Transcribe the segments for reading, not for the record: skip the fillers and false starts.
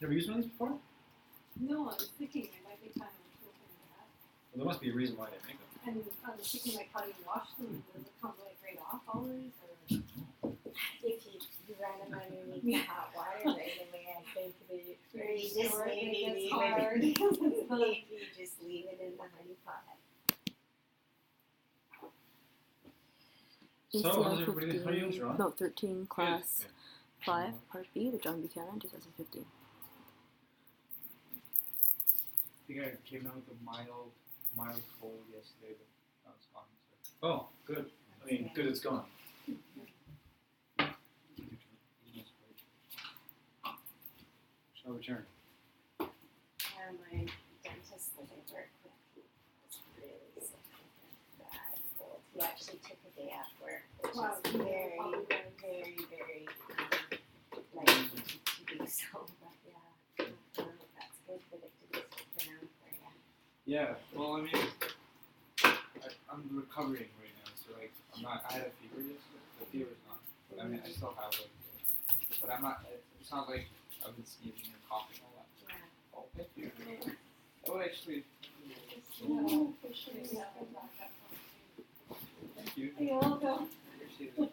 Never used one of these before? Well, No, I was thinking it might be kind of interesting to have. there must be a reason why they make them. And I was thinking like how do you wash them? Does it come like right off always? Or? If you run them underneath the hot water right away, I think or you just maybe leave hard. it. You just leave it in the honey pot. So, how does everybody how do you use Ron? No, 13, class Good. 5, part B, the John Buchanan, 2015. I think I came out with a mild cold yesterday, but that was fine. So. Oh, good. I mean, good it's gone. Shall return. My dentist that I work with was really sick with a bad cold. He actually took a day off work, which is very, very, very like to do so. But yeah, I don't know if that's good, but it didn't stick around for you. Yeah, well, I mean, I'm recovering right now, so like, I had a fever yesterday. The fever's not, but I mean, I still have it. But I'm not, it's not like I've been sneezing and coughing a lot. Yeah. Oh, thank you. Oh, actually, thank you. You're welcome. Appreciate it.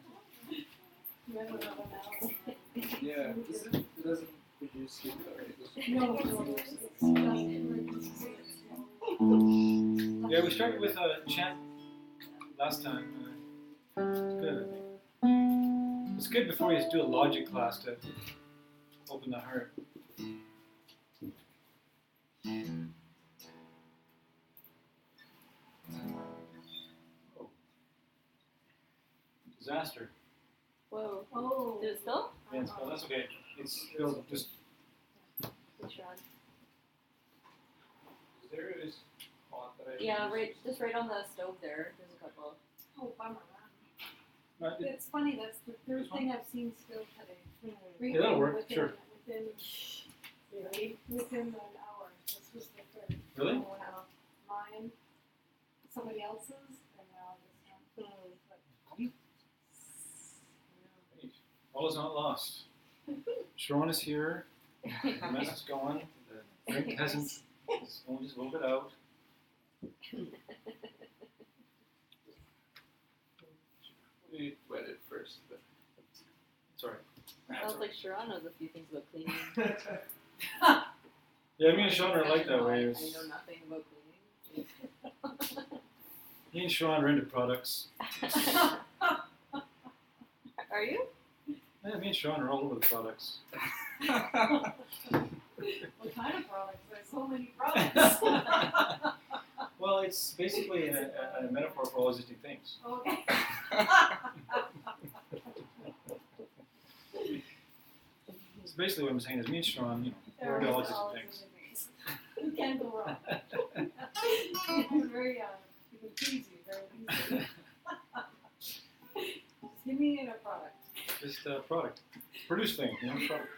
Yeah, it doesn't produce heat though, right? Yeah, we started with a chant last time. It's good, I think. It's good before you do a logic class to open the heart. Oh. Disaster. Whoa. Oh. Did it spill? Yeah, well, that's okay. It's still just. Which one? There is pot that I Yeah, use. just right on the stove there. There's a couple. Oh, bummer. Right, It's funny, that's the third thing I've seen still today. Yeah, that'll work, sure. Within an hour. This was the third. Really? Oh, wow. Mine, somebody else's, and now this one. All is not lost. Sharon is here. The mess is going. The drink hasn't. It's only just a little bit out. We wet it first, but Sorry. Sounds like Sharon knows a few things about cleaning. Yeah, me and Sean are like that way. I know nothing about cleaning. Me and Sean are into products. Are you? Yeah, me and Sean are all over the products. What kind of products? There's so many products. Well, it's basically a metaphor for all existing things. Okay. So basically what I'm saying is me and Sean, you know, we're into all existing things. You can't go wrong. Very, you can please you very easily. Just give me a product. Just a product. Produce things, you know, product.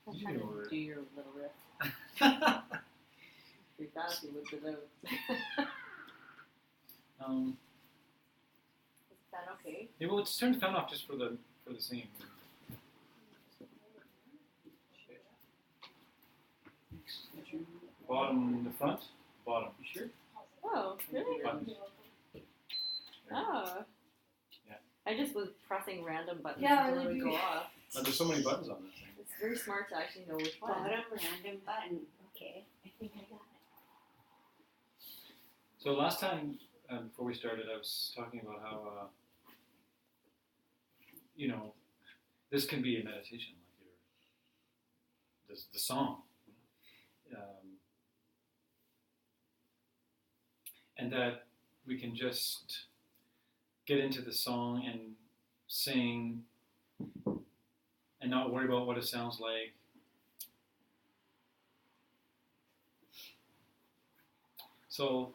I'm You trying know to it. do your little riff. Pretty fast, you whipped it out. Is that okay? Yeah, well, let's turn the fan off just for the singing. Bottom, the front, bottom. You sure? Oh, really? Buttons. Oh. Yeah. I just was pressing random buttons Yeah, until I it would do. go off. Oh, there's so many buttons on that thing. It's very smart to actually know which one. Bottom random button. Okay, I think I got it. So last time, before we started, I was talking about how, you know, this can be a meditation, like the song. And that we can just get into the song and sing and not worry about what it sounds like. So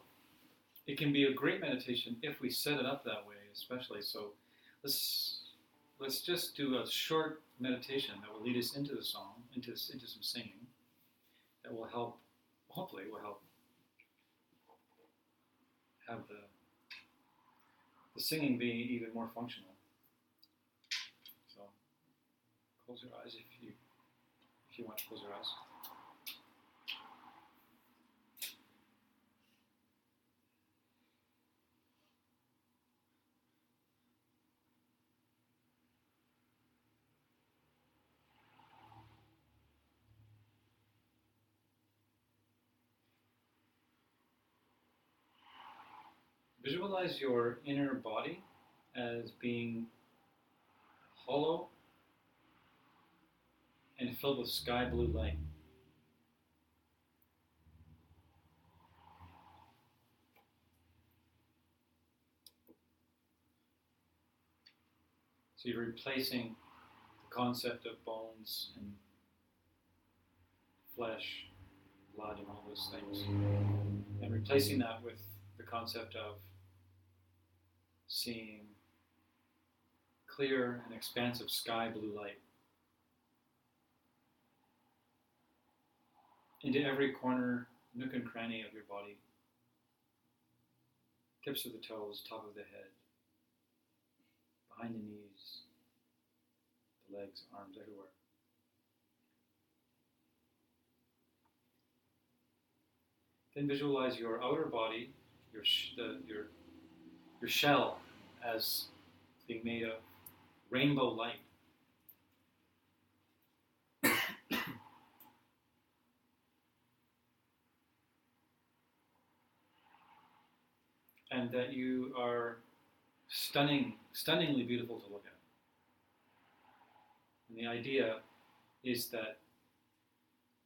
it can be a great meditation if we set it up that way, especially. So let's just do a short meditation that will lead us into the song, into some singing, that will help, hopefully will help have the singing be even more functional. Close your eyes if you want to close your eyes. Visualize your inner body as being hollow and filled with sky blue light. So you're replacing the concept of bones and flesh, blood, and all those things, and replacing that with the concept of seeing clear and expansive sky blue light into every corner, nook and cranny of your body, tips of the toes, top of the head, behind the knees, the legs, arms, everywhere. Then visualize your outer body, your shell, as being made of rainbow light. And that you are stunningly beautiful to look at. And the idea is that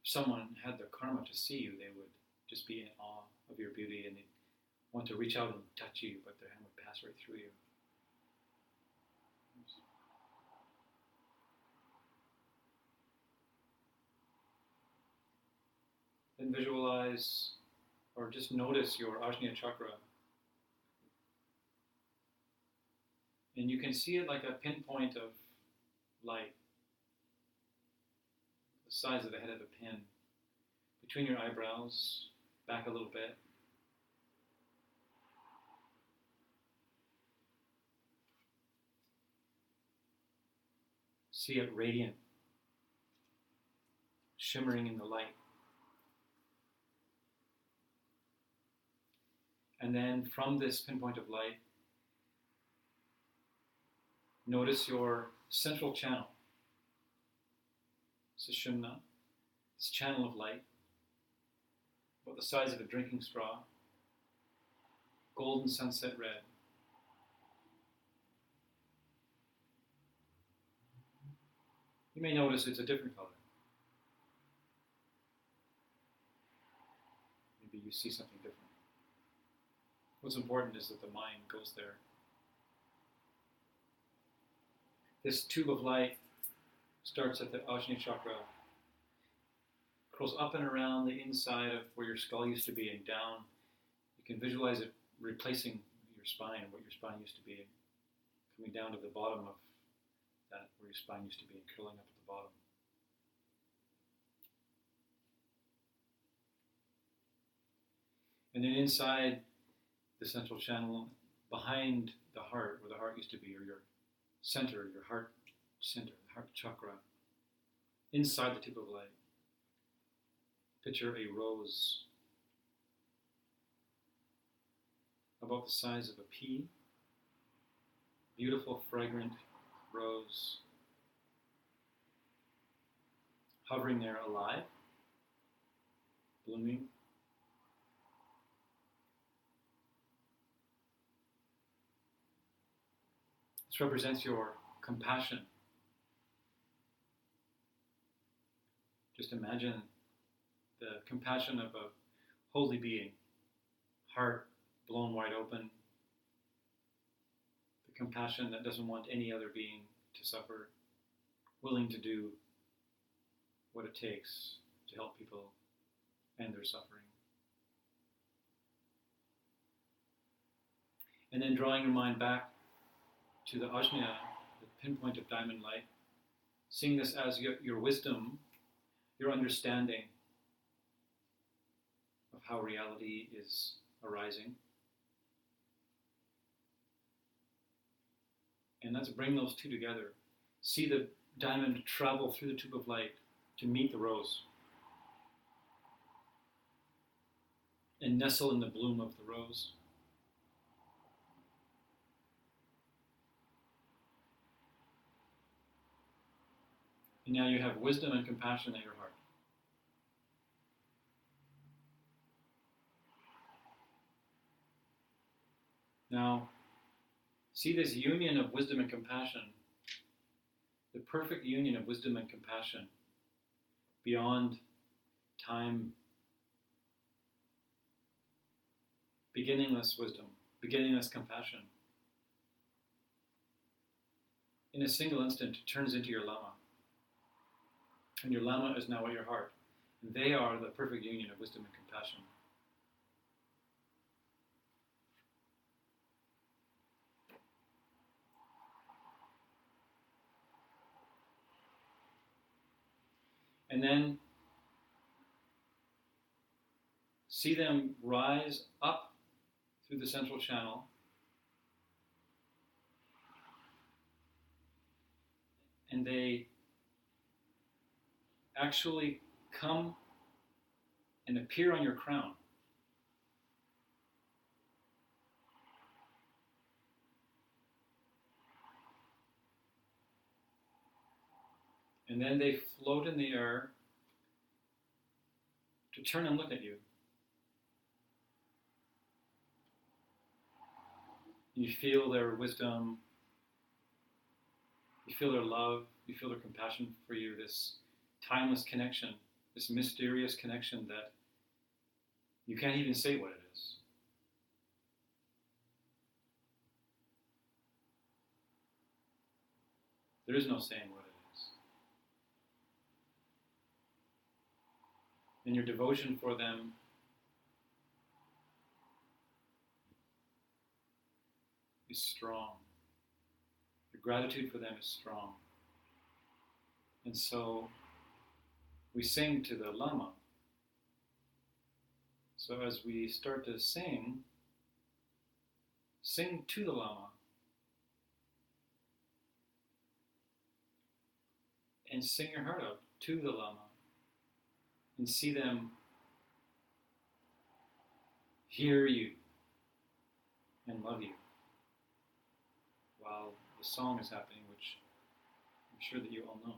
if someone had the karma to see you, they would just be in awe of your beauty and they'd want to reach out and touch you, but their hand would pass right through you. Then visualize or just notice your Ajna chakra. And you can see it like a pinpoint of light, the size of the head of a pin, between your eyebrows, back a little bit. See it radiant, shimmering in the light. And then from this pinpoint of light, notice your central channel, Sushumna, this channel of light, about the size of a drinking straw, golden sunset red. You may notice it's a different color. Maybe you see something different. What's important is that the mind goes there. This tube of light starts at the Ajna chakra, curls up and around the inside of where your skull used to be and down. You can visualize it replacing your spine, what your spine used to be, coming down to the bottom of that, where your spine used to be, and curling up at the bottom. And then inside the central channel, behind the heart, where the heart used to be, or your center, your heart center, heart chakra, inside the tube of light, picture a rose about the size of a pea, beautiful, fragrant rose, hovering there alive, blooming. This represents your compassion. Just imagine the compassion of a holy being, heart blown wide open, the compassion that doesn't want any other being to suffer, willing to do what it takes to help people end their suffering. And then drawing your mind back to the Ajna, the pinpoint of diamond light, seeing this as your wisdom, your understanding of how reality is arising. And let's bring those two together. See the diamond travel through the tube of light to meet the rose and nestle in the bloom of the rose. And now you have wisdom and compassion at your heart. Now, see this union of wisdom and compassion, the perfect union of wisdom and compassion beyond time, beginningless wisdom, beginningless compassion. In a single instant, it turns into your Lama. And your Lama is now at your heart. And they are the perfect union of wisdom and compassion. And then see them rise up through the central channel and they actually come and appear on your crown. And then they float in the air to turn and look at you. You feel their wisdom, you feel their love, you feel their compassion for you, this timeless connection, this mysterious connection that you can't even say what it is. There is no saying what it is. And your devotion for them is strong. Your gratitude for them is strong. And so we sing to the Lama. So as we start to sing to the Lama. And sing your heart out to the Lama. And see them hear you and love you while the song is happening, which I'm sure that you all know.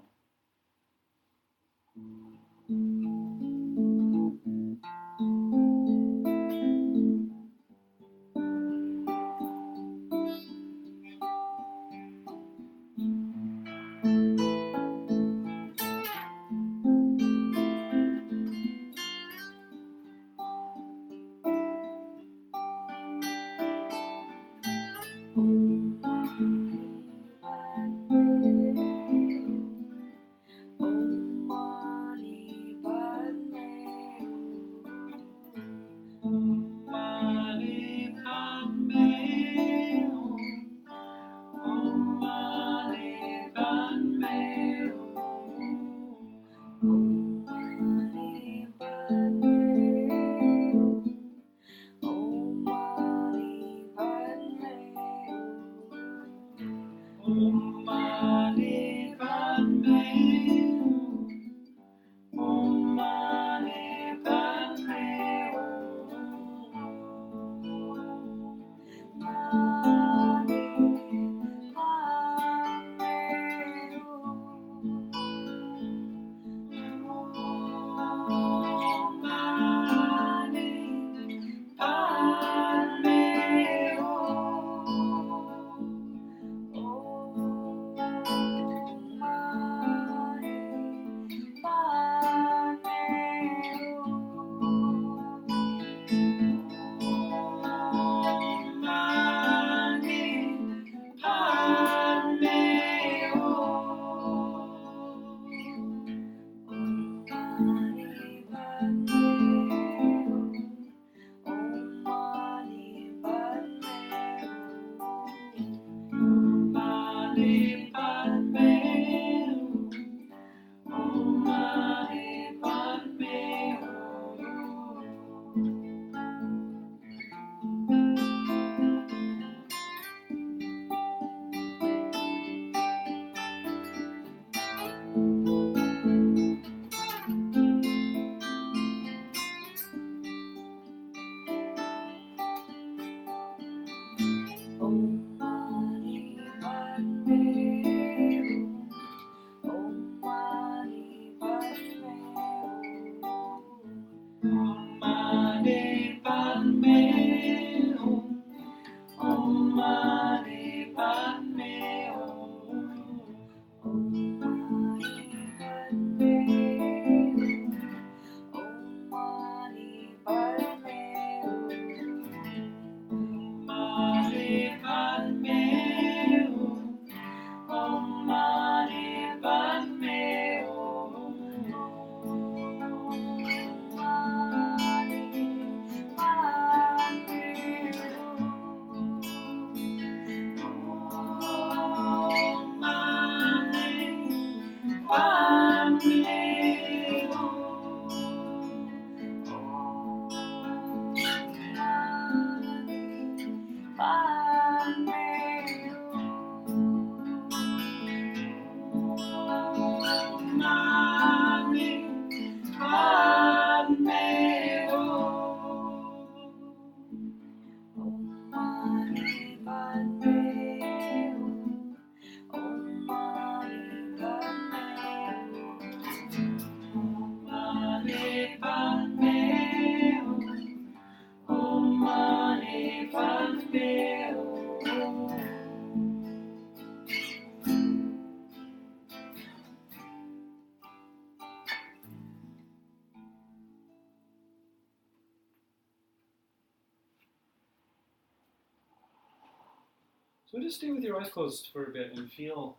So just stay with your eyes closed for a bit and feel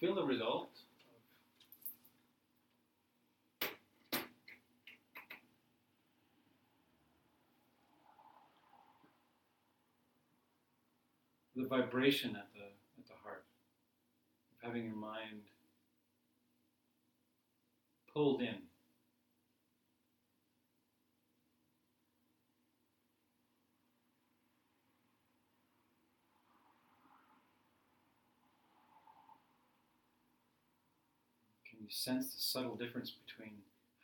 the result. The vibration at the heart of having your mind pulled in. Can you sense the subtle difference between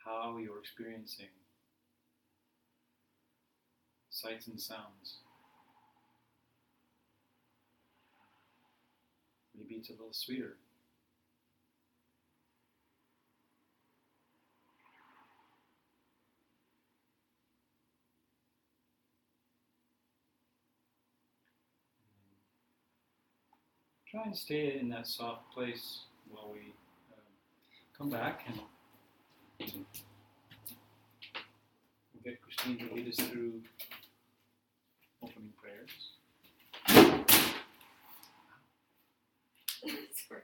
how you're experiencing sights and sounds? Maybe it's a little sweeter. Try and stay in that soft place while we come back and we'll get Christine to lead us through opening prayers. Sorry.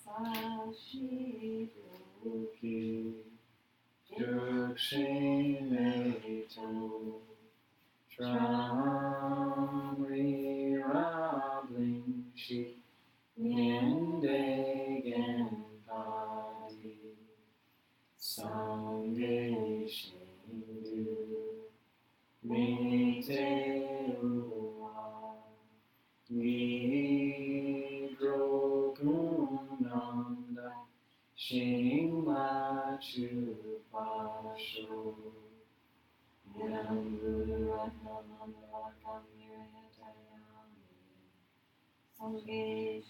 Sashi Dakshineto Tramri Rabling Shi Nyendegen Padi Sangye Shindu Mite Uwa Nidro Kunanda Shingma Chupasho Yamburu Atmananda Kamiratayami Sange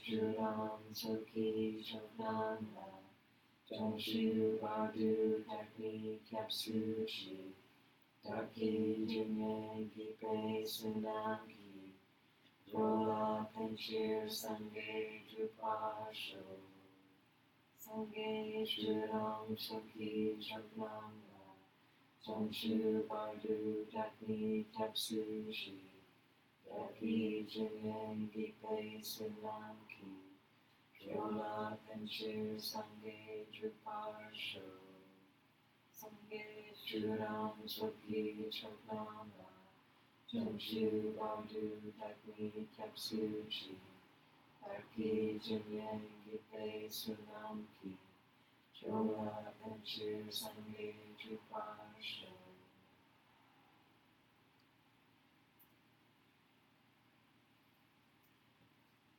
Juram Soki Choknanda Janshu Badu Takni Kapsuchi Taki Jinye Gipe Sunaki Rola Penchir Sange Jupasho Sange Juram Soki Choknanda Janshu Badu Takni Kapsuchi Taki Jinye Gipe Sunaki Rola Penchir Sange Jupasho Sange Juram Soki Choknanda Janshu Badu Takni Kapsuchi Taki Jinye Gipe Sunamki Jola Penchir Sange Jupasho.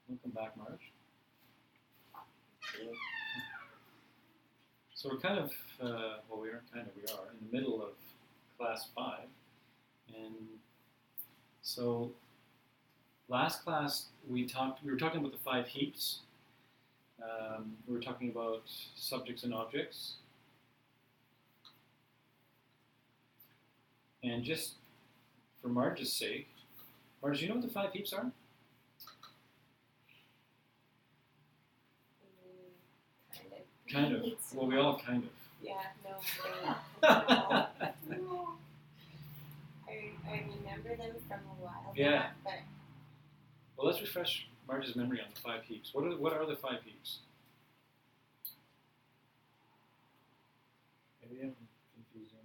Welcome back, Marge. So we're kind of, well, we are in the middle of class 5. And so last class we were talking about the 5 heaps. We were talking about subjects and objects. And just for Marge's sake, Marge, do you know what the 5 heaps are? Kind of. Well, we all kind of. Yeah, no. I remember them from a while Yeah. back, but Well, let's refresh Marge's memory on the 5 heaps. What are the 5 heaps? Maybe I'm confusing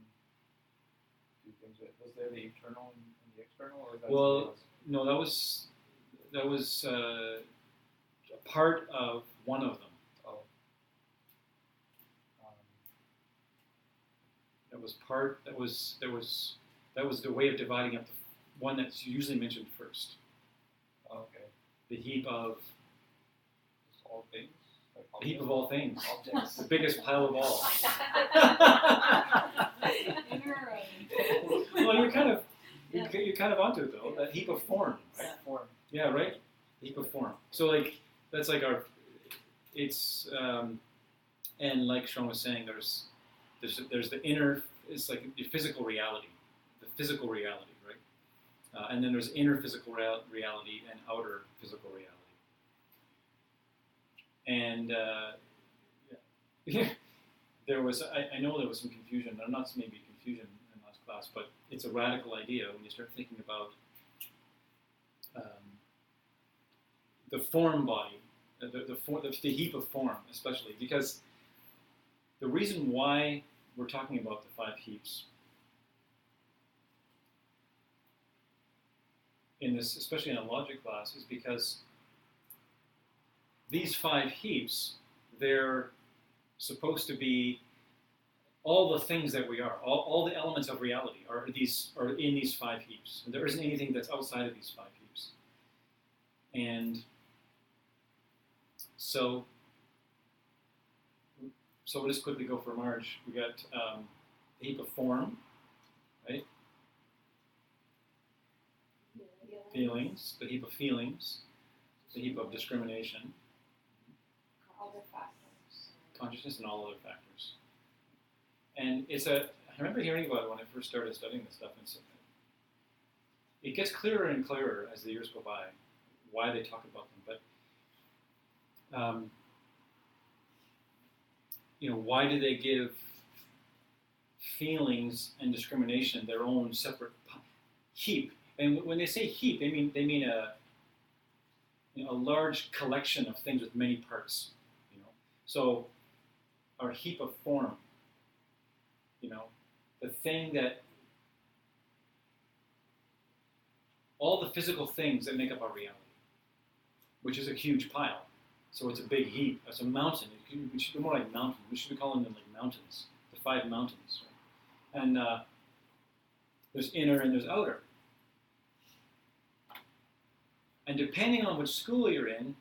two things. Was there the internal and the external, or that's Well, something else? no, that was a part of one of them. Oh. That was the way of dividing up the one that's usually mentioned first. Okay. The heap of Just all things. Like the heap of all things. objects. The biggest pile of all. Well, you're kind of onto it though. That heap of form, right? Form. Yeah, right. Heap of form. So that's like our. It's and like Sean was saying, there's there's the inner, it's like the physical reality, right? And then there's inner physical reality and outer physical reality. And yeah, there was, I know there was some confusion, or not maybe confusion in last class, but it's a radical idea when you start thinking about the form body, the heap of form, especially, because the reason why we're talking about the 5 heaps in this, especially in a logic class, is because these 5 heaps, they're supposed to be all the things that we are, all the elements of reality are in these 5 heaps. And there isn't anything that's outside of these 5 heaps. And so we'll just quickly go for Marge. We got the heap of form, right? Feelings, the heap of feelings, the heap of discrimination, Other factors. consciousness, and all other factors. And I remember hearing about it when I first started studying this stuff, and it gets clearer and clearer as the years go by why they talk about them. But why do they give feelings and discrimination their own separate heap? And when they say heap, they mean a large collection of things with many parts. So our heap of form, the thing that all the physical things that make up our reality, which is a huge pile. So it's a big heap. It's a mountain. We should be more like mountains. We should be calling them like mountains, the 5 mountains. Right? And there's inner and there's outer. And depending on which school you're in,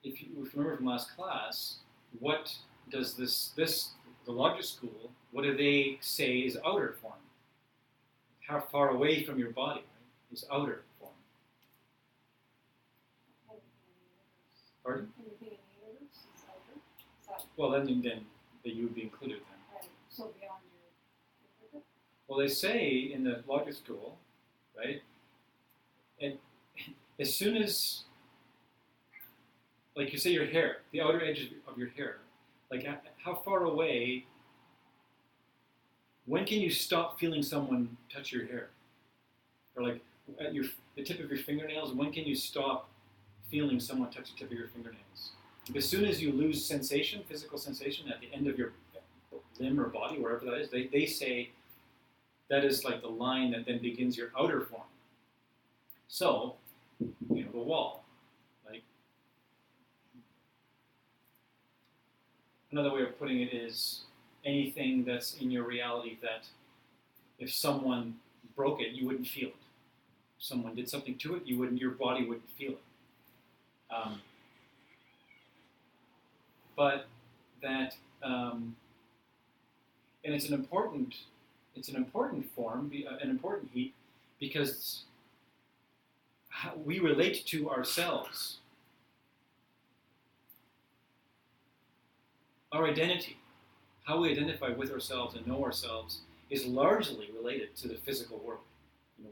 if you remember from last class, what does the largest school, what do they say is outer form? How far away from your body, right, is outer form? Pardon? Anything in the universe is outer. Is that Well, then you would be included then. right? So beyond your Well, they say in the logic school, right, and as soon as, like you say, your hair, the outer edge of your hair, like how far away, when can you stop feeling someone touch your hair? Or like at the tip of your fingernails, when can you stop feeling someone touch the tip of your fingernails? As soon as you lose sensation, physical sensation at the end of your limb or body, wherever that is, they say that is like the line that then begins your outer form. So, the wall. Like, another way of putting it is anything that's in your reality that if someone broke it, you wouldn't feel it. If someone did something to it, your body wouldn't feel it. But that, and it's an important form, an important heat, because we relate to ourselves. Our identity, how we identify with ourselves and know ourselves, is largely related to the physical world.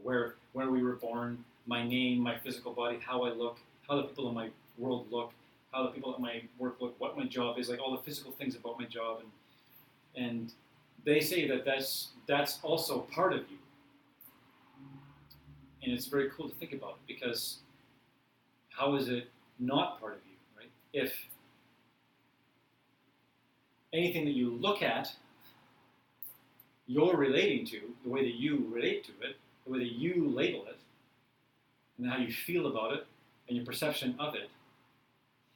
Where we were born, my name, my physical body, how I look, how the people in my world look, how the people at my work look, what my job is, like all the physical things about my job, and they say that that's also part of you. And it's very cool to think about it, because how is it not part of you, right? If anything that you look at, you're relating to, the way that you relate to it, the way that you label it, and how you feel about it, and your perception of it,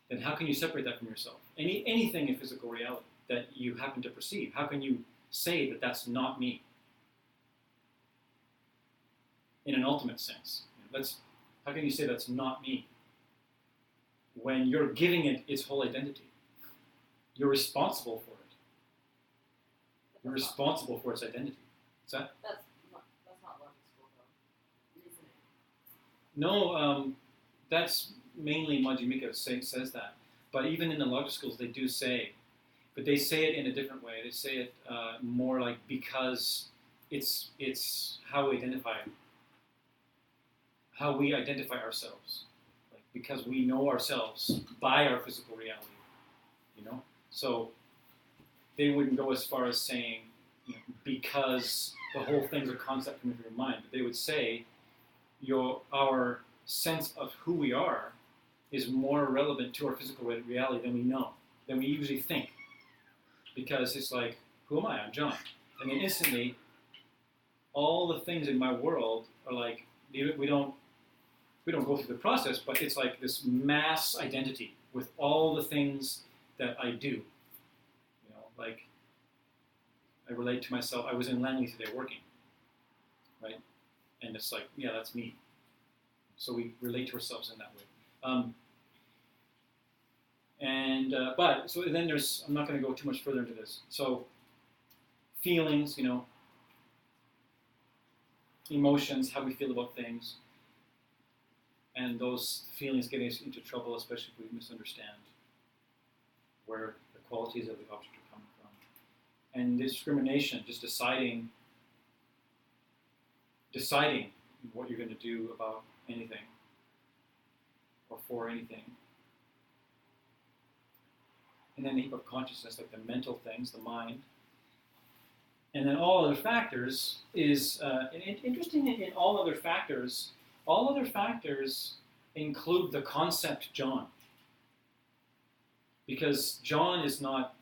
then how can you separate that from yourself? Anything in physical reality that you happen to perceive, how can you say that that's not me? In an ultimate sense. How can you say that's not me? When you're giving it its whole identity. You're responsible for it. You're responsible for its identity. Is that? That's not logic school though. Reasoning. No, that's mainly Majjhimika says that. But even in the logic schools, they do say but they say it in a different way. They say it more like because it's how we identify ourselves, like because we know ourselves by our physical reality, you know. So they wouldn't go as far as saying, because the whole thing's a concept coming from your mind, but they would say our sense of who we are is more relevant to our physical reality than we usually think. Because it's like, who am I? I'm John. And then instantly, all the things in my world are like, we don't go through the process, but it's like this mass identity with all the things that I do. Like I relate to myself. I was in Langley today working, right? And it's like, yeah, that's me. So we relate to ourselves in that way. But then I'm not going to go too much further into this. So feelings, emotions, how we feel about things, and those feelings getting us into trouble, especially if we misunderstand where the qualities of the object are coming from. And discrimination, just deciding what you're going to do about anything or for anything. And then the heap of consciousness, like the mental things, the mind. And then all other factors is, interesting in all other factors include the concept John. Because John is not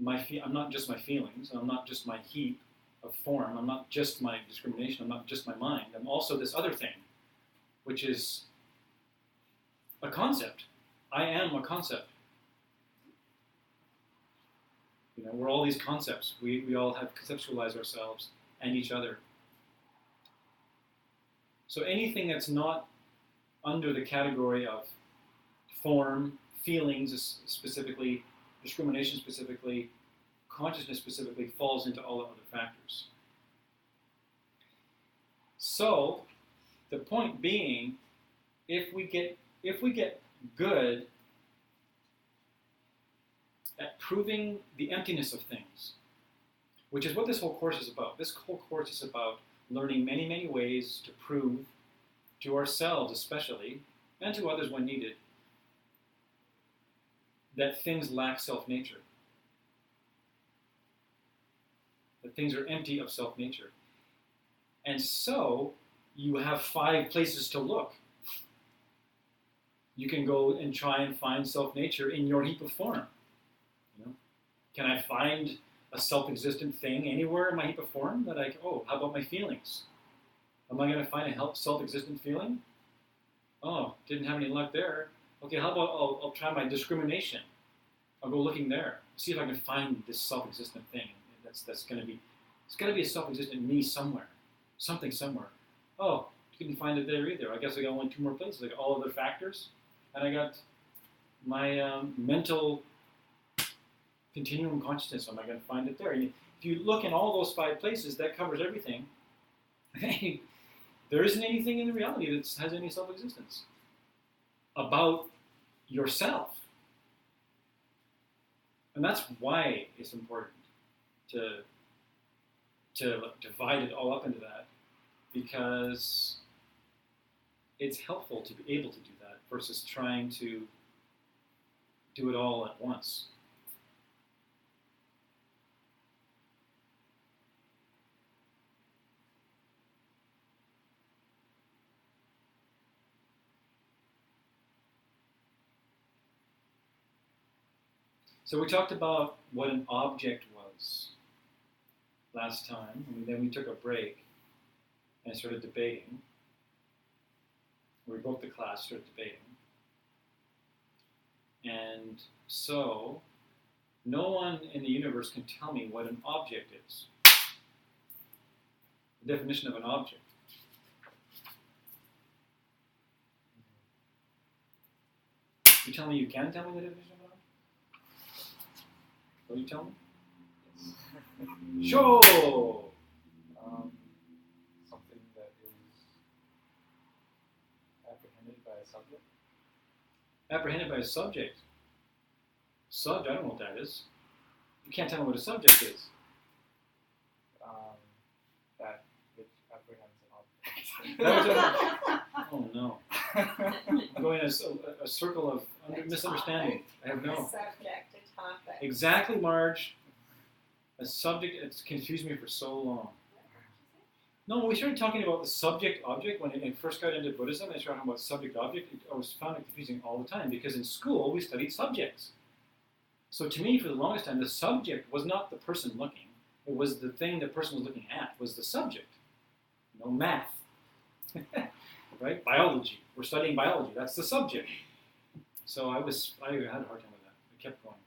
I'm not just my feelings, I'm not just my heap of form, I'm not just my discrimination, I'm not just my mind, I'm also this other thing, which is a concept. I am a concept. We're all these concepts. We all have conceptualized ourselves and each other. So anything that's not under the category of form, feelings specifically, discrimination specifically, consciousness specifically, falls into all the other factors. So the point being, if we get good at proving the emptiness of things, which is what this whole course is about. This whole course is about learning many, many ways to prove to ourselves especially, and to others when needed, that things lack self-nature. That things are empty of self-nature. And so, you have 5 places to look. You can go and try and find self-nature in your heap of form. Can I find a self-existent thing anywhere in my heap of form that how about my feelings? Am I going to find a self-existent feeling? Oh, didn't have any luck there. Okay, how about I'll try my discrimination. I'll go looking there, see if I can find this self-existent thing. That's going to be, it's got to be a self-existent me somewhere, something somewhere. Oh, couldn't find it there either. I guess I got only 2 more places. I got all other factors, and I got my mental continuum consciousness. Am I going to find it there? And if you look in all those 5 places, that covers everything. There isn't anything in the reality that has any self-existence about yourself. And that's why it's important to divide it all up into that, because it's helpful to be able to do that versus trying to do it all at once. So we talked about what an object was last time, and then we took a break and started debating. We broke the class, started debating. And so, no one in the universe can tell me what an object is. The definition of an object. You tell me you can tell me the definition of an object? Will you tell me? Yes. Sure! Something that is apprehended by a subject. Apprehended by a subject. Subject, I don't know what that is. You can't tell me what a subject is. That which apprehends an That was oh no. I'm going in a circle of misunderstanding. I have no. Subject, a topic. Exactly, Marge. A subject, it's confused me for so long. No, we started talking about the subject-object when I first got into Buddhism. I started talking about subject-object. I was found it confusing all the time because in school we studied subjects. So to me, for the longest time, the subject was not the person looking. It was the thing the person was looking at, was the subject. You know, math. Right? Biology. We're studying biology. That's the subject. So I had a hard time with that. I kept going.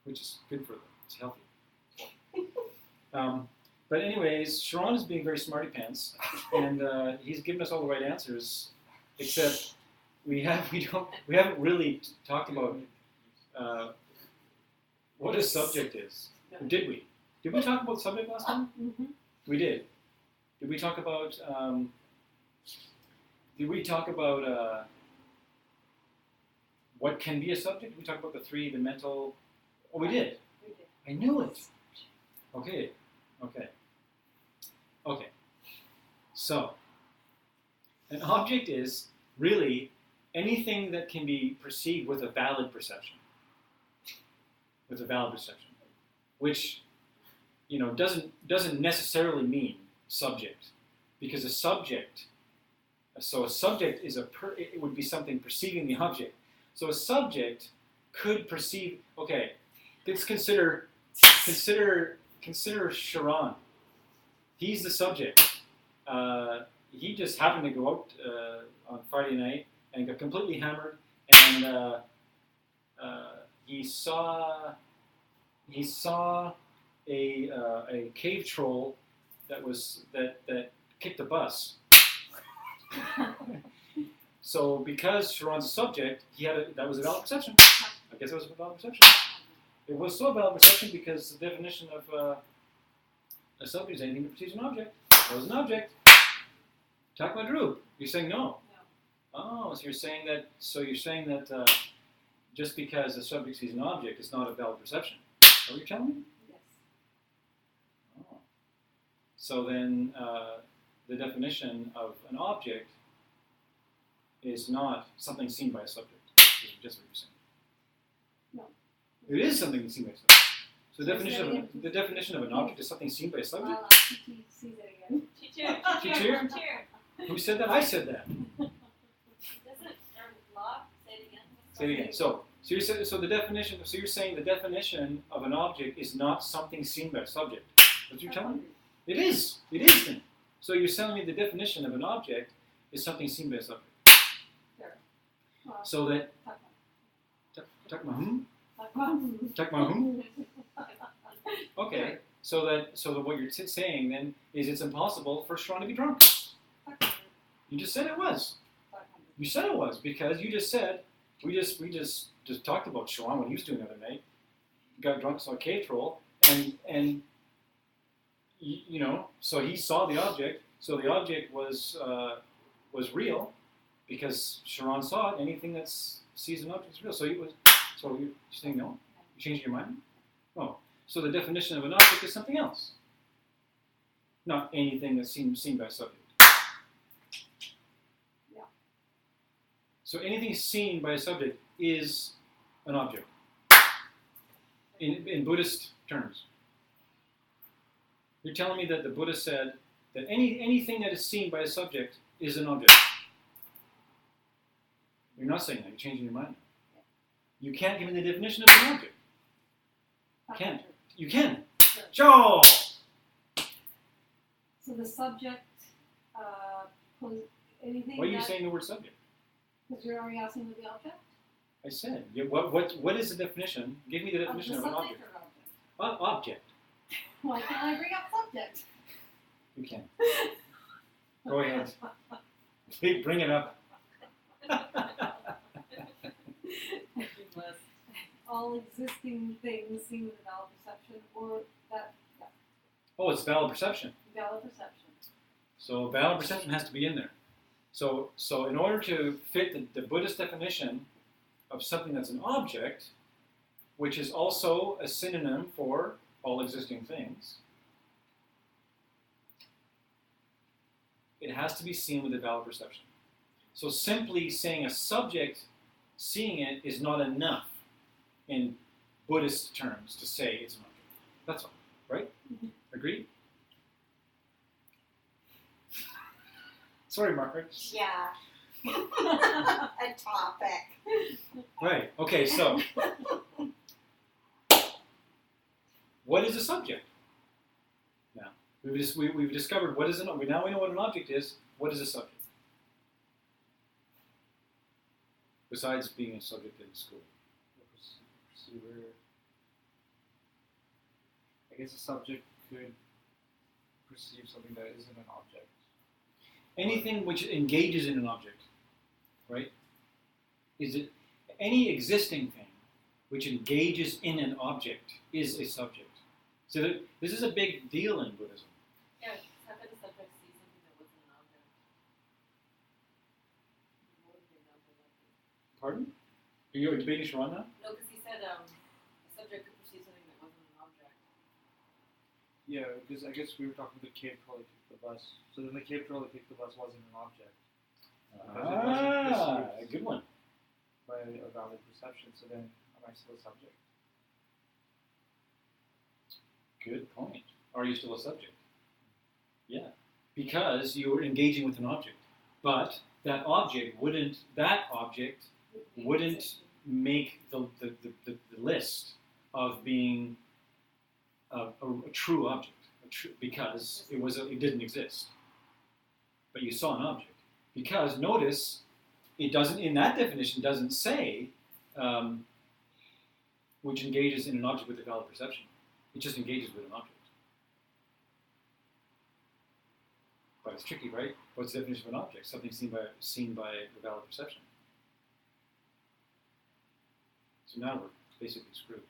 Which is good for them. It's healthy. But anyways, Sharon is being very smarty pants, and he's given us all the right answers, except we haven't really talked about what a subject is. Or did we? Did we talk about subject last time? Mm-hmm. We did. Did we talk about? What can be a subject? Did we talk about the mental? Oh, we did. We did. I knew it. Okay. So, an object is really anything that can be perceived with a valid perception. Which, doesn't necessarily mean subject, because a subject is it would be something perceiving the object. So a subject could perceive. Okay, let's consider Sharon. He's the subject. He just happened to go out on Friday night and got completely hammered, and he saw a cave troll that kicked a bus. So because Sharon's a subject, that was a valid perception. I guess it was a valid perception. It was so valid perception because the definition of a subject is anything that perceives an object. That was an object. Talk about Drew. You're saying no. No. Oh, so you're saying that just because a subject sees an object, it's not a valid perception. Is that what you're telling me? Yes. Oh. So then the definition of an object is not something seen by a subject. Is just what you're saying. No. It is something seen by a subject. So the definition of an object is something seen by a subject? Well, he sees it again. Cheer. Who said that? I said that. Doesn't law say it again? Say it again. So you're saying the definition of an object is not something seen by a subject. That's what you're telling me? It is. It is then. So you're telling me the definition of an object is something seen by a subject. Sure. Well, So that okay. So that what you're saying then is it's impossible for Sharon to be drunk. You just said it was. You said it was because you just said we just talked about Sharon what he was doing the other night. Got drunk, saw a cave troll, and so he saw the object. So the object was real because Sharon saw it. Anything that sees an object is real. So you're saying no? You changed your mind? No. So the definition of an object is something else. Not anything that's seen by a subject. Yeah. So anything seen by a subject is an object. In Buddhist terms. You're telling me that the Buddha said that anything that is seen by a subject is an object. You're not saying that. You're changing your mind. You can't give me the definition of an object. Can't. You can. Sure. Joe! So the subject, anything. Why are you saying the word subject? Because you're already asking with the object. I said. Yeah, what is the definition? Give me the definition of an object. Or object? Object. Why can't I bring up subject? You can. Go ahead. Bring it up. All existing things seen with a valid perception, or that Oh, it's valid perception. valid perception. So valid perception has to be in there. So in order to fit the Buddhist definition of something that's an object, which is also a synonym for all existing things, it has to be seen with a valid perception. So simply saying a subject seeing it is not enough in Buddhist terms to say it's an object. That's all, right? Mhm. Agreed? Sorry, Margaret. Yeah. A topic. Right. Okay. So, what is a subject? Now we've discovered what is an. Now we know what an object is. What is a subject? Besides being a subject in school. Perceiver. I guess a subject could perceive something that isn't an object. Anything which engages in an object, right? Is it any existing thing which engages in an object is a subject. So this is a big deal in Buddhism. Yeah, how could a subject see something that wasn't an object? What would the example of that be? Pardon? Are you debating Sharon now? No, because he said a subject could perceive something that wasn't an object. Yeah, because I guess we were talking about the cave trolley picked the bus. So then the cave trolley picked the bus wasn't an object A good one. by a valid perception. So then am I still a subject? Good point. Are you still a subject? Yeah, because you were engaging with an object, but that object wouldn't make the list of being a true object, because it didn't exist. But you saw an object. Because notice, it doesn't, in that definition, doesn't say which engages in an object with a valid perception. It just engages with an object. But it's tricky, right? What's the definition of an object? Something seen by a valid perception. So now we're basically screwed.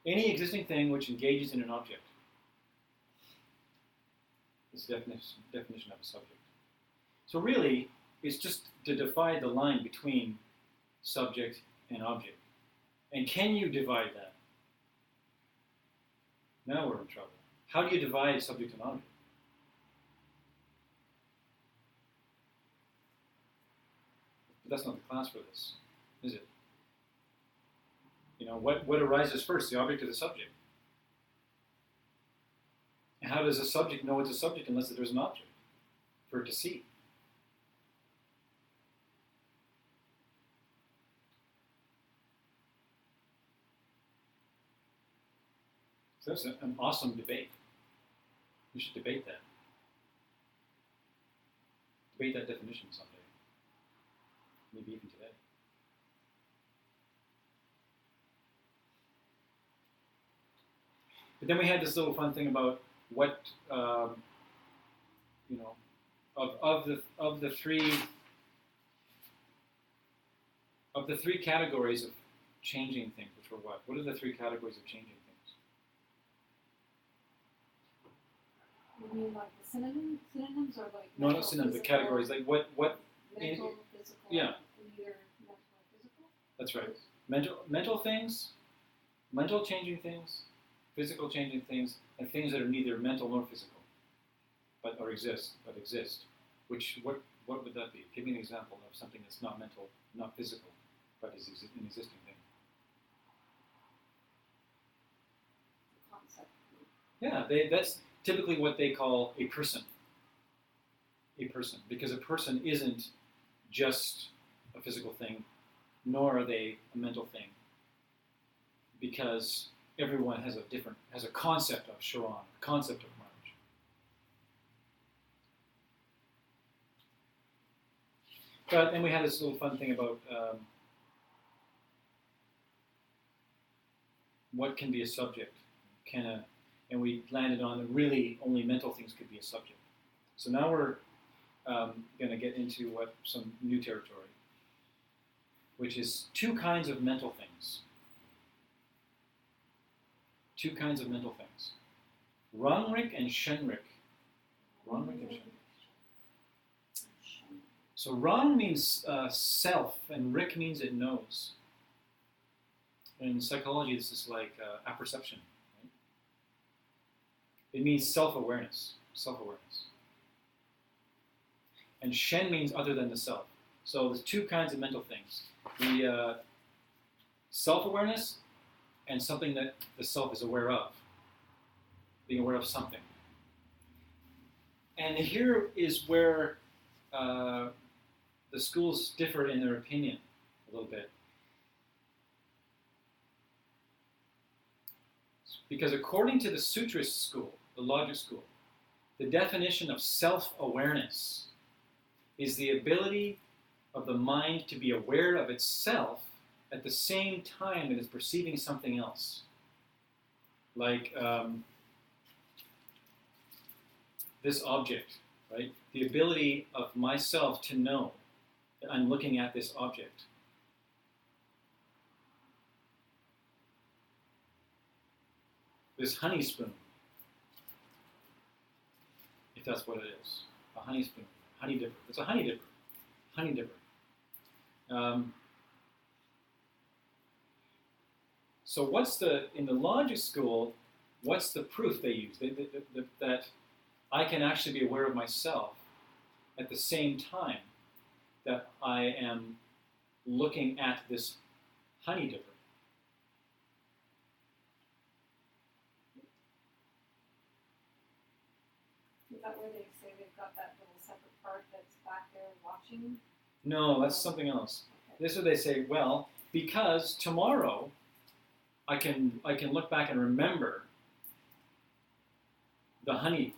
Any existing thing which engages in an object is the definition of a subject. So really, it's just to divide the line between subject and object. And can you divide that? Now we're in trouble. How do you divide subject and object? But that's not the class for this, is it? You know, what arises first, the object or the subject? And how does a subject know it's a subject unless there's an object for it to see? So that's an awesome debate. We should debate that. Debate that definition someday. Maybe even today. But then we had this little fun thing about what, you know, of the three categories of changing things, which were what? What are the three categories of changing things? You mean like the synonyms or like No, not synonyms. The categories, like what? Mental, physical, yeah. neither mental or physical? That's right. Mental things, mental changing things, physical changing things, and things that are neither mental nor physical, but exist. What would that be? Give me an example of something that's not mental, not physical, but is an existing thing. The concept. Yeah, that's typically what they call a person. A person, because a person isn't just a physical thing, nor are they a mental thing, because everyone has a concept of Sharon, a concept of Marge. But then we had this little fun thing about what can be a subject, and we landed on that really only mental things could be a subject. So now we're going to get into some new territory, which is two kinds of mental things. Two kinds of mental things. Rangrik and Shenrik. Rangrik and Shenrik. So Rang means self, and Rik means it knows. In psychology, this is like apperception. Right? It means self-awareness. Self-awareness. And Shen means other than the self. So there's two kinds of mental things. The self-awareness and something that the self is aware of. Being aware of something. And here is where the schools differ in their opinion a little bit. Because according to the Sutrist school, the logic school, the definition of self-awareness is the ability of the mind to be aware of itself at the same time it is perceiving something else. Like this object, right? The ability of myself to know that I'm looking at this object. This honey spoon, if that's what it is, a honey spoon, honey dipper. It's a honey dipper, honey dipper. So in the logic school, what's the proof they use? That I can actually be aware of myself at the same time that I am looking at this honey dipper. Is that where they say they've got that little separate part that's back there watching? No, that's something else. Okay. This is what they say, well, because tomorrow I can look back and remember the honey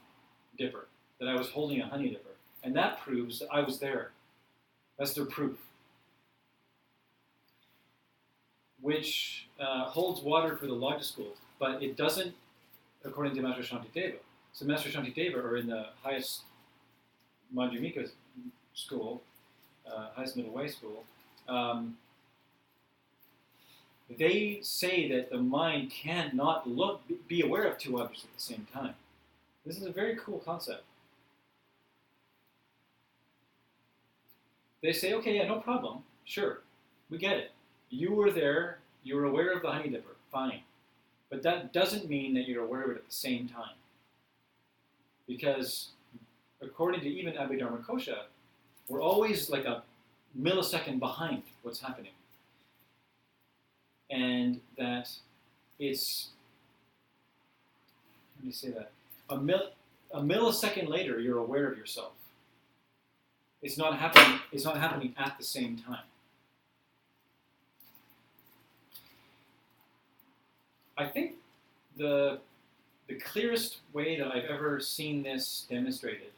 dipper, that I was holding a honey dipper. And that proves that I was there. That's their proof. Which holds water for the logic school, but it doesn't according to Master Shantideva. So Master Shantideva, or in the highest Madhyamika school, highest middle way school, they say that the mind cannot be aware of two objects at the same time. This is a very cool concept. They say, okay, yeah, no problem. Sure, we get it. You were there, you were aware of the honey dipper, fine. But that doesn't mean that you're aware of it at the same time. Because according to even Abhidharmakosha, we're always like a millisecond behind what's happening. And that it's, let me say that, a millisecond later you're aware of yourself. It's not happening at the same time. I think the clearest way that I've ever seen this demonstrated,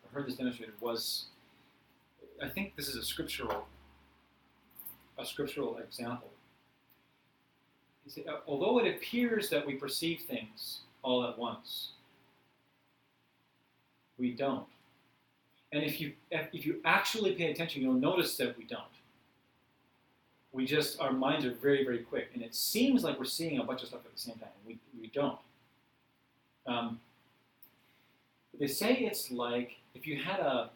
or heard this demonstrated, was, I think this is a scriptural example. You see, although it appears that we perceive things all at once, we don't. And if you actually pay attention, you'll notice that we don't. Our minds are very, very quick, and it seems like we're seeing a bunch of stuff at the same time. We don't. But they say it's like if you had a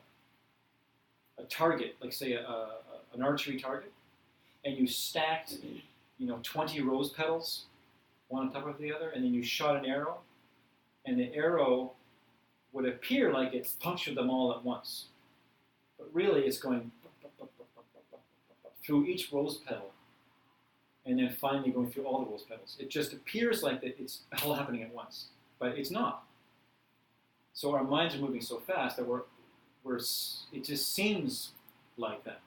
target, like say an archery target, and you stacked 20 rose petals, one on top of the other, and then you shot an arrow, and the arrow would appear like it's punctured them all at once. But really it's going through each rose petal, and then finally going through all the rose petals. It just appears like that it's all happening at once, but it's not. So our minds are moving so fast that it just seems like that.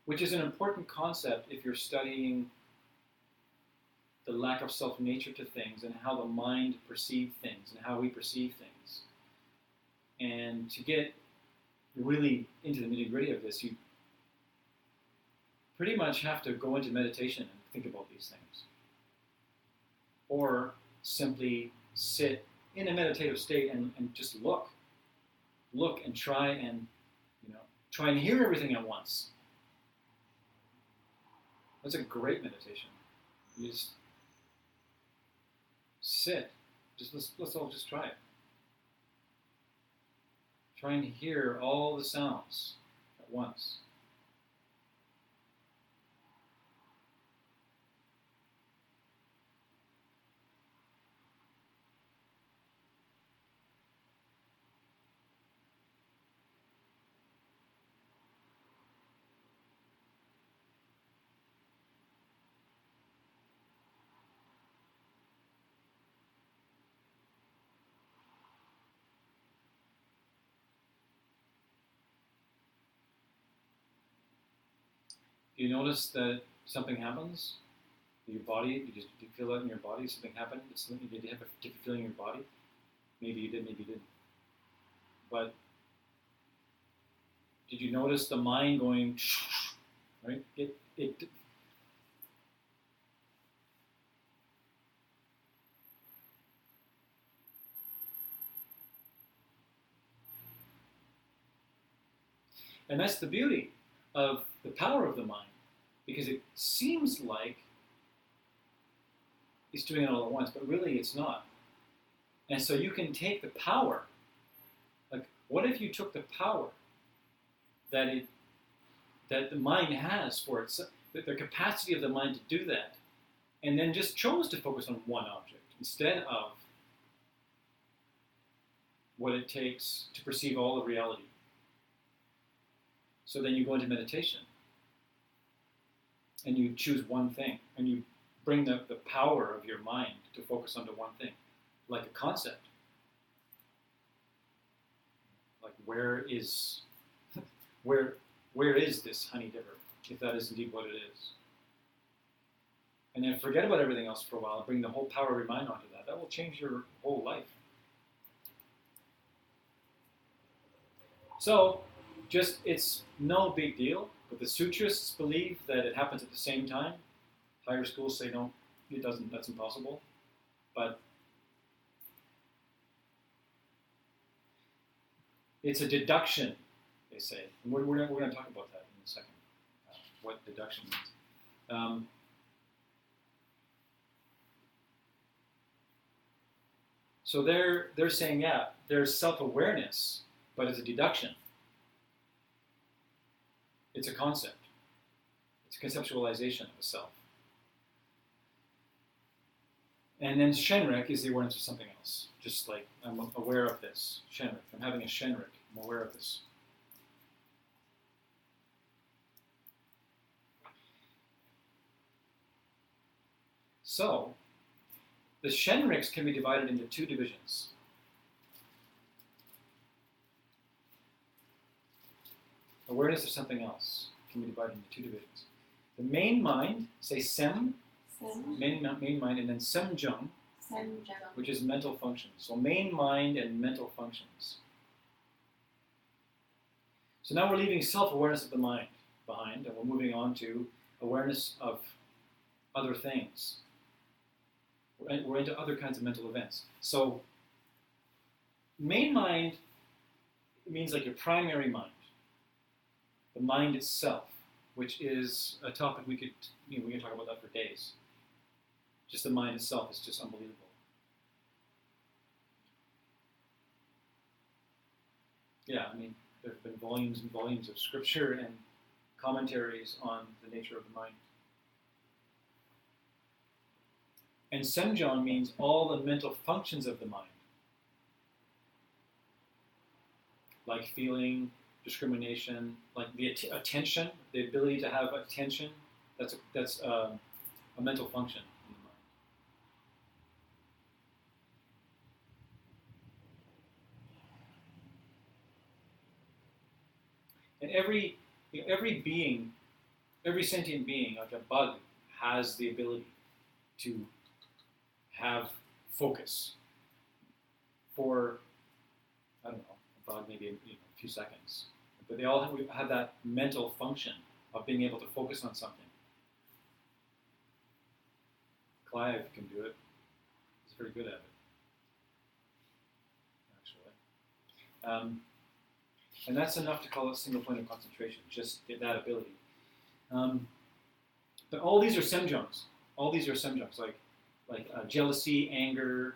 Which is an important concept if you're studying the lack of self-nature to things and how the mind perceives things and how we perceive things. And to get really into the nitty-gritty of this, you pretty much have to go into meditation and think about these things. Or simply sit in a meditative state and just look and try and hear everything at once. That's a great meditation. You just sit Let's all just try it. Try and hear all the sounds at once. Do you notice that something happens? Your body, do you feel that in your body? Something happened? Did you have a different feeling in your body? Maybe you did, maybe you didn't. But did you notice the mind going, right? And that's the beauty of the power of the mind, because it seems like it's doing it all at once, but really it's not. And so you can take the power, like what if you took the power that the mind has for itself, the capacity of the mind to do that, and then just chose to focus on one object instead of what it takes to perceive all of reality. So then you go into meditation and you choose one thing and you bring the power of your mind to focus onto one thing, like a concept. Like where is this honey dipper, if that is indeed what it is? And then forget about everything else for a while and bring the whole power of your mind onto that. That will change your whole life. So, it's no big deal, but the sutrists believe that it happens at the same time. Higher schools say no, it doesn't, that's impossible. But it's a deduction, they say. And we're going to talk about that in a second, what deduction means. So they're saying, yeah, there's self-awareness, but it's a deduction. It's a concept. It's a conceptualization of a self. And then Shenrik is the awareness of something else. Just like, I'm aware of this. Shenrik. I'm having a Shenrik. I'm aware of this. So, the Shenriks can be divided into two divisions. Awareness of something else can be divided into two divisions. The main mind, say Sem, main mind, and then Semjung, which is mental functions. So main mind and mental functions. So now we're leaving self-awareness of the mind behind, and we're moving on to awareness of other things. We're into other kinds of mental events. So main mind means like your primary mind. The mind itself, which is a topic we can talk about that for days. Just the mind itself is just unbelievable. Yeah, I mean, there have been volumes and volumes of scripture and commentaries on the nature of the mind. And Semjong means all the mental functions of the mind, like feeling, discrimination, like the attention, the ability to have attention. That's a mental function in the mind. And every being, every sentient being, like a bug, has the ability to have focus for, I don't know, a bug maybe a few seconds. But they all have that mental function of being able to focus on something. Clive can do it. He's very good at it, actually. And that's enough to call it single point of concentration, just get that ability. But all these are semjongs. All these are semjongs, like jealousy, anger,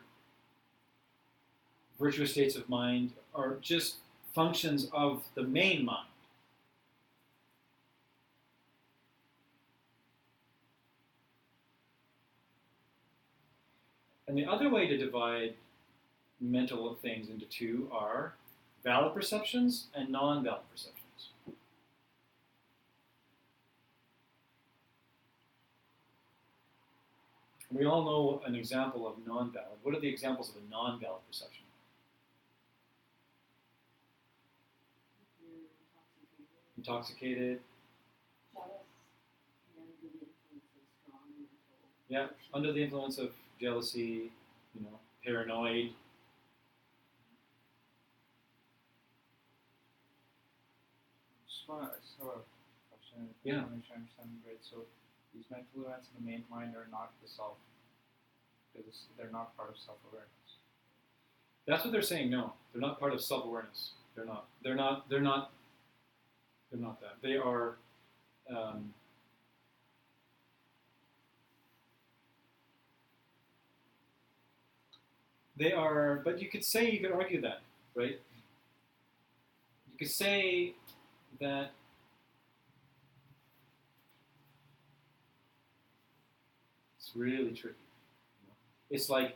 virtuous states of mind are just functions of the main mind. And the other way to divide mental things into two are valid perceptions and non-valid perceptions. We all know an example of non-valid. What are the examples of a non-valid perception? You're Intoxicated. Jealous. and the influence of strong mental. Yeah, under the influence of jealousy, paranoid. Just want to have a question. Yeah. I want to make sure I understand it right. So these mental events in the main mind are not the self. They're not part of self-awareness. That's what they're saying. No, they're not part of self-awareness. They're not. They're not that. They are. They are. But you could argue that, right? You could say that it's really tricky. It's like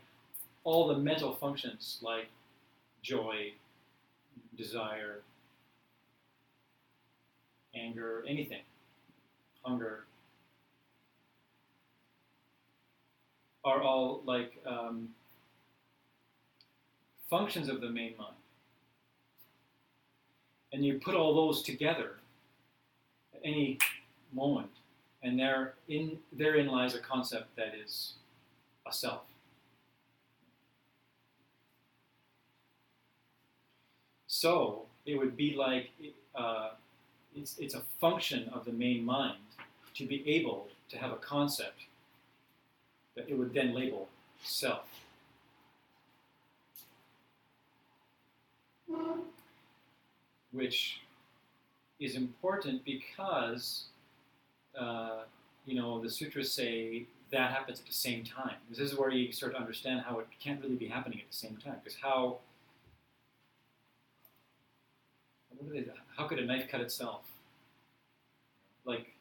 all the mental functions, like joy, desire, anger, anything, hunger, are all like functions of the main mind. And you put all those together at any moment, and therein lies a concept that is a self. So it would be like it's a function of the main mind to be able to have a concept that it would then label self. Which is important because, the sutras say that happens at the same time. This is where you start to understand how it can't really be happening at the same time. Because how could a knife cut itself? Like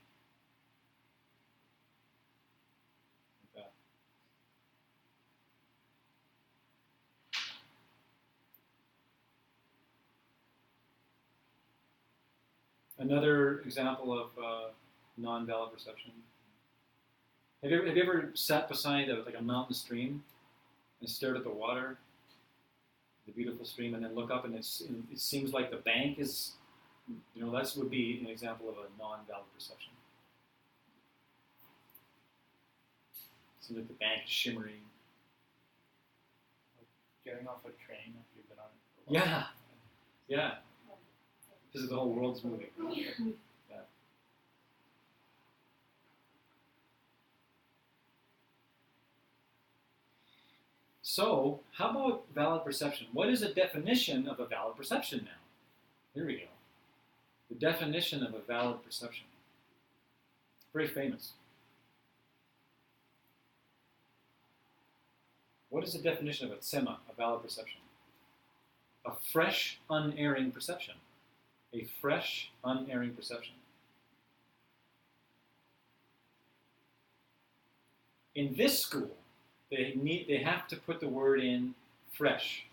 that. Another example of non-valid perception. Have you ever sat beside a mountain stream and stared at the water, the beautiful stream, and then look up and it seems like the bank is, that would be an example of a non-valid perception. It seems like the bank is shimmering. Getting off a train if you've been on it for a while. Yeah. Because the whole world's moving. Yeah. So, how about valid perception? What is a definition of a valid perception now? Here we go. The definition of a valid perception. Very famous. What is the definition of a tsema, a valid perception? A fresh, unerring perception. A fresh, unerring perception. In this school, they have to put the word in fresh.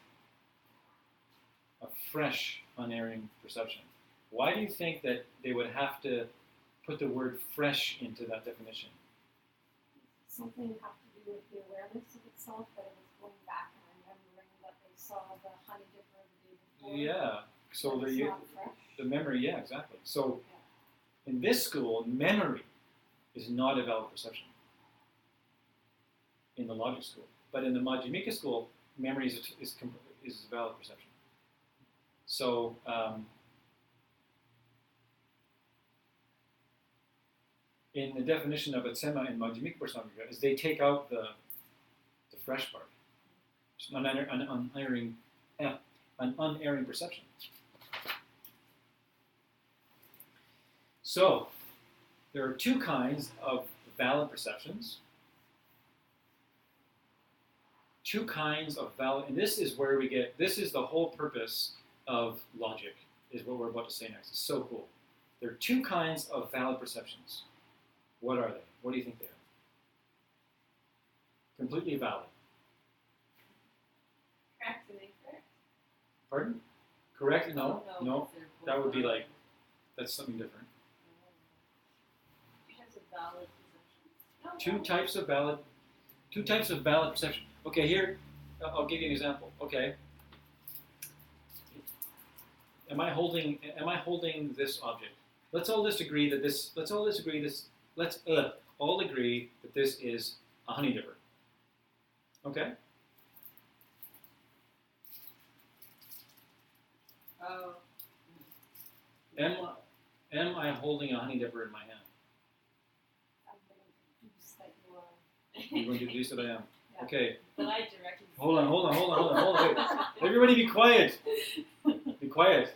A fresh, unerring perception. Why do you think that they would have to put the word fresh into that definition? Something have to do with the awareness of itself, that it was going back and remembering that they saw the honey dipper the day before. Yeah. So It's not fresh. the memory, yeah, exactly. So in this school, memory is not a valid perception in the logic school. But in the Madhyamika school, memory is a valid perception. So in the definition of a tsema in Madhyamika Prasamika is they take out the fresh part. It's an unerring perception. So, there are two kinds of valid perceptions. two kinds of valid, and this is where we get, this is the whole purpose of logic, is what we're about to say next. It's so cool. There are two kinds of valid perceptions. What are they? What do you think they are? Completely valid. Correct and incorrect. Pardon? Correct? No, Oh, no. they're both That would be valid. like, that's something different. Types of valid possessions. Two types of valid perception. Okay, here, I'll give you an example. Okay. Am I holding this object? Let's all agree that this is a honey dipper. Okay? Oh. Am I holding a honey dipper in my hand? I'm going to deduce that you are. I'm going to deduce that I am. Yeah. Okay. But I directly. Hold on. Wait. Everybody be quiet. Be quiet.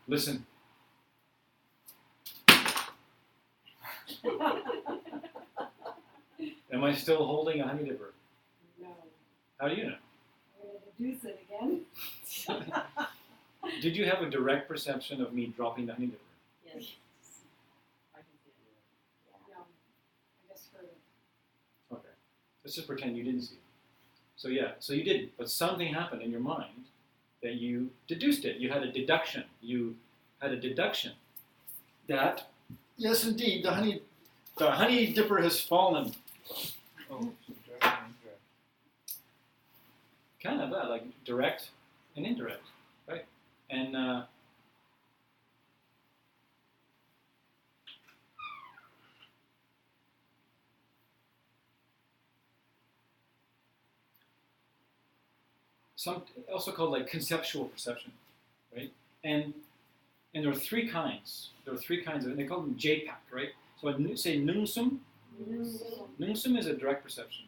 Listen. Am I still holding a honey dipper? No. How do you know? I'm going to deduce it again. Did you have a direct perception of me dropping the honey dipper? Yes. I can see it. No. I just heard it. Okay. Let's just pretend you didn't see it. So yeah, so you didn't, but something happened in your mind that you deduced it. You had a deduction. That, yes indeed, the honey dipper has fallen. Oh, so direct and indirect. Kind of that, like direct and indirect, right? And some also called like conceptual perception, right? And there are three kinds. There are three kinds of, and they call them JPAC, right? So I say nungsum. Nungsum is a direct perception.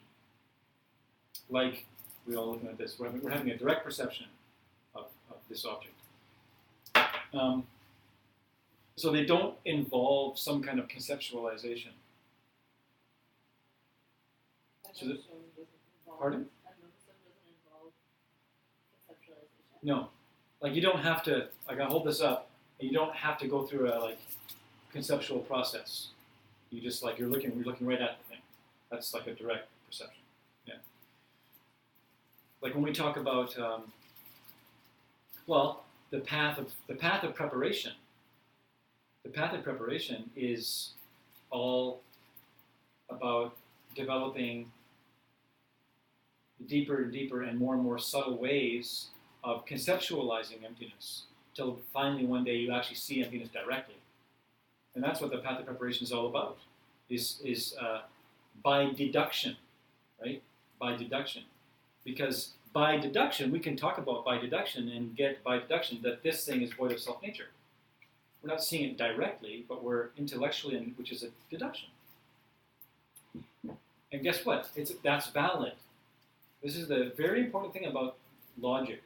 Like we all looking at this, we're having a direct perception of this object. So they don't involve some kind of conceptualization. So that- Pardon? No, like you don't have to. Like I hold this up, and you don't have to go through a like conceptual process. You just like you're looking right at the thing. That's like a direct perception. Yeah. Like when we talk about, the path of preparation. The path of preparation is all about developing deeper and deeper and more subtle ways of conceptualizing emptiness, till finally one day you actually see emptiness directly. And that's what the path of preparation is all about, is by deduction, right? By deduction. Because by deduction, we can talk about by deduction and get by deduction that this thing is void of self-nature. We're not seeing it directly, but we're intellectually, which is a deduction. And guess what? That's valid. This is the very important thing about logic,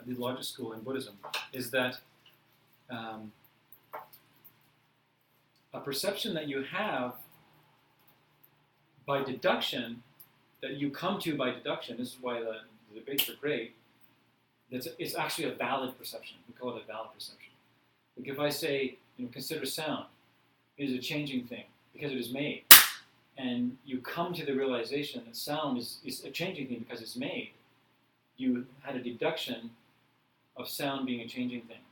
the logic school in Buddhism, is that a perception that you have by deduction, that you come to by deduction, this is why the debates are great, it's actually a valid perception. We call it a valid perception. Like if I say, consider sound, it is a changing thing because it is made. And you come to the realization that sound is a changing thing because it's made. You had a deduction of sound being a changing thing.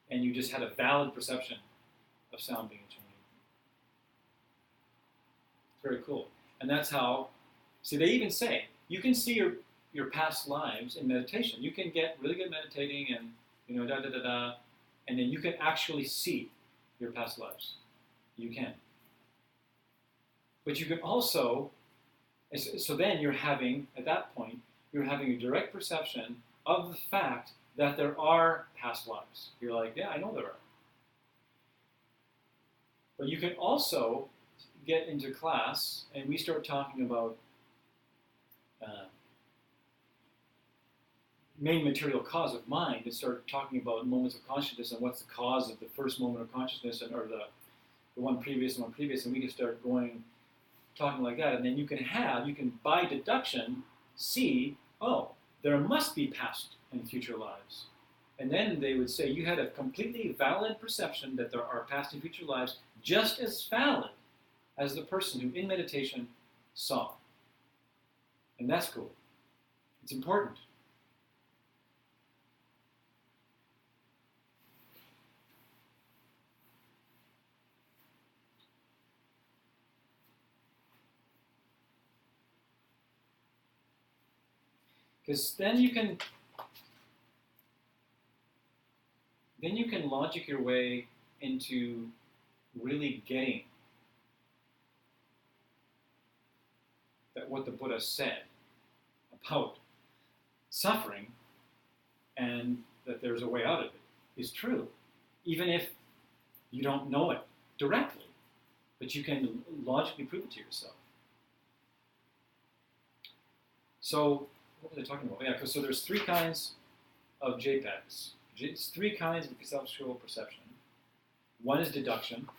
And you just had a valid perception of sound being a changing thing. It's very cool. And that's how, see, they even say, you can see your past lives in meditation. You can get really good meditating and, and then you can actually see your past lives. You can. But you can also, so then you're having, at that point, you're having a direct perception of the fact that there are past lives. You're like, yeah, I know there are. But you can also get into class and we start talking about main material cause of mind and start talking about moments of consciousness and what's the cause of the first moment of consciousness or the one previous, and we can start talking like that, and then you can by deduction, see, oh, there must be past and future lives. And then they would say, you had a completely valid perception that there are past and future lives, just as valid as the person who in meditation saw. And that's cool. It's important. Because then you can logic your way into really getting that what the Buddha said about suffering and that there's a way out of it is true, even if you don't know it directly, but you can logically prove it to yourself. So, what was I talking about? Yeah, so there's 3 kinds of JPEGs. It's 3 kinds of conceptual perception. One is deduction.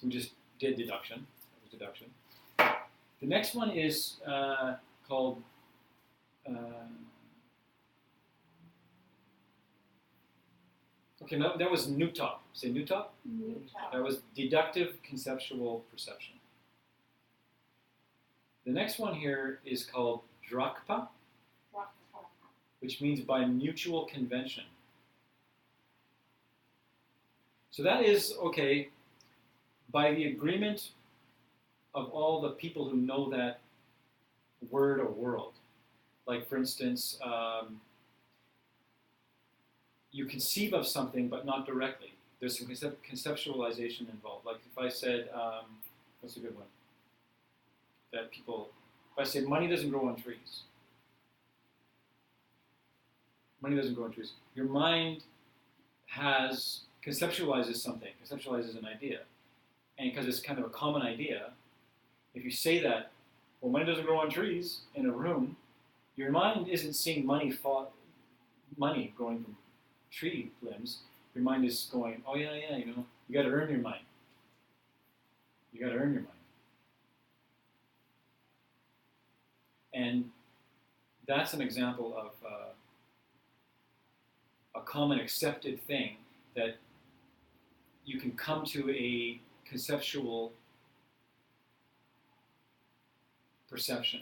We just did deduction. That was deduction. The next one is called okay, no, that was Nutop. Say Nutop? That was deductive conceptual perception. The next one here is called Drakpa, which means by mutual convention. So that is, okay, by the agreement of all the people who know that word or world. Like, for instance, you conceive of something, but not directly. There's some conceptualization involved. Like if I said, what's a good one? That people, if I say money doesn't grow on trees. Money doesn't grow on trees. Your mind conceptualizes something, conceptualizes an idea. And because it's kind of a common idea, if you say that, well, money doesn't grow on trees in a room, your mind isn't seeing money growing from tree limbs. Your mind is going, oh yeah, you got to earn your money. You got to earn your money. And that's an example of a common accepted thing that you can come to a conceptual perception.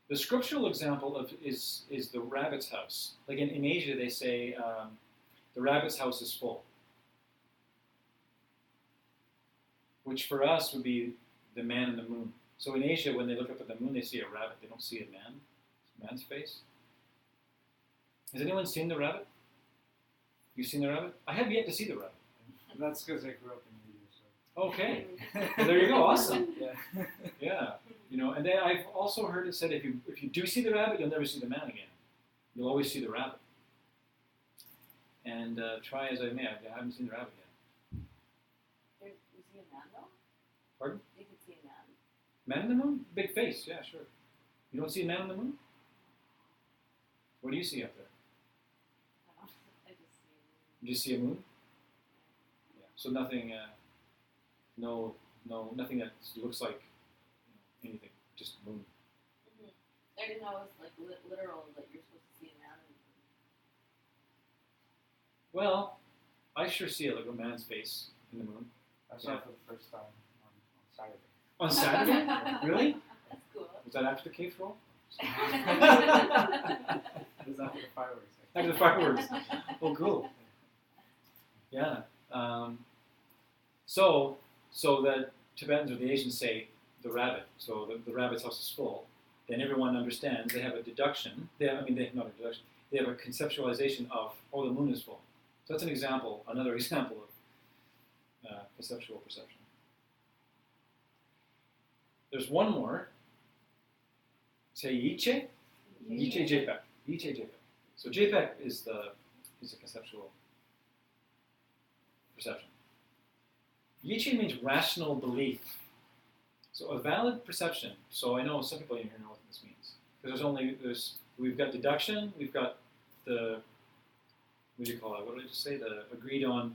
The scriptural example is the rabbit's house. Like in Asia, they say the rabbit's house is full, which for us would be the man in the moon. So in Asia, when they look up at the moon, they see a rabbit. They don't see a man's face. Has anyone seen the rabbit? You seen the rabbit? I have yet to see the rabbit. That's because I grew up in India, so. Okay, well, there you go. Awesome. Yeah. Yeah, and then I've also heard it said if you do see the rabbit, you'll never see the man again. You'll always see the rabbit. And try as I may, I haven't seen the rabbit yet. You see a man though? Pardon? You can see a man. Man in the moon? Big face, yeah, sure. You don't see a man in the moon? What do you see up there? I just see. You just see a moon? Yeah. So nothing, nothing that looks like anything, just moon. I didn't know it was like literal that you're supposed to see a man. Well, I sure see it like a man's face in the moon. I saw it for the first time on Saturday. On Saturday? Really? That's cool. Was that after the cave troll? It was after the fireworks. After the fireworks. Oh, cool. Yeah. So that Tibetans or the Asians say the rabbit. So the rabbit's house is full. Then everyone understands. They have a deduction. They have a conceptualization of, oh, the moon is full. So that's another example of conceptual perception. There's one more. Say Yiche. Yiche JPEG. Yiche JPEG. So JPEG is a conceptual perception. Yiche means rational belief. So a valid perception. So I know some people in here know what this means. Because we've got deduction, we've got the, what do you call it? What did I just say? The agreed on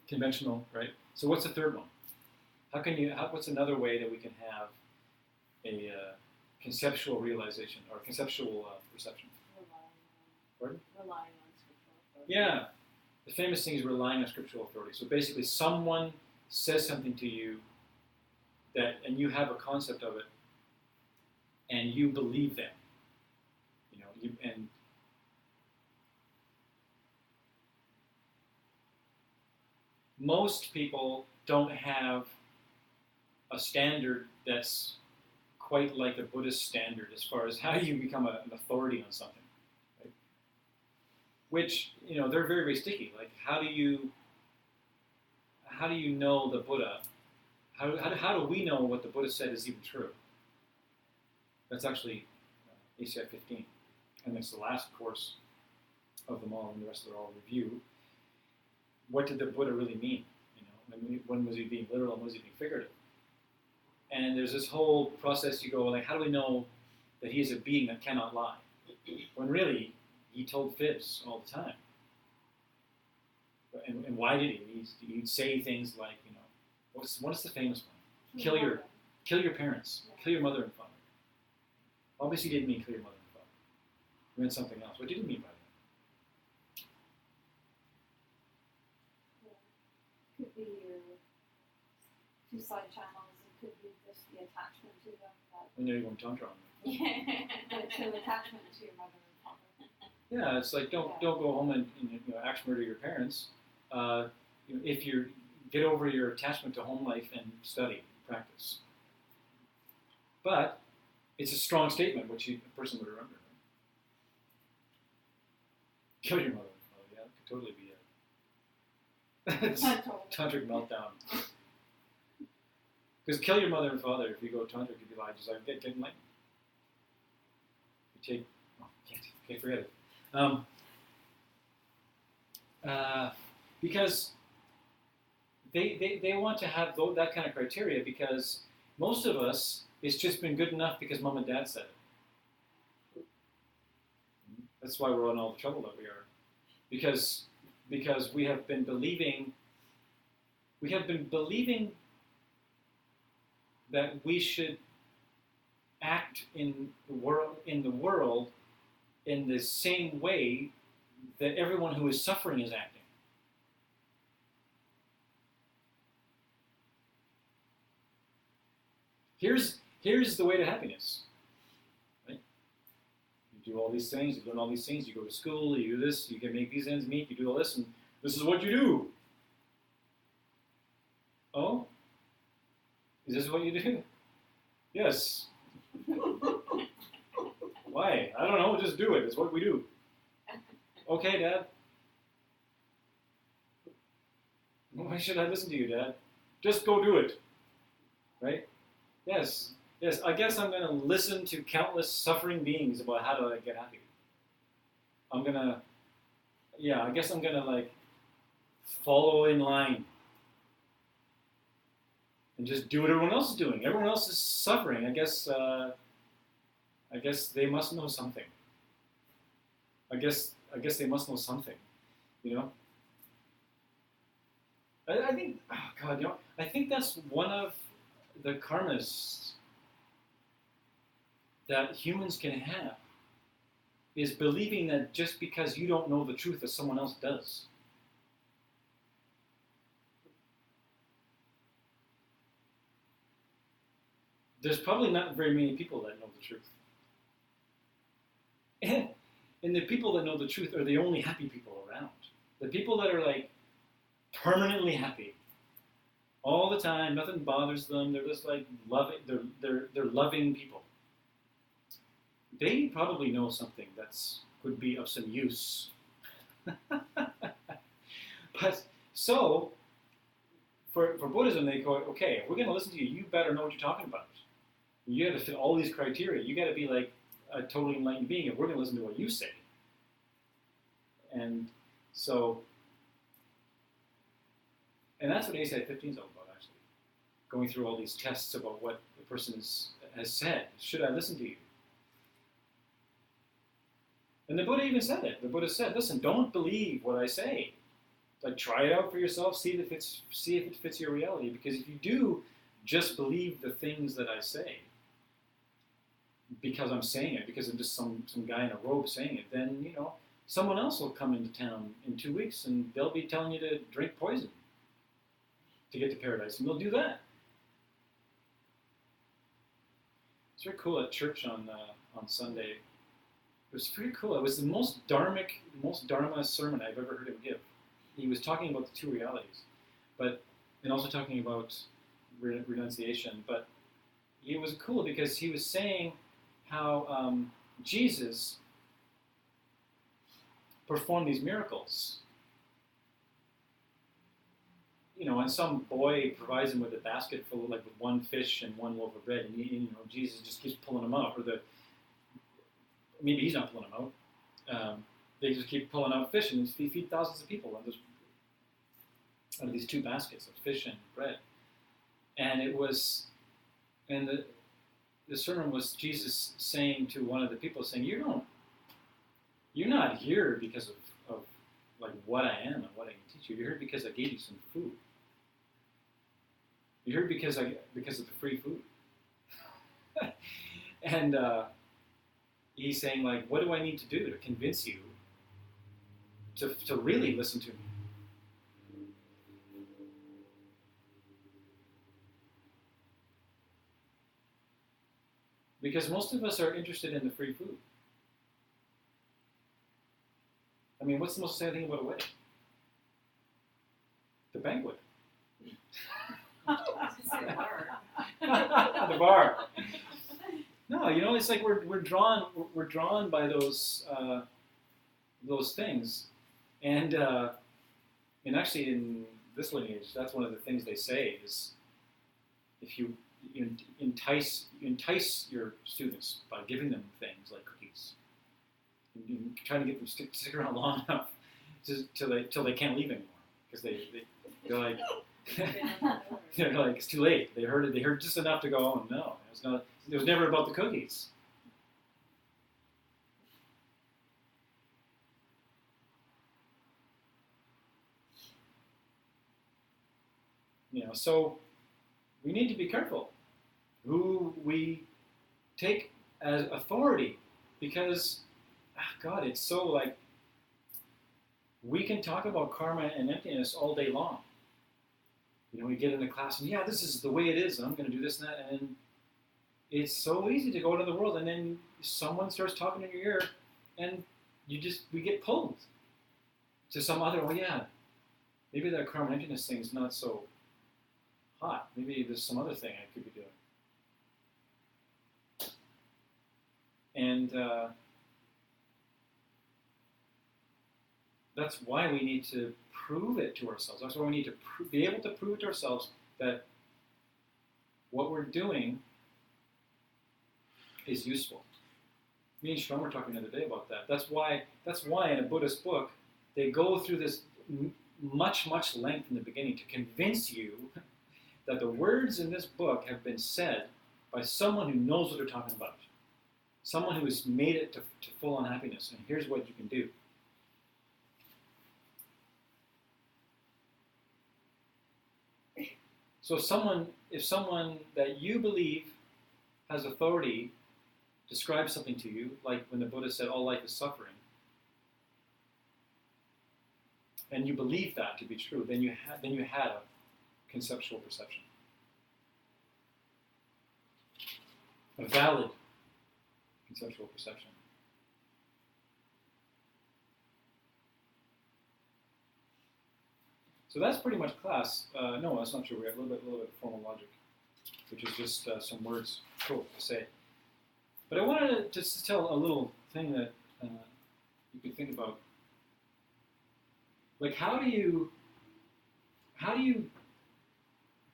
conventional, right? So what's the third one? What's another way that we can have a conceptual realization or conceptual perception. Pardon? Relying on scriptural authority. Yeah, the famous thing is relying on scriptural authority. So basically, someone says something to you and you have a concept of it, and you believe them. And most people don't have a standard that's quite like a Buddhist standard as far as how you become an authority on something. Right? Which, they're very, very sticky. Like, how do you know the Buddha? How do we know what the Buddha said is even true? That's actually ACI 15. And it's the last course of them all, and the rest are all review. What did the Buddha really mean? When was he being literal and when was he being figurative? And there's this whole process you go, like, how do we know that he is a being that cannot lie? When really, he told fibs all the time. And why did he? He'd say things like, what's the famous one? Kill your parents. Kill your mother and father. Obviously, he didn't mean kill your mother and father. He meant something else. What did he mean by that? Could be your two side channels. It could be just the attachment to them. When you're going tantra on them. But it's an attachment to your mother and father. Yeah, it's like don't go home and axe murder your parents. If you get over your attachment to home life and study, practice. But it's a strong statement, which a person would remember. Right? Kill your mother. Oh, yeah, it could totally be a tantric meltdown. Because kill your mother and father, if you go tantric, you'd be like, just like get enlightened. You take, can't forget it. Because they want to have that kind of criteria, because most of us, it's just been good enough because mom and dad said it. That's why we're in all the trouble that we are. Because we have been believing that we should act in the world in the same way that everyone who is suffering is acting. Here's the way to happiness. Right? You do all these things, you learn all these things, you go to school, you do this, you can make these ends meet, you do all this, and this is what you do. Oh? Is this what you do? Yes. Why? I don't know, just do it. It's what we do. Okay, Dad. Why should I listen to you, Dad? Just go do it. Right? Yes. I guess I'm going to listen to countless suffering beings about how to get happy. I guess I'm going to follow in line. And just do what everyone else is doing. Everyone else is suffering. I guess they must know something. I guess they must know something. I think, I think that's one of the karmas that humans can have, is believing that just because you don't know the truth that someone else does. There's probably not very many people that know the truth. And the people that know the truth are the only happy people around. The people that are permanently happy. All the time, nothing bothers them, they're just loving, they're loving people. They probably know something could be of some use. But so, for Buddhism, they go, okay, if we're going to listen to you, you better know what you're talking about. You got to fit all these criteria. You got to be a totally enlightened being if we're going to listen to what you say. And so, and that's what ACI 15 is all about, actually. Going through all these tests about what the person has said. Should I listen to you? And the Buddha even said it. The Buddha said, listen, don't believe what I say. Try it out for yourself, see if it fits your reality. Because if you do just believe the things that I say, because I'm saying it, because I'm just some guy in a robe saying it, then someone else will come into town in 2 weeks and they'll be telling you to drink poison to get to paradise, and they'll do that. It's very cool at church on Sunday. It was pretty cool. It was the most dharma sermon I've ever heard him give. He was talking about the two realities, and also talking about renunciation. But it was cool because he was saying how Jesus performed these miracles. And some boy provides him with a basket full of, with one fish and one loaf of bread, and Jesus just keeps pulling them out, or maybe he's not pulling them out. They just keep pulling out fish, and they feed thousands of people out of these two baskets of fish and bread. And the sermon was Jesus saying to one of the people, saying, you're not here because of what I am and what I can teach you. You're here because I gave you some food. You're here because of the free food. And he's saying, what do I need to do to convince you to really listen to me? Because most of us are interested in the free food. I mean, what's the most exciting thing about a wedding? The banquet. The bar. No, it's like we're drawn by those things, and actually in this lineage, that's one of the things they say is if you entice your students by giving them things like cookies, and trying to get them to stick around long enough till they can't leave anymore because they're like they're like it's too late. They heard just enough to go, oh no, it was never about the cookies. So we need to be careful who we take as authority, because God, it's so we can talk about karma and emptiness all day long. We get into class and this is the way it is, and I'm going to do this and that, and it's so easy to go into the world, and then someone starts talking in your ear, and we get pulled to some other. Maybe that karma and emptiness thing is not so hot. Maybe there's some other thing I could be doing. And that's why we need to prove it to ourselves. That's why we need to be able to prove it to ourselves that what we're doing is useful. Me and Shram were talking the other day about that. That's why in a Buddhist book, they go through this much length in the beginning to convince you that the words in this book have been said by someone who knows what they're talking about. Someone who has made it to full-on happiness, and here's what you can do. So if someone that you believe has authority describes something to you, like when the Buddha said all life is suffering, and you believe that to be true, then you had a conceptual perception, a valid conceptual perception. So that's pretty much class. No, that's not true. We have a little bit of formal logic, which is just some words to say. But I wanted to just tell a little thing that you could think about. How do you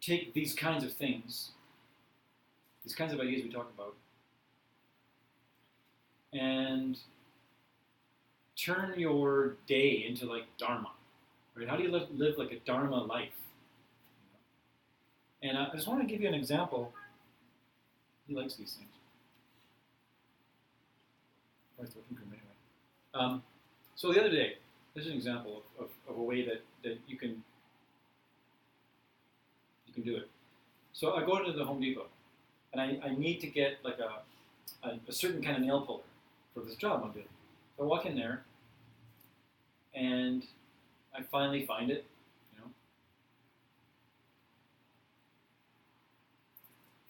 take these kinds of things, these kinds of ideas we talk about, and turn your day into dharma? Right? How do you live like a dharma life? And I just want to give you an example. He likes these things. So the other day, there's an example of a way that you can do it. So I go to the Home Depot, and I need to get a certain kind of nail puller for this job I'm doing. So I walk in there, and I finally find it.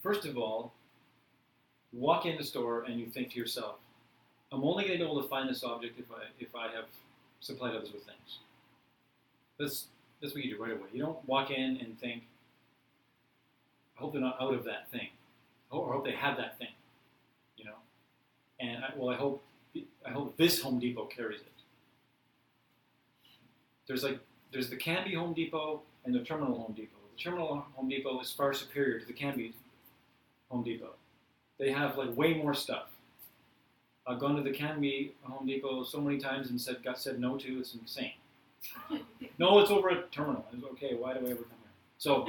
First of all, you walk in the store and you think to yourself, I'm only going to be able to find this object if I have supplied others with things. That's what you do right away. You don't walk in and think, I hope they're not out of that thing, or I hope they have that thing, And I hope this Home Depot carries it. There's the Canby Home Depot and the Terminal Home Depot. The Terminal Home Depot is far superior to the Canby Home Depot. They have way more stuff. I've gone to the Canby Home Depot so many times and got said no to. It's insane. No, it's over at Terminal. I was okay. Why do I ever come here? So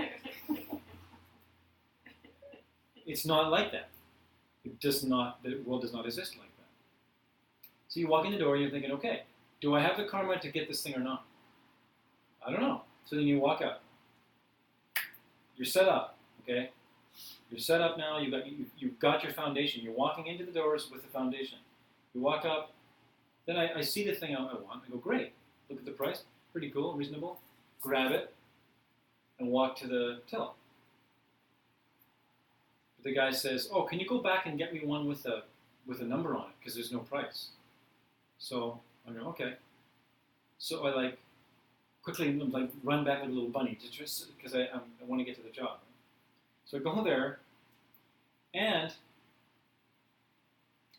it's not like that. The world does not exist like that. So you walk in the door and you're thinking, okay, do I have the karma to get this thing or not? I don't know. So then you walk up. You're set up, okay? You're set up now. You've got your foundation. You're walking into the doors with the foundation. You walk up. Then I see the thing I want. I go, great. Look at the price. Pretty cool, reasonable. Grab it and walk to the till. The guy says, "Oh, can you go back and get me one with a number on it because there's no price?" So I go, "Okay." So I quickly run back like a little bunny just because I want to get to the job. So I go there, and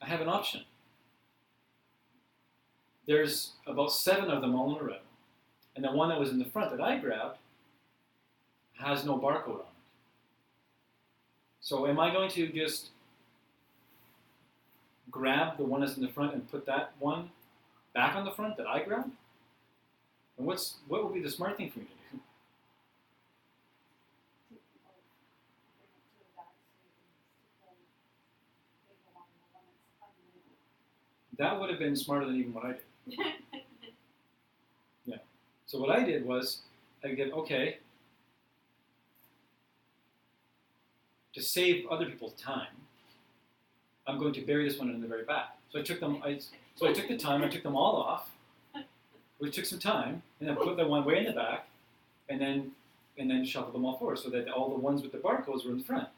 I have an option. There's about 7 of them all in a row, and the one that was in the front that I grabbed has no barcode on it. So am I going to just grab the one that's in the front and put that one back on the front that I grabbed? And what would be the smart thing for me to do? That would have been smarter than even what I did. Yeah. So what I did was, okay, to save other people's time, I'm going to bury this one in the very back. So I took them. I took the time. I took them all off, which took some time, and then put the one way in the back, and then shuffled them all forward so that all the ones with the barcodes were in the front.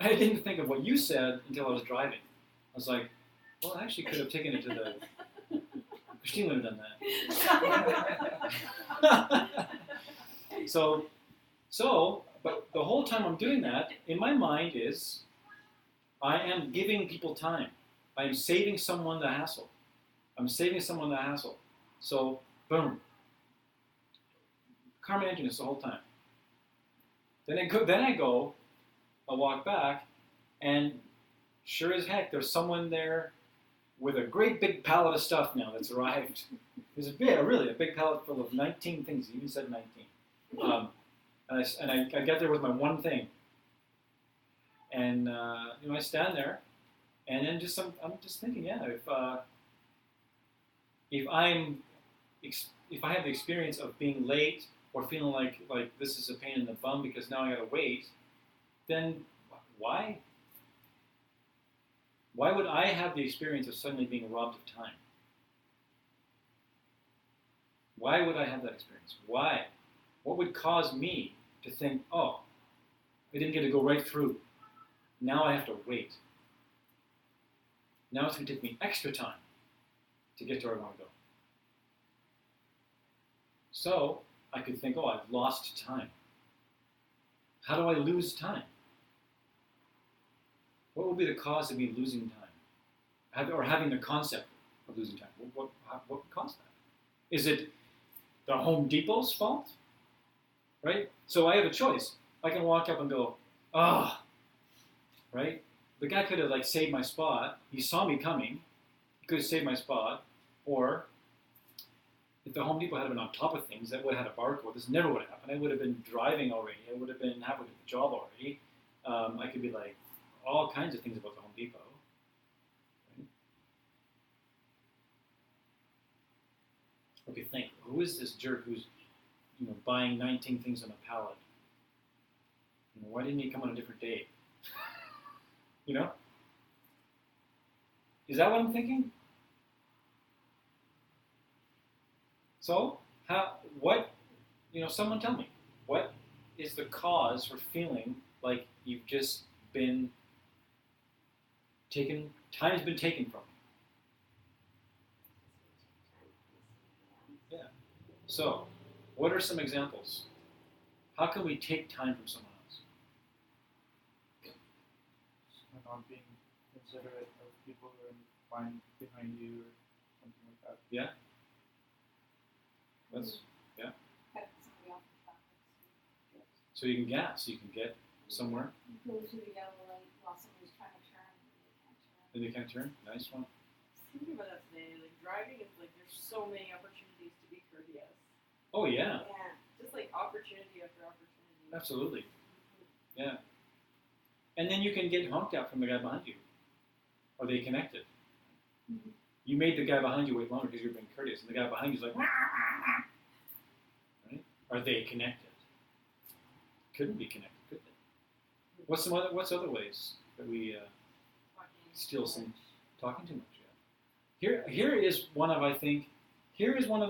I didn't think of what you said until I was driving. I was like, well, I actually could have taken it to the. Christine would have done that. But the whole time I'm doing that, in my mind is, I am giving people time. I am saving someone the hassle. I'm saving someone the hassle. So, boom. Karma engine is the whole time. Then I walk back, and sure as heck, there's someone there with a great big pallet of stuff now that's arrived. There's a big pallet full of 19 things. He even said 19. And I get there with my one thing, and I stand there, and then I'm just thinking, yeah, if I have the experience of being late or feeling like this is a pain in the bum because now I gotta wait, then why would I have the experience of suddenly being robbed of time? Why would I have that experience? Why? What would cause me to think, oh, I didn't get to go right through. Now I have to wait. Now it's going to take me extra time to get to where I want to go. So I could think, oh, I've lost time. How do I lose time? What would be the cause of me losing time? Or having the concept of losing time? What would cause that? Is it the Home Depot's fault? Right? So I have a choice. I can walk up and go, right? The guy could have saved my spot. He saw me coming. He could have saved my spot. Or if the Home Depot had been on top of things, that would have had a barcode. This never would have happened. I would have been driving already. I would have been halfway to the job already. I could be all kinds of things about the Home Depot. Right? Okay, think. Who is this jerk who's buying 19 things on a pallet? Why didn't he come on a different date? You know? Is that what I'm thinking? So, someone tell me, what is the cause for feeling like you've just been time's been taken from you? Yeah. So, what are some examples? How can we take time from someone else? Not being considerate of people who are behind you or something like that. Yeah. That's Cut somebody off the traffic. so you can get somewhere Go to the yellow light while somebody's trying to turn and and you can't turn. Nice one. Thinking about that today, like driving is like there's so many opportunities to be courteous. Oh yeah, Yeah. Just like opportunity after opportunity. absolutely. Yeah. And then you can get honked at from the guy behind you. Are they connected? Mhm. You made the guy behind you wait longer because you're being courteous, and the guy behind you's like, right? Are they connected? Couldn't be connected, could they? What's other ways that we steal some talking too much? Yeah. Here is one of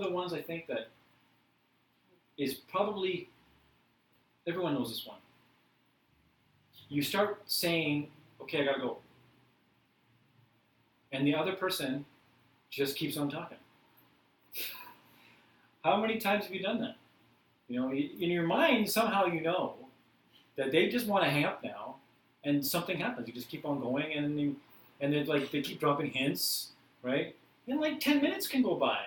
the ones I think that is probably everyone knows this one. You start saying, "Okay, I gotta go," and the other person just keeps on talking. How many times have you done that? In your mind, somehow you know that they just want to hang up now, and something happens. You just keep on going, and then like they keep dropping hints, right? And like 10 minutes can go by,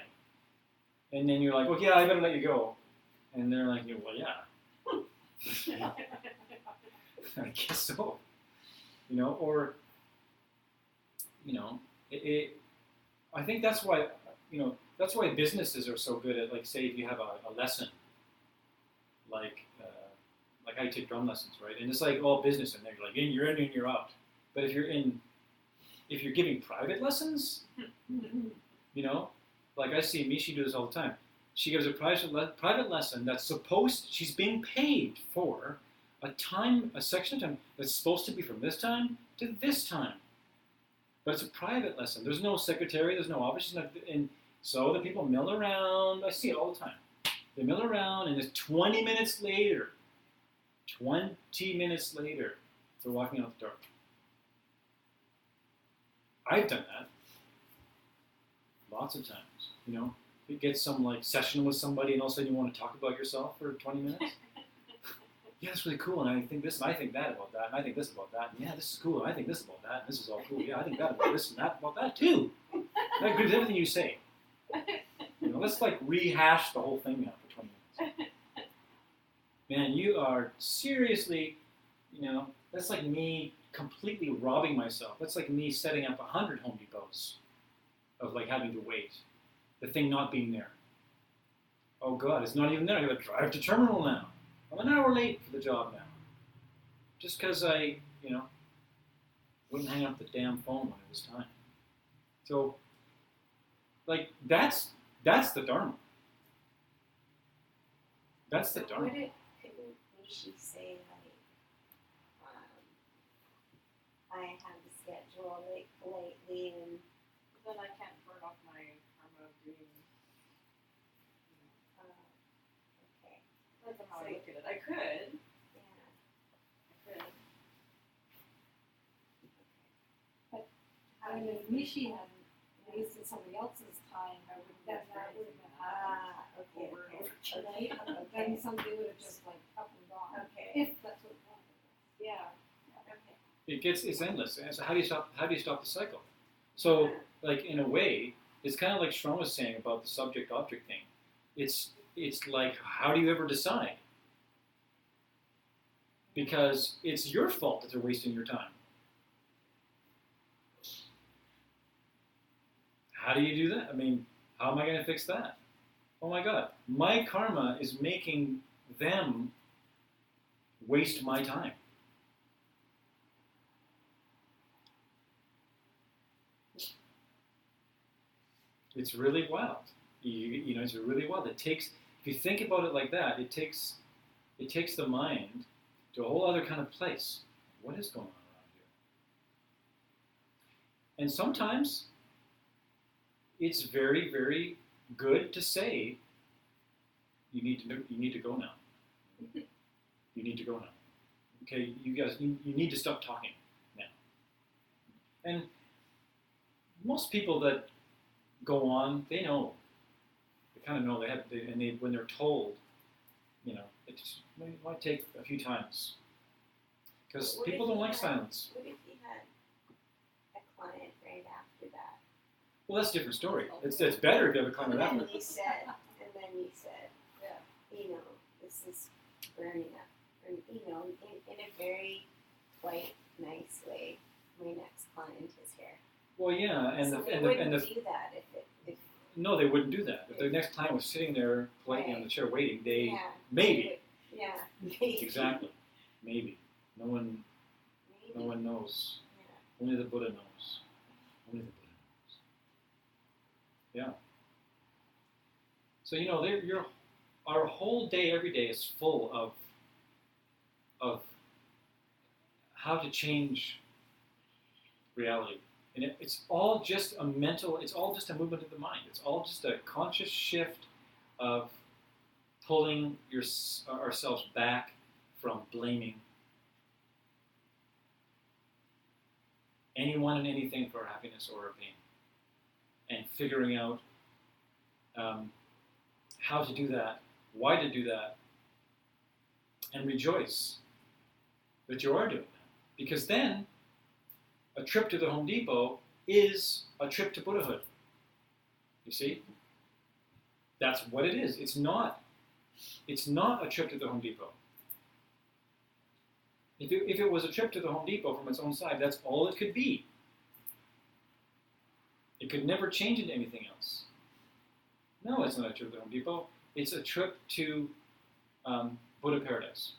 and then you're like, "Okay, I better let you go," and they're like, "Yeah, well, yeah, I guess so," or I think that's why businesses are so good at, like, say if you have a lesson, like I take drum lessons, right? And it's like all business in there. You're like you're in and you're out. But if you're giving private lessons, like I see Mishi do this all the time. She gives a private lesson she's being paid for a section of time that's supposed to be from this time to this time. But it's a private lesson. There's no secretary, there's no office, and so the people mill around. I see it all the time. They mill around, and it's 20 minutes later, they're walking out the door. I've done that lots of times. You get some like session with somebody, and all of a sudden you want to talk about yourself for 20 minutes. Yeah, that's really cool, and I think this, and I think that about that, and I think this about that, and yeah, this is cool, and I think this about that, and this is all cool. Yeah, I think that about this and that about that too. That agrees with everything you say. Let's like rehash the whole thing now for 20 minutes. Man, you are seriously, that's like me completely robbing myself. That's like me setting up 100 Home Depots of like having to wait. The thing not being there. Oh God, it's not even there. I gotta drive to terminal now. I'm an hour late for the job now. Just because I, wouldn't hang up the damn phone when it was time. So, like, that's the Dharma. That's the Dharma. Couldn't Nishi say like, I have a schedule like lately and Then I can't burn off my karma of doing. okay. That's how I look at it. I could. Yeah. I could. I mean, if Mishi had wasted somebody else's time, then that would have been Okay. Over and Okay. over. right? Then somebody would have just like up and gone. Okay. If that's what it wanted. Yeah. Okay. It's endless. And so how do you stop the cycle? So, like, in a way, it's kind of like Shron was saying about the subject-object thing. It's like, how do you ever decide? Because it's your fault that they're wasting your time. How do you do that? I mean, how am I going to fix that? Oh my God, my karma is making them waste my time. It's really wild. It's really wild. If you think about it like that, it takes the mind to a whole other kind of place. What is going on around here? And sometimes it's very, very good to say, you need to go now. You need to go now. Okay, you guys, you need to stop talking now. And most people that go on, they know. They kind of know. When they're told, it just might take a few times. Because What people if don't you like had- silence. What if you had a client right after that? Well, that's a different story. It's better if you have a client And after. then you said, this is burning up. Or, in a very quite nice way, my next client is here. Well, yeah, and So the we and the wouldn't and the do that if no, they wouldn't do that. If the next client was sitting there politely on the chair waiting, yeah, maybe. yeah, maybe. Exactly, maybe. No one Maybe. knows. Yeah. Only the Buddha knows. Only the Buddha knows. Yeah. So our whole day, every day, is full of how to change reality, and it's all just a mental. It's all just a movement of the mind. It's all just a conscious shift of pulling ourselves back from blaming anyone and anything for our happiness or our pain, and figuring out how to do that, why to do that, and rejoice that you are doing that. Because then, a trip to the Home Depot is a trip to Buddhahood. You see? That's what it is. It's not a trip to the Home Depot. If it was a trip to the Home Depot from its own side, that's all it could be. It could never change into anything else. No, it's not a trip to the Home Depot. It's a trip to Buddha Paradise.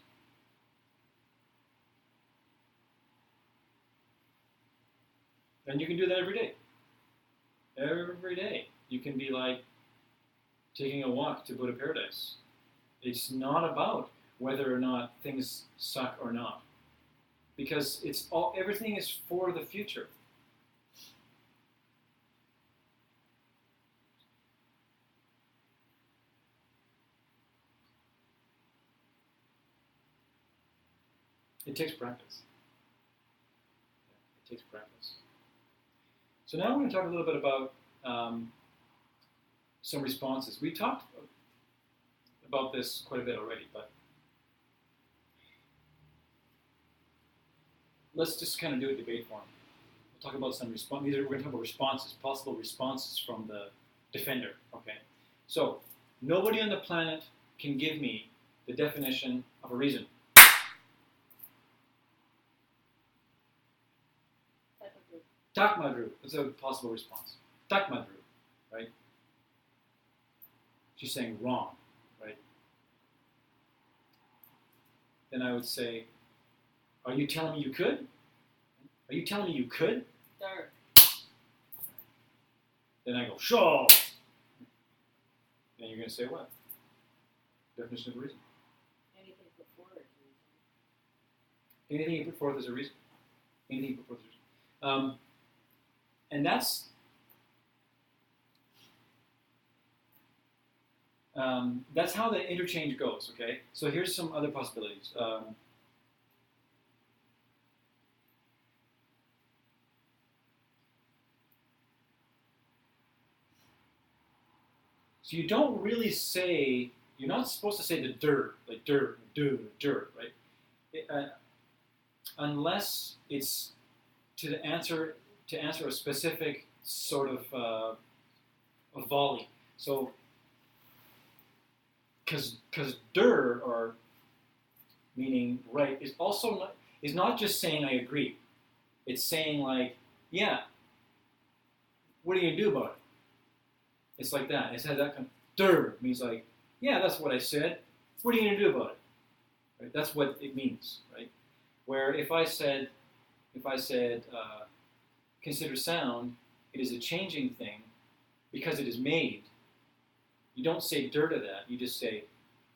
And you can do that every day. Every day. You can be like taking a walk to Buddha Paradise. It's not about whether or not things suck or not. Because everything is for the future. It takes practice. It takes practice. So now we're going to talk a little bit about some responses. We talked about this quite a bit already, but let's just kind of do a debate form. We'll talk about some responses. We're going to talk about responses, possible responses from the defender. Okay. So nobody on the planet can give me the definition of a reason. Takmadru. That's a possible response. Takmadru, right? She's saying wrong, right? Then I would say, are you telling me you could? Are you telling me you could? Dark. Then I go, sure. Then you're going to say what? Definition of a reason. Anything before it. Anything you put forth as a reason. Anything you put forth as a reason. And that's how the interchange goes, okay? So here's some other possibilities. So you don't really say, you're not supposed to say the dir, like dir, right? Unless it's to answer a specific sort of a volley. So, because dir, or meaning right, is not just saying I agree. It's saying like, yeah, what are you gonna do about it? It's like that. It has that kind of dir means like, yeah, that's what I said. What are you gonna do about it? Right? That's what it means, right? Where if I said, consider sound, it is a changing thing because it is made. You don't say dir to that. You just say,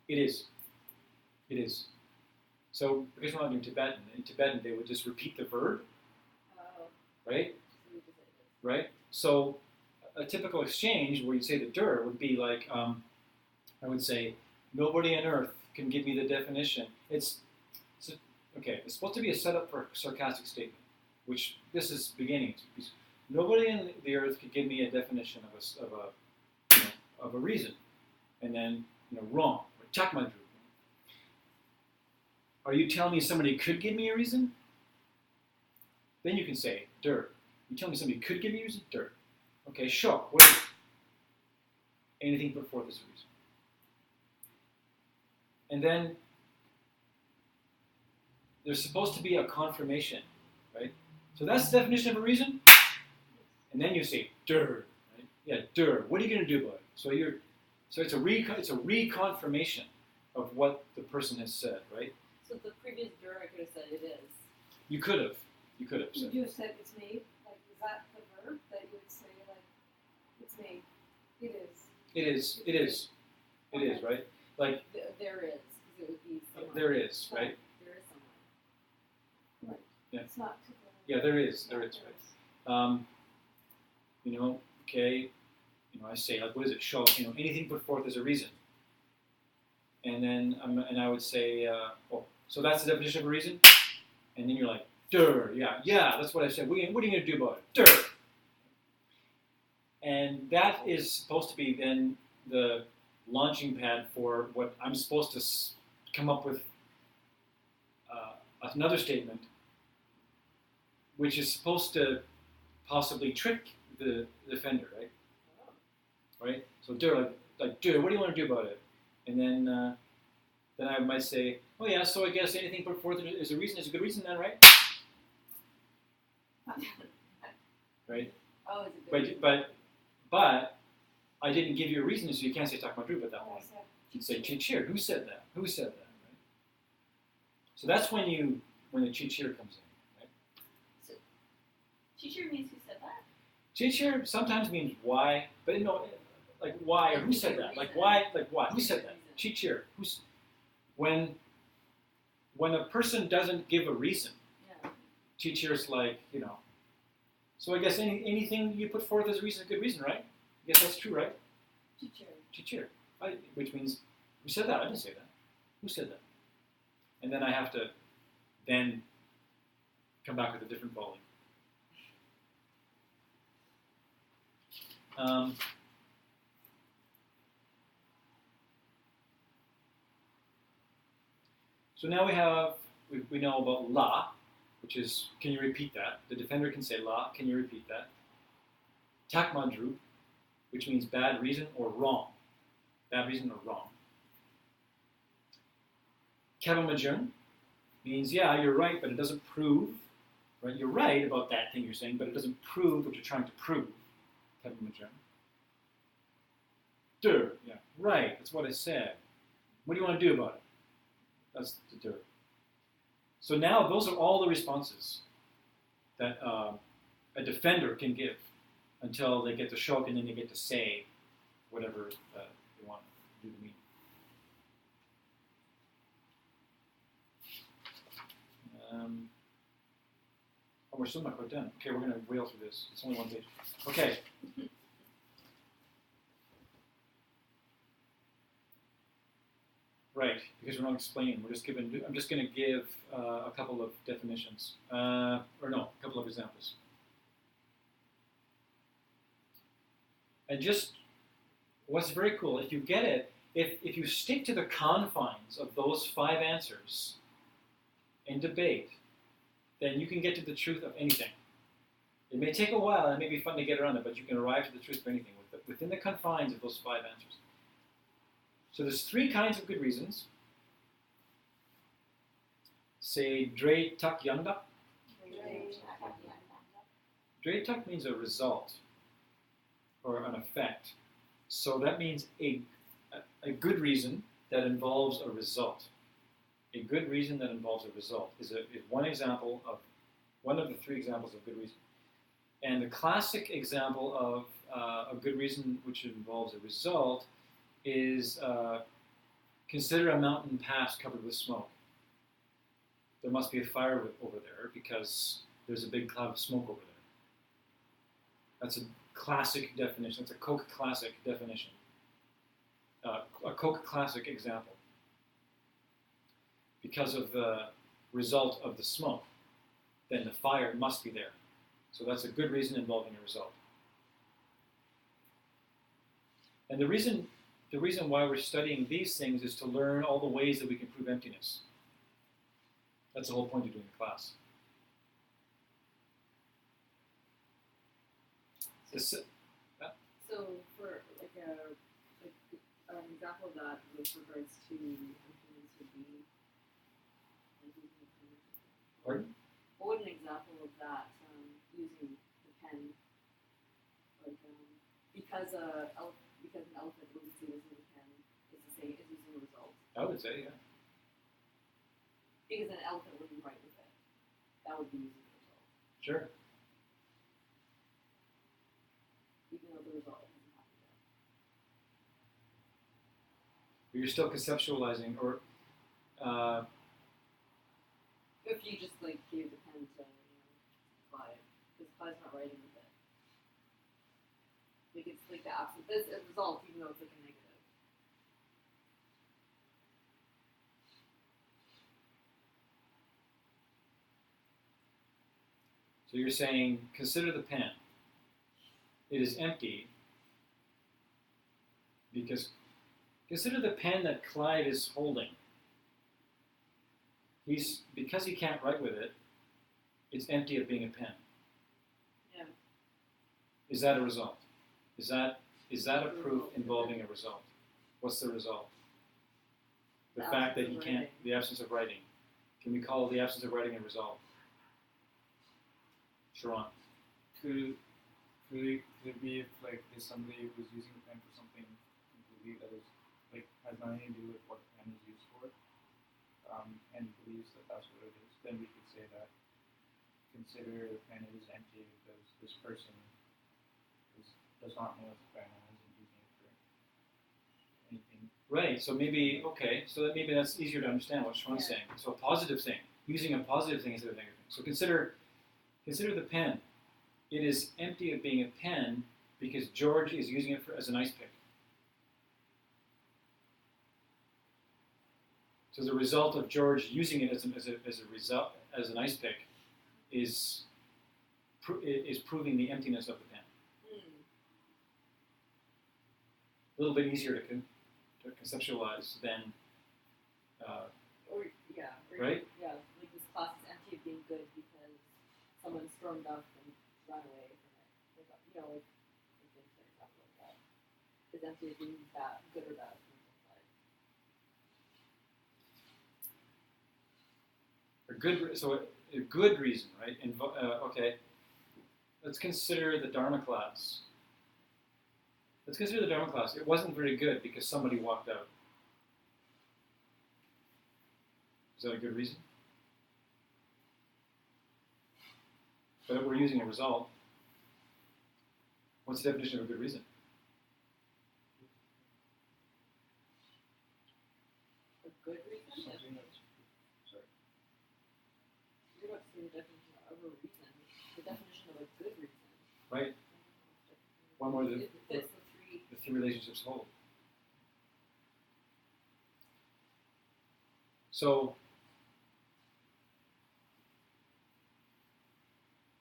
it is. It is. So because we're not doing Tibetan, in Tibetan they would just repeat the verb, Oh, right? so we just say this. Right? So a typical exchange where you say the dir would be like, I would say, nobody on earth can give me the definition. Okay, it's supposed to be a setup for a sarcastic statement, which this is beginning. Nobody on the earth could give me a definition of a reason, and then wrong. Chakmadru. Are you telling me somebody could give me a reason? Then you can say dir. You tell me somebody could give me a reason? Dir. Okay, sure. What is it? Anything put forth as a reason. And then there's supposed to be a confirmation, right? So that's the definition of a reason. And then you say dir, right? Yeah, dir. What are you going to do about it? So it's a reconfirmation of what the person has said, right? So the previous dir, I could have said it is. You could have said. Would you have said it's me? Like, is that the verb that you would say, like, it's me? It is. It is, right? Like There is, because it would be someone. there is, right? There is someone. Yeah. It's not too Yeah, there is, right? Okay, I say, like, what does it show? Anything put forth as a reason. And then, and I would say, so that's the definition of a reason? And then you're like, dir, yeah, that's what I said. What are you going to do about it? Dir. And that is supposed to be then the launching pad for what I'm supposed to come up with another statement, which is supposed to possibly trick the offender, right? Right? So dir, like dir, what do you want to do about it? And then I might say, oh yeah, so I guess anything put forth is a reason, is a good reason then, right? Right? Oh, is it But I didn't give you a reason, so you can't say Takmadrup at that point. Yes, You'd say Chichir. Who said that? Who said that? Right? So that's when the Chichir comes in. Right? Teacher means who said that? Chichir sometimes means why, but like why or who said that? Like why? Who said that? Chichir. When a person doesn't give a reason, Yeah. Chichir's like So I guess anything you put forth as a reason is a good reason, right? I guess that's true, right? Teacher. Chichir. Which means, who said that? I didn't say that. Who said that? And then I have to then come back with a different volley. So now we know about la, which is, can you repeat that? The defender can say la, can you repeat that? Takmadru, which means bad reason or wrong. Bad reason or wrong. Kevamajun means, yeah, you're right, but it doesn't prove, right? You're right about that thing you're saying, but it doesn't prove what you're trying to prove. Kevamajun. Dur, yeah, right, that's what I said. What do you want to do about it? That's the dur. So now those are all the responses that a defender can give until they get to shok and then they get to say whatever they want to do to me. We're still not quite done. Okay, we're going to wheel through this. It's only one page. Okay. Right, because we're not explaining. I'm just going to give a couple of definitions, a couple of examples. And just what's very cool, if you get it, if you stick to the confines of those 5 answers in debate, then you can get to the truth of anything. It may take a while, and it may be fun to get around it, but you can arrive to the truth of anything within the confines of those 5 answers. So there's 3 kinds of good reasons. Say Dre Tak Yanda. Dre Tak means a result or an effect. So that means a good reason that involves a result. A good reason that involves a result is one example of one of the 3 examples of good reason. And the classic example of a good reason which involves a result is consider a mountain pass covered with smoke. there must be a fire over there because there's a big cloud of smoke over there. That's a classic definition. That's a Coke classic definition. A Coke classic example. Because of the result of the smoke, then the fire must be there. So that's a good reason involving a result. And the reason why we're studying these things is to learn all the ways that we can prove emptiness. That's the whole point of doing the class. So for like an example of that with regards to emptiness would be like using a pen. Pardon? What would an example of that using the pen, like because an elephant wouldn't see this in the pen is the same is using a result. I would say, yeah. Because an elephant wouldn't write with it. That would be using a result. Sure. Even though the result hasn't happened yet. But you're still conceptualizing, or If you just like gave the pen to, Clyde, because Clyde's not writing with it. Like it's like the opposite. This is result, even though it's like a negative. so you're saying, consider the pen. It is empty because consider the pen that Clyde is holding. Because he can't write with it, it's empty of being a pen. Yeah. Is that a result? Is that a proof involving a result? What's the result? The The fact that absence he of can't, writing. the absence of writing. Can we call the absence of writing a result? Sharon. Could it be if like there's somebody who's using a pen for something completely that is like has nothing to do with what the pen is used for, and he believes that that's what it is, then we could say that consider the pen is empty because this person does not know it's a pen and isn't using it for anything. Right, so maybe, okay, so that maybe that's easier to understand what Sharon's saying. So a positive thing, using a positive thing instead of a negative thing. So consider the pen. It is empty of being a pen because George is using it as an ice pick. So the result of George using it as an ice pick is proving the emptiness of the pen. A little bit easier to conceptualize than, right? Yeah, like this class is empty of being good because someone stormed up and ran away from it. Like an example of that. Is empty of being bad, good or bad. A good reason, right? Okay, let's consider the Dharma class. It wasn't very good because somebody walked out. Is that a good reason? But we're using a result. What's the definition of a good reason? A good reason? Something that's sorry. You're about to say the definition of a reason. The definition of a good reason. Right? One where It fits the three relationships hold. So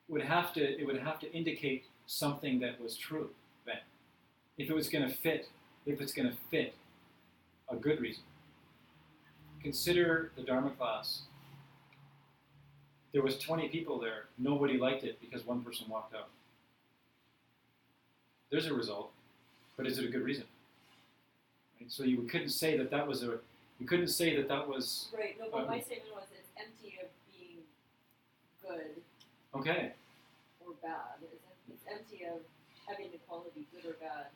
it would have to indicate something that was true then. If it's going to fit a good reason. Consider the Dharma class. There was 20 people there. Nobody liked it because one person walked out. There's a result, but is it a good reason? Right? So you couldn't say that was. Right. No, but my statement was it's empty of being good Okay. or bad. It's empty of having the quality good or bad.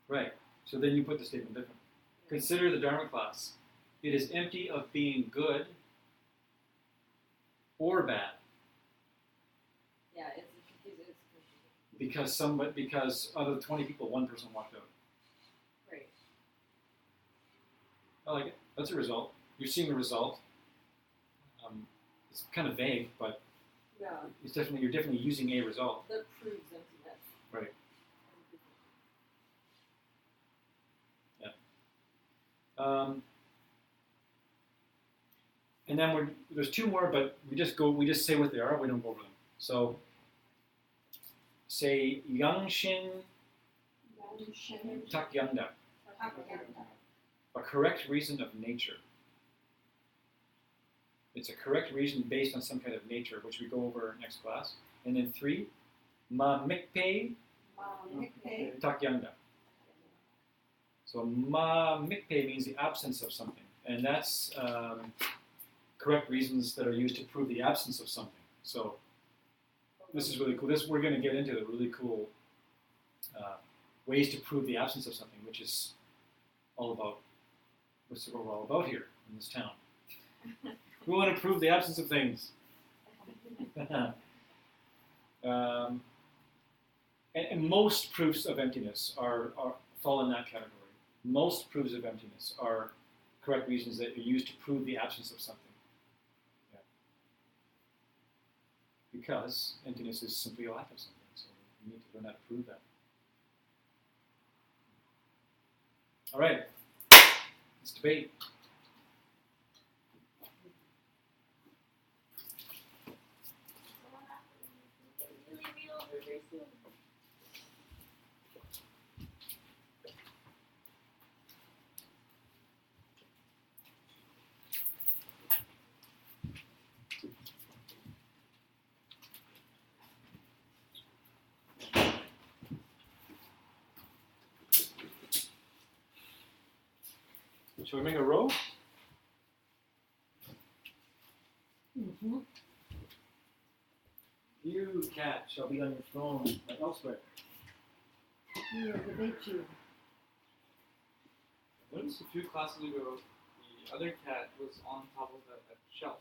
Right. So then you put the statement different. Consider the Dharma class. It is empty of being good or bad. Yeah, it's confusing. Because out of the 20 people, one person walked out. Right. I like it. That's a result. You're seeing a result. it's kind of vague, but Yeah, you're definitely using a result. that proves emptiness. Right. And then there's two more, but we just say what they are. We don't go over them. So say Yangshin Takyanda, a correct reason of nature. It's a correct reason based on some kind of nature, which we go over next class. And then 3, ma mikpe takyanda. So ma mikpe means the absence of something, and that's correct reasons that are used to prove the absence of something. So this is really cool. We're going to get into the really cool ways to prove the absence of something, which is all about what's we're all about here in this town. We want to prove the absence of things. And most proofs of emptiness fall in that category. Most proofs of emptiness are correct reasons that are used to prove the absence of something. Yeah. Because emptiness is simply a lack of something, so you need to learn how to prove that. All right, let's debate. Really real very soon. Shall we make a row? Mm-hmm. You, cat, shall be on your throne like elsewhere. Here, debate you. I noticed a few classes ago, the other cat was on top of a shelf.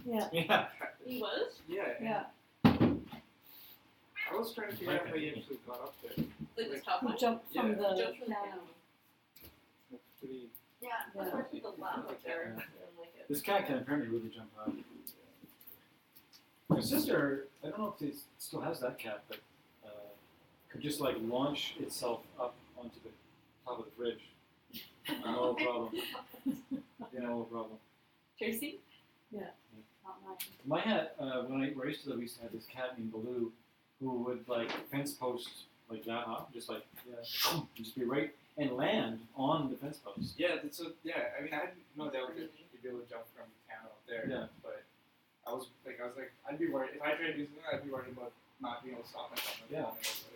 Yeah. Yeah. He was? Yeah. and Yeah. I was trying to figure out how he actually got up there. Like the top Who one? jumped from Yeah. the Jumped from the piano? piano. That's pretty. Yeah, that's why I put the lap up there. I don't like it. This cat can apparently really jump high. My sister, I don't know if it still has that cat, but could just like launch itself up onto the top of the fridge. No problem. Yeah, no problem. Tracy? Not mine. My hat, where I used to live, we used to have this cat named Baloo, who would like fence post like that, just like just be right and land on the fence post. Yeah, that's what, yeah. I mean, I didn't know that would be able to jump from the piano up there. Yeah. But I was like, I'd be worried if I tried to do something. I'd be worried about not being able to stop myself. Yeah.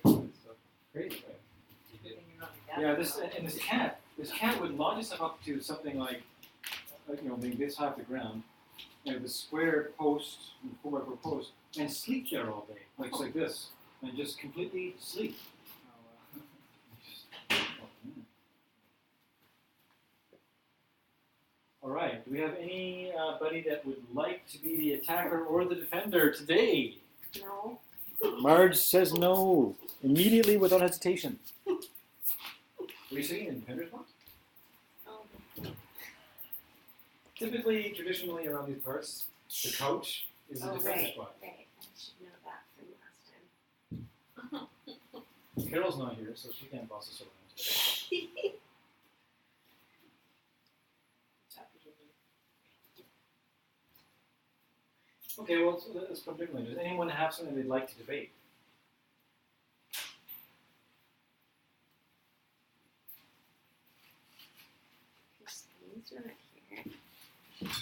So, Crazy, right? Good thing you're not a Yeah, dad. this cat would launch itself up to something like maybe this high off the ground, the square post, 4x4 post, and sleep there all day, like this, and just completely sleep. All right. Do we have anybody that would like to be the attacker or the defender today? No. Marge says no immediately without hesitation. What are you saying in defender's box? Typically, traditionally around these parts, the couch is the defender's Right. spot. Right. I should know that from last time. Carol's not here, so she can't boss us around today. Okay, well, let's put it differently. Does anyone have something they'd like to debate? Christine's not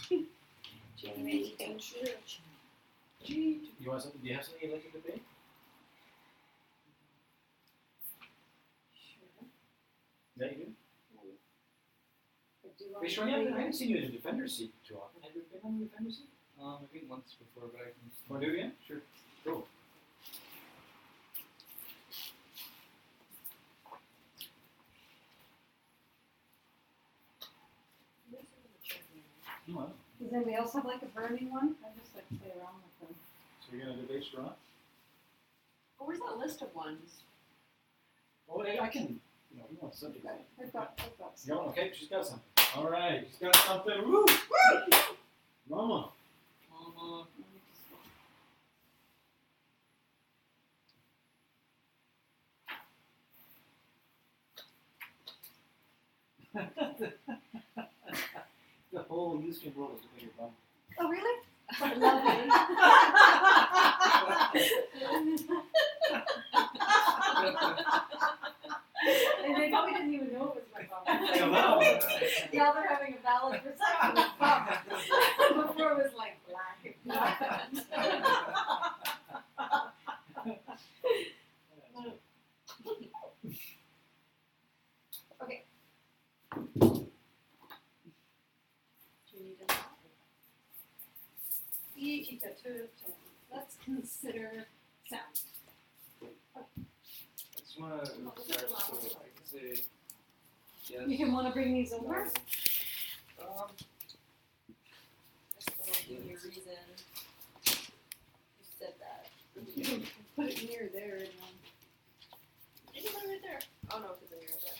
here. Jamie, don't you? You want something? Do you have something you'd like to debate? Sure. That you do? I do Are you sure? I haven't seen you in a defender's seat too often. Have you been on the defender's seat? I think once before, but I can. Want to do it again? Sure. Cool. Well, Does anybody else have like a burning one? I just like to play around with them. so you're going to debate Strawn? Oh, where's that list of ones? Well, I can, you want something. Okay, I've got You some. want, okay, she's got something. All right, she's got something. Woo! Woo! Mama. Mama. whole Ustream world is looking at your bum. Oh, really? Lovely. And they probably didn't even know it was my bum. Wow. Now they're having a valid perception of bum. Before it was like black and black. Okay. Do you need a Let's consider sound. I just want to start so I can say yes. You can want to bring these over? just give me a reason you said that. You can put it near there and You can put it right there. Oh no, because I'm right there.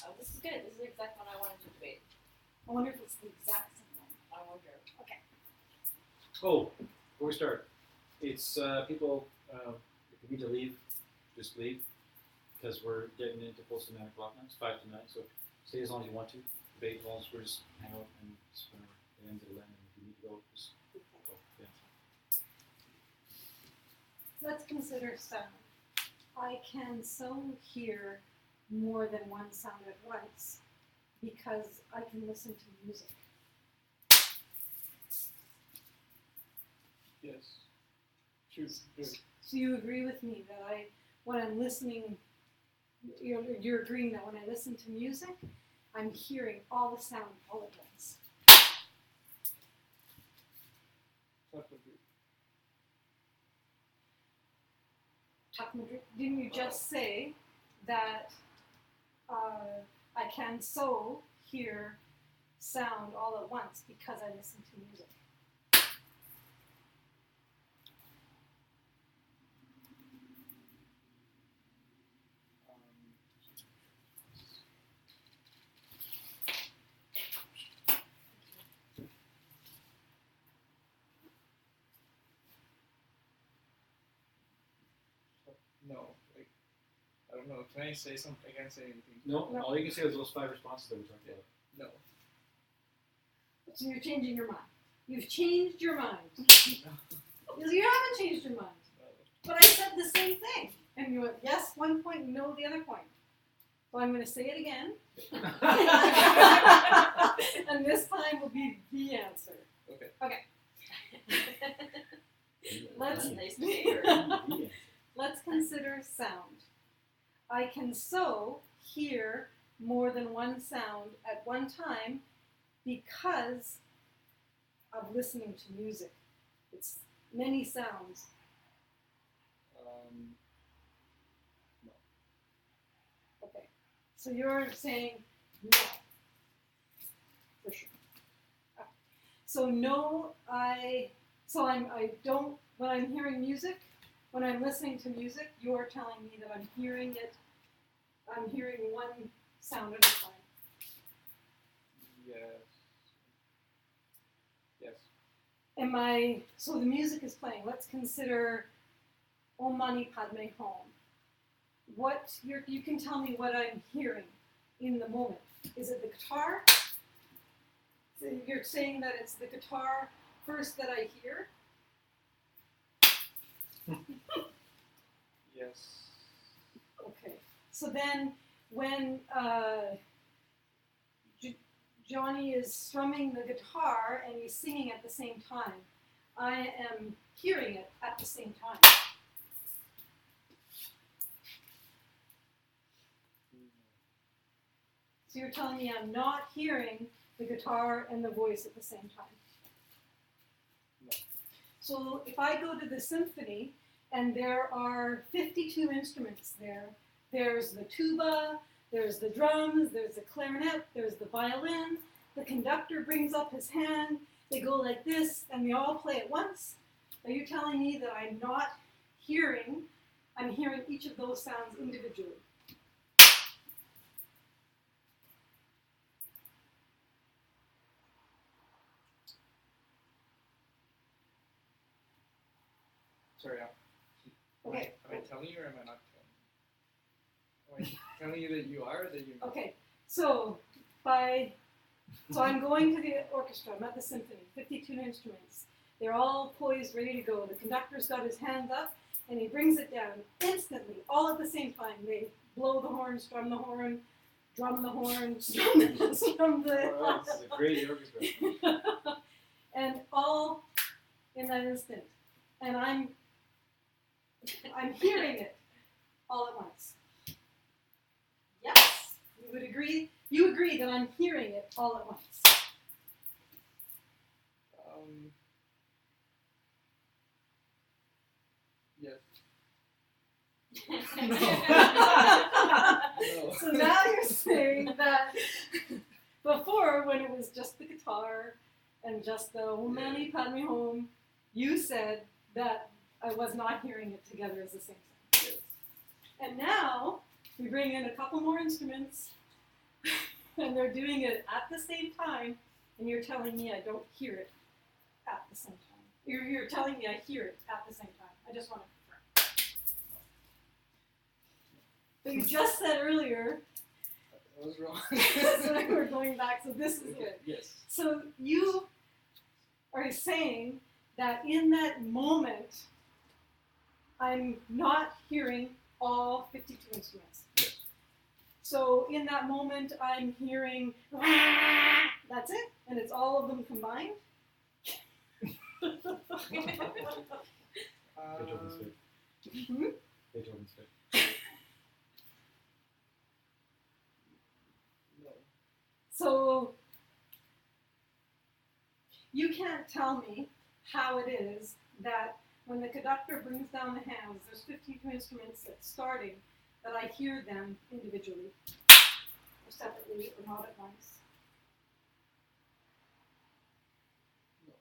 Oh, this is good. This is the exact one I wanted to debate. I wonder if it's the exact same one. I wonder. Oh, before we start, it's people, if you need to leave, just leave, because we're getting into close to 9 o'clock now. It's 5 to 9, so stay as long as you want to. Debate as long as we're just hang out and it's it ends at 11. And if you need to go, just go. Yeah. Let's consider sound. I can so hear more than one sound at once because I can listen to music. Yes. True. So you agree with me that when I'm listening, you're agreeing that when I listen to music, I'm hearing all the sound all at once. Didn't you just say that I can so hear sound all at once because I listen to music? No, like I don't know. Can I say something? I can't say anything. No, all you can say is those 5 responses that we talked about. No. So you're changing your mind. You've changed your mind. You haven't changed your mind. But I said the same thing. And you went, yes, one point, no, the other point. So I'm going to say it again. And this time will be the answer. Okay. Let's, Nice to hear. let's consider sound. I can so hear more than one sound at one time because of listening to music. It's many sounds. No. Okay. So you're saying no. For sure. Okay. So no, I don't, when I'm hearing music, when I'm listening to music, you're telling me that I'm hearing one sound at a time. Yes. So the music is playing. Let's consider Om Mani Padme Hum. You can tell me what I'm hearing in the moment. Is it the guitar? So you're saying that it's the guitar first that I hear? Yes. Okay. So then when Johnny is strumming the guitar and he's singing at the same time, I am hearing it at the same time. So you're telling me I'm not hearing the guitar and the voice at the same time. No. So if I go to the symphony and there are 52 instruments there, there's the tuba, there's the drums, there's the clarinet, there's the violin, the conductor brings up his hand, they go like this, and they all play at once. Are you telling me that I'm hearing each of those sounds individually? Sorry. Okay. Am I telling you or am I not telling you that you are, or that you're not? Okay, so I'm going to the orchestra. I'm at the symphony. 52 instruments. They're all poised, ready to go. The conductor's got his hand up, and he brings it down instantly, all at the same time. They blow the horn, strum the horn, drum the horn, strum the. Well, this is a great orchestra. And all in that instant, and I'm hearing it all at once. Yes, you would agree. You agree that I'm hearing it all at once. Yes. No. So now you're saying that before, when it was just the guitar and just the "Oh Mammy, Pat Me Home," you said that I was not hearing it together as a sing song. Yes. And now we bring in a couple more instruments, and they're doing it at the same time, and you're telling me I don't hear it at the same time. You're telling me I hear it at the same time. I just want to confirm. But you just said earlier, I was wrong. so we're going back, so this is it. Yes. So you are saying that in that moment, I'm not hearing all 52 instruments. Yes. So in that moment, I'm hearing, that's it? And it's all of them combined? Beethoven's Fifth. Hmm? Beethoven's Fifth. No. So you can't tell me how it is that when the conductor brings down the hands, there's 52 instruments that's starting, that I hear them individually, or separately, or not at once. No.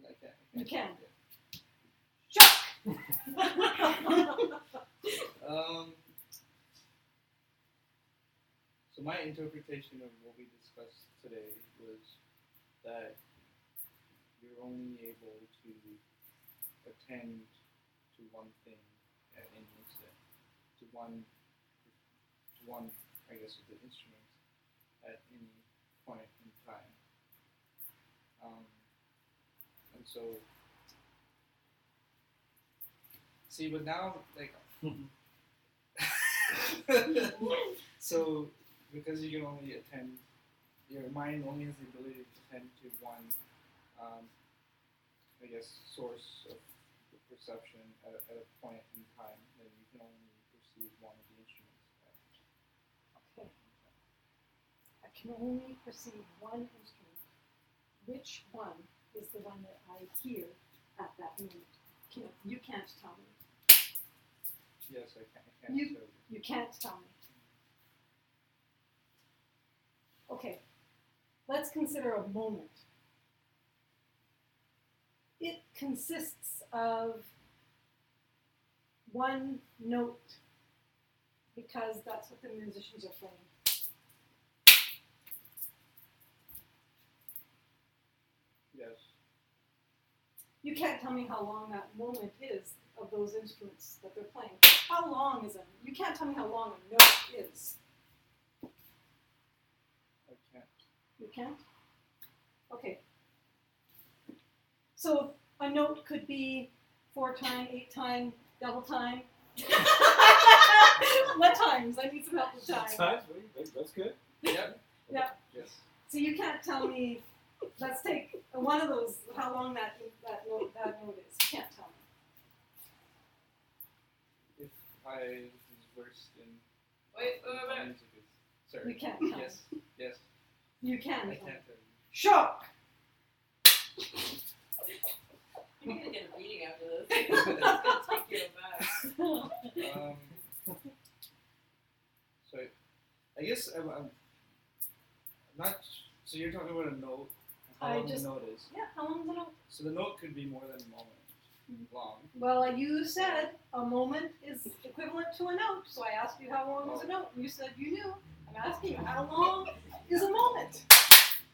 I can't. You can. Yeah. Shock! So my interpretation of what we discussed today was that you're only able to attend to one thing at any instant, to one, I guess, of the instruments at any point in time. And so, see, but now, like, so because you can only attend, your mind only has the ability to attend to one, I guess, source of the perception at a point in time, then you can only perceive one of the instruments at Okay. I can only perceive one instrument. Which one is the one that I hear at that moment? You can't tell me. Yes, I can't tell you. You can't tell me. Okay, let's consider a moment. It consists of one note, because that's what the musicians are playing. Yes. You can't tell me how long that moment is of those instruments that they're playing. How long is it? You can't tell me how long a note is. I can't. You can't? Okay. So a note could be 4 time, 8 time, double time. What times? I need some help with time. Times? That's good. Yep. Yeah. Yes. So you can't tell me. Let's take one of those. How long that note is? You can't tell me. If I was versed in Wait. music, sorry. You can't tell Yes. Yes. You can. I can't tell you. Shock. You're gonna get a beating after this. It's gonna take you aback. So I guess I'm not. So you're talking about a note. How long the note is. Yeah. How long is a note? So the note could be more than a moment long. Well, you said a moment is equivalent to a note, so I asked you how long is a note. You said you knew. I'm asking you how long is a moment?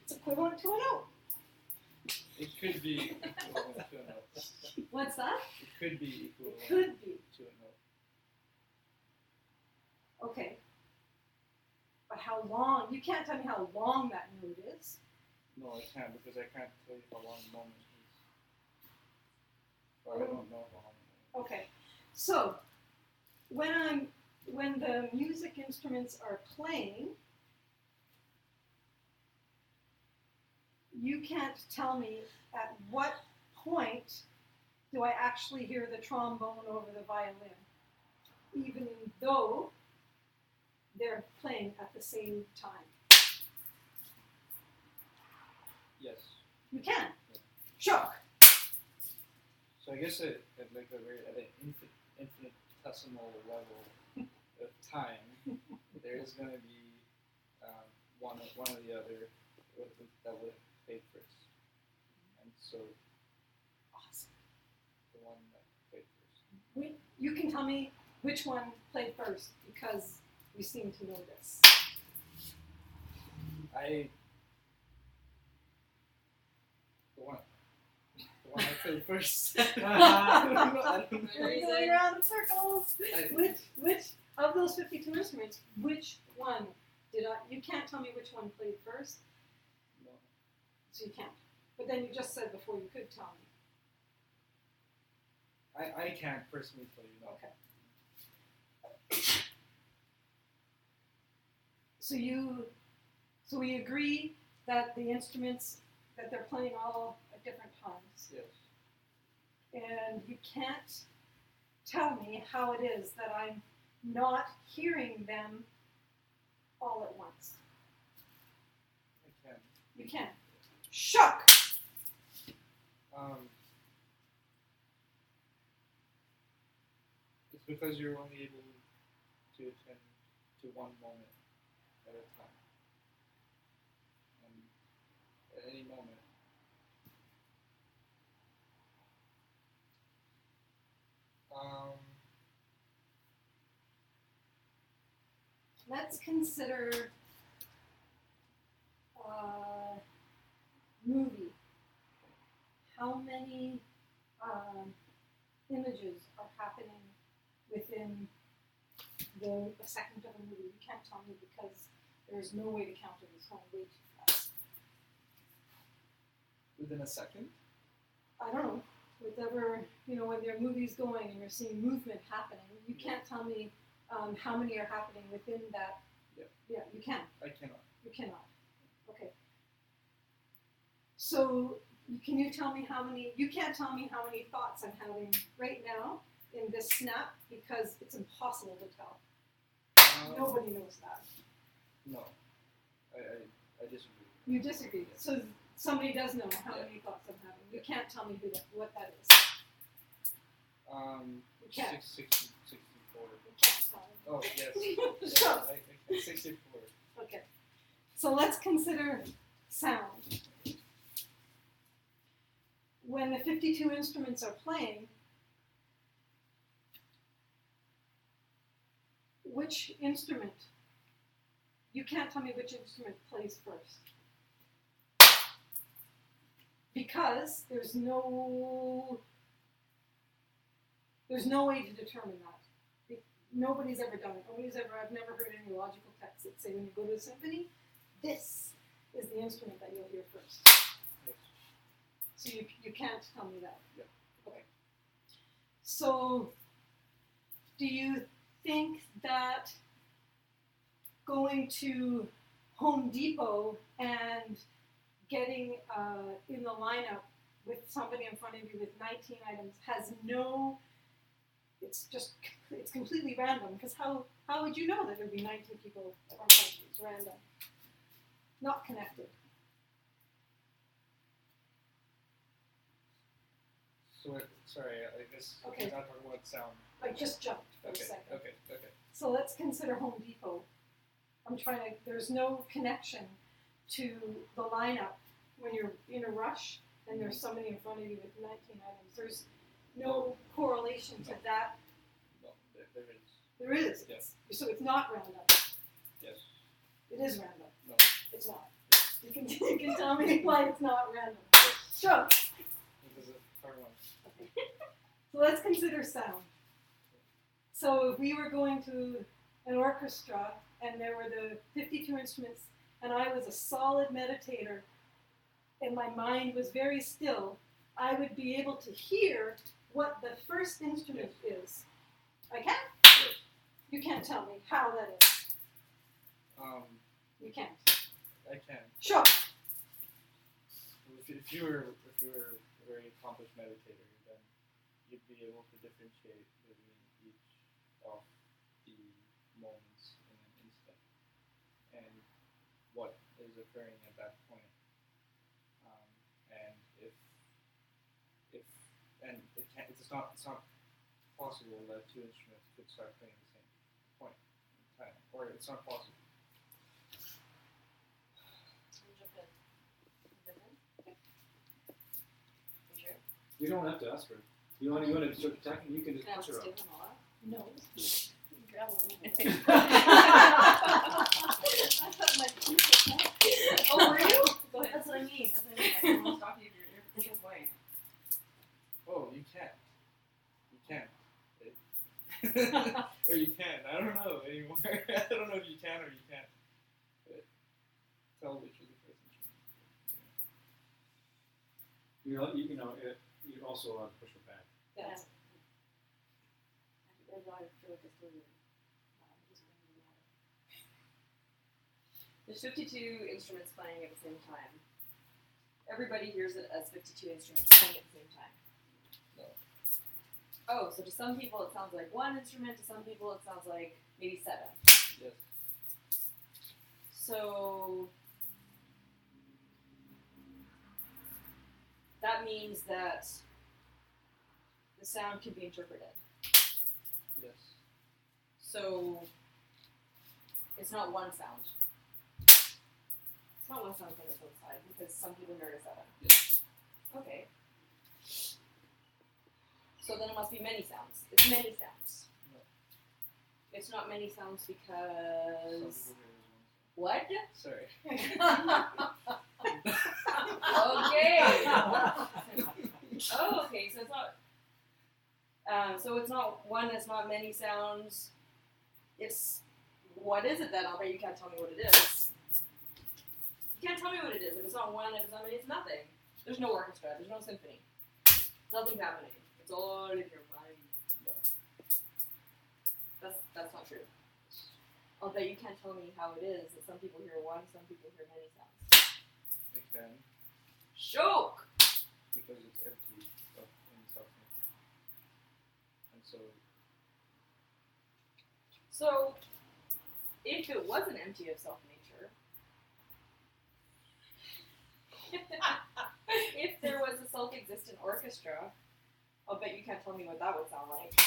It's equivalent to a note. It could be equivalent to a note. What's that? It could be equivalent It could be. to a note. Okay. how long. You can't tell me how long that note is. No, I can't because I can't tell you how long the moment is. Or I don't know how long the moment Okay, so when the music instruments are playing, you can't tell me at what point do I actually hear the trombone over the violin, even though they're playing at the same time. Yes. You can. Sure. So I guess at like a very at an infinitesimal level of time, there is going to be one or the other that would play first, and so Awesome. the one that played first. You can tell me which one played first because you seem to know this. The one I played first. I don't know. We're going around in circles. Which of those 52 instruments, which one did I? You can't tell me which one played first. No. So you can't. But then you just said before you could tell me. I can't personally tell you. No. Okay. So we agree that the instruments that they're playing all at different times. Yes. And you can't tell me how it is that I'm not hearing them all at once. I can. You can. Shock! It's because you're only able to attend to one moment at a time. And at any moment, Let's consider movie. How many images are happening within a second of a movie? You can't tell me because there's no way to count it. It's going way too fast. within a second. I don't know. Whatever, when there are movies going and you're seeing movement happening, you can't tell me how many are happening within that. Yeah, you can. I cannot. You cannot. Okay. So can you tell me how many? You can't tell me how many thoughts I'm having right now in this snap because it's impossible to tell. Nobody knows that. No, I disagree. You disagree. So somebody does know how many thoughts I'm having. You can't tell me what that is. You can't. 64. You can't tell me. Oh, yes. So, I can 64. okay. So let's consider sound. When the 52 instruments are playing, which instrument? You can't tell me which instrument plays first. Because there's no way to determine that. Nobody's ever done it. I've never heard any logical texts that say when you go to a symphony, this is the instrument that you'll hear first. Yes. So you can't tell me that. Yep. Okay. So do you think that going to Home Depot and getting in the lineup with somebody in front of you with 19 items has it's completely random, because how would you know that there'd be 19 people in front of you? It's random. Not connected. So, sorry, I guess Okay. we're not talking about sound. I just jumped for Okay, a second. okay. So let's consider Home Depot. There's no connection to the lineup when you're in a rush and there's somebody in front of you with 19 items. There's no correlation to that. No, there is. There is. Yes. So it's not random. Yes. It is random. No. It's not. You can tell me why it's not random. Yes. Sure. Because of hormones. Okay. So let's consider sound. So if we were going to an orchestra and there were the 52 instruments and I was a solid meditator and my mind was very still, I would be able to hear what the first instrument is. I can? Yes. You can't tell me how that is. You can't. I can. Sure. If you were a very accomplished meditator, then you'd be able to differentiate between each of the moments in an instant and what is occurring at that point. And it's not possible that two instruments could start playing at the same point in time, or it's not possible. You don't have to ask her. You want to start attacking? You can just push her up. No. Oh, were you? Go ahead. That's what I mean. I don't stop you if you're pushing away. Oh, you can. You can. Or you can. I don't know anymore. I don't know if you can or you can't. But tell which is the first instrument. You also push her back. Yes. There's 52 instruments playing at the same time. Everybody hears it as 52 instruments playing at the same time. No. Oh, so to some people it sounds like one instrument, to some people it sounds like maybe 7. Yes. So that means that the sound can be interpreted. Yes. So it's not one sound. It's not one sound from its own side because some people hear it as 7. Yes. Okay. So then it must be many sounds. It's many sounds. No. It's not many sounds Some because people hear it as what? one sound. Sorry. Okay. Oh, okay. So it's not. So it's not one. It's not many sounds. It's what is it then? I'll bet you can't tell me what it is. You can't tell me what it is. If it's not one, if it's not many, it's nothing. There's no orchestra. There's no symphony. Nothing's happening. It's all in your mind. No. That's not true. I'll bet you can't tell me how it is that some people hear one, some people hear many sounds. I can. Shock! Because it's empty in self-nature. And So, if it wasn't empty of self-nature, if there was a self-existent orchestra, I'll bet you can't tell me what that would sound like.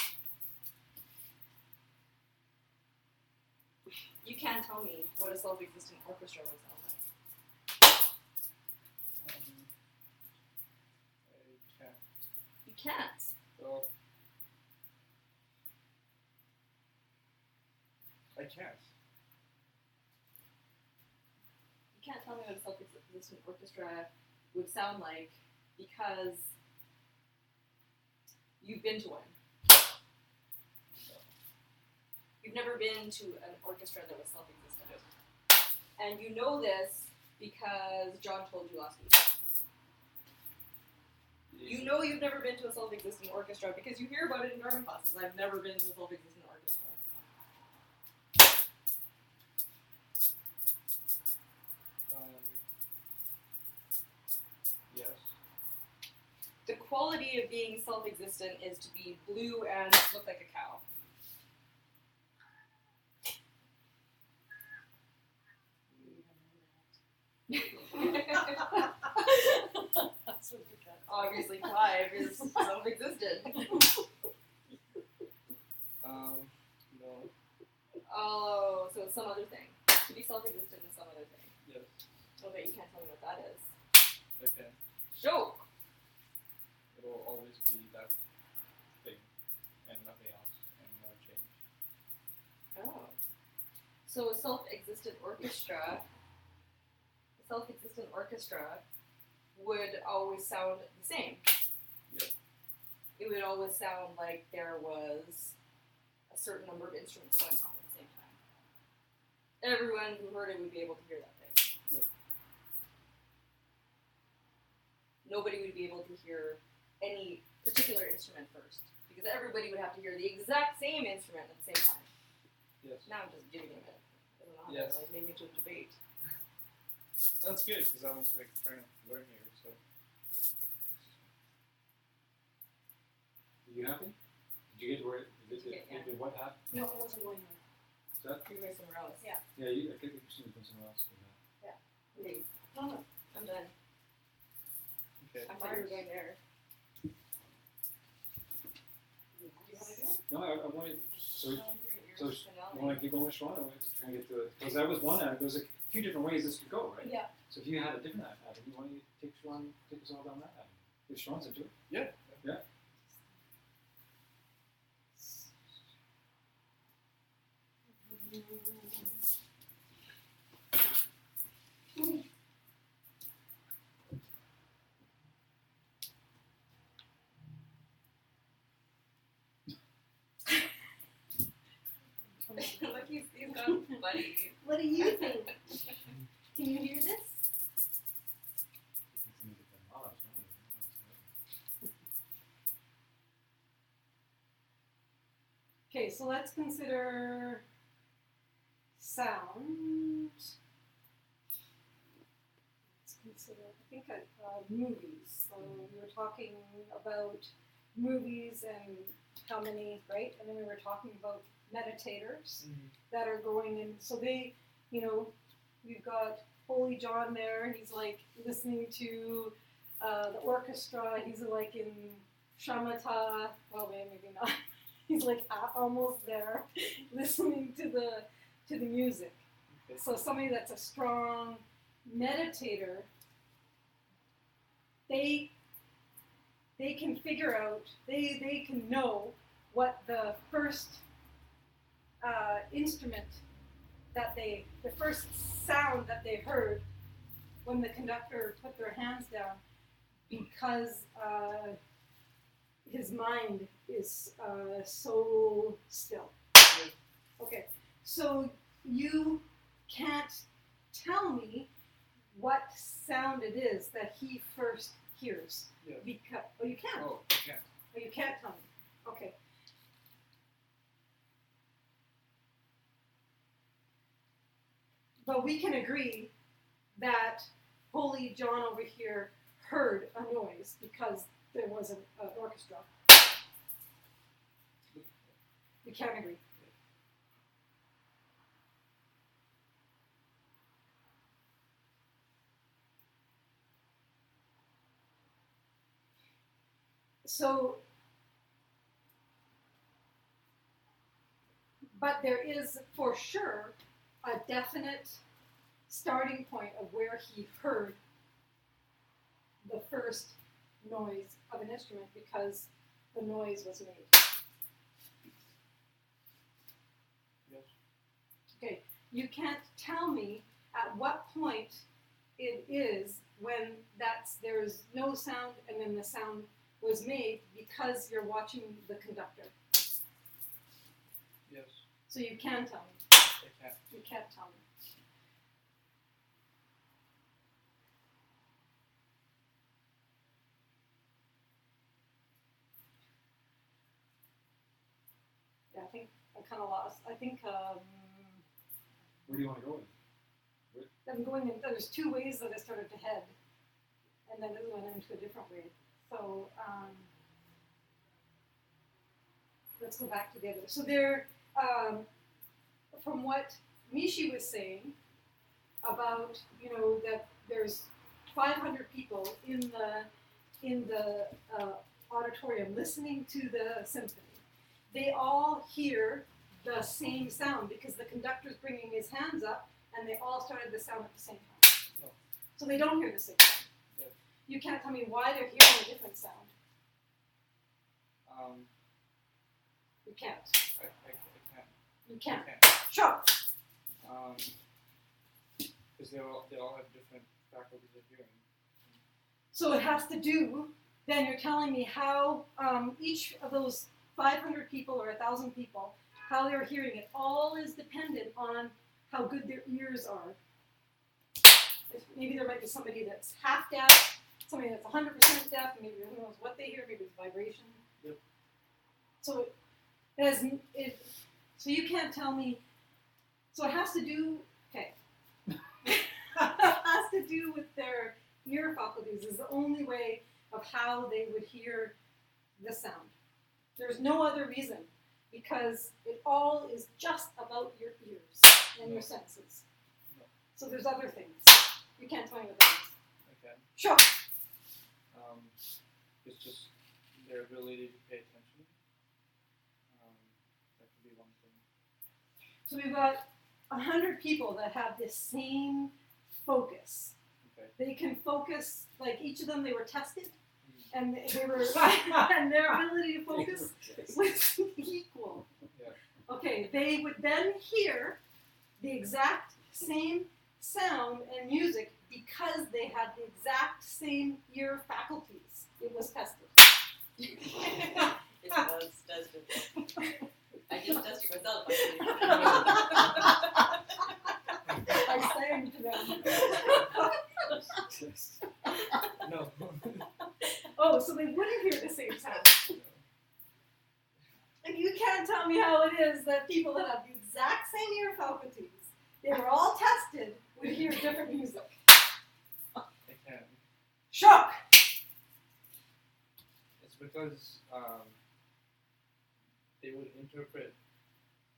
You can't tell me what a self-existent orchestra would sound like. I can't. You can't. Well, I can't. You can't tell me what a self-existent orchestra would sound like because you've been to one. You've never been to an orchestra that was self-existent. Yes. And you know this because John told you last week. You know you've never been to a self-existent orchestra because you hear about it in Garmin classes. I've never been to a self-existent orchestra. Yes. The quality of being self-existent is to be blue and look like a cow. Obviously, Clive is self-existent. No. Oh, so it's some other thing. To be self-existent is some other thing. Yes. Okay, you can't tell me what that is. Okay. Show! It'll always be that thing and nothing else and no change. Oh. So a self-existent orchestra would always sound the same. Yep. It would always sound like there was a certain number of instruments going off at the same time. everyone who heard it would be able to hear that thing. Yeah. Nobody would be able to hear any particular instrument first, because everybody would have to hear the exact same instrument at the same time. Yes. Now I'm just giving him it. I don't know how Yes. that's like maybe to a debate. That's good because I was like trying to learn here. So Are you happy? Did you get where Yeah. what happened? No, it wasn't going there. Is that? You're going somewhere else. Yeah. Yeah, I think we should have done somewhere else with that. Please. Oh, I'm done. okay. I thought you were going there. do you want to do it? No, I wanted. So You're you want to keep going with Sean? I wanted to try and get to it because that was one. There's a few different ways this could go, right? Yeah. So if you had a different avenue, why don't you take Sean, take us all down that avenue? If Sean's into it. Yeah. Yeah. Look, he's gone buddy. What do you think? Can you hear this? Okay, so let's consider sound. Let's consider, I think, movies. So we were talking about movies and how many, right? And then we were talking about meditators that are going in. So they, we've got Holy John there. He's like listening to the orchestra. He's like in shamatha. Well, maybe not. He's like almost there, listening to the music. Okay. So somebody that's a strong meditator, they can figure out, they can know what the first instrument the first sound that they heard when the conductor put their hands down, because his mind is so still. Okay, so you can't tell me what sound it is that he first hears. Yeah. Because, you can. Oh, yeah. You can't tell me. Okay. But we can agree that Holy John over here heard a noise because there was an orchestra. We can agree. So, but there is for sure a definite starting point of where he heard the first noise of an instrument because the noise was made. Yes. Okay, you can't tell me at what point it is when there's no sound and then the sound was made because you're watching the conductor. Yes. So you can tell me. I can't. You can't tell me. Yeah, I think I kind of lost. I think Where do you want to go with it? I'm going in. There's two ways that I started to head, and then it went into a different way. So let's go back to the other. So there, from what Mishi was saying about, that there's 500 people in the auditorium listening to the symphony. They all hear the same sound because the conductor's bringing his hands up, and they all started the sound at the same time. Oh. So they don't hear the same sound. Yeah. You can't tell me why they're hearing a different sound. You can't. I can't. You can't. I can't. Sure. Because they all have different faculties of hearing. So it has to do, then you're telling me how each of those 500 people or 1,000 people, how they're hearing it, all is dependent on how good their ears are. Maybe there might be somebody that's half deaf, somebody that's 100% deaf, maybe who knows what they hear, maybe it's vibration. Yep. So so you can't tell me, so it has to do, okay. It has to do with their ear faculties is the only way of how they would hear the sound. There's no other reason, because it all is just about your ears and your senses. No. So there's other things. You can't tell me what that is. Okay. Sure. It's just their ability to pay attention. That could be one thing. So we've got 100 people that have this same focus. Okay. They can focus, like each of them, they were tested, and they were, and their ability to focus was equal. Yeah. Okay, they would then hear the exact same sound and music because they had the exact same ear faculties. It was tested. It was tested. I just tested myself. I sang to them. No. Oh, so they wouldn't hear the same sound. And you can't tell me how it is that people that have the exact same ear faculties, they were all tested, would hear different music. They can. Shock! It's because they would interpret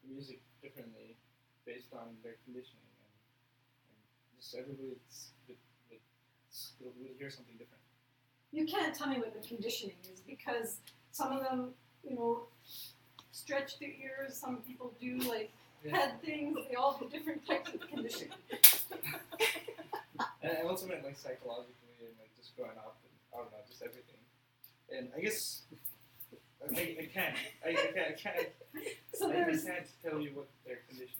music differently based on their conditioning, and just everybody would hear something different. You can't tell me what the conditioning is because some of them, stretch their ears, some people do like head things, they all do different types of conditioning. And I also meant like psychologically and like just growing up and I don't know, just everything. And I guess I can't So I there's, can't tell you what their conditioning is.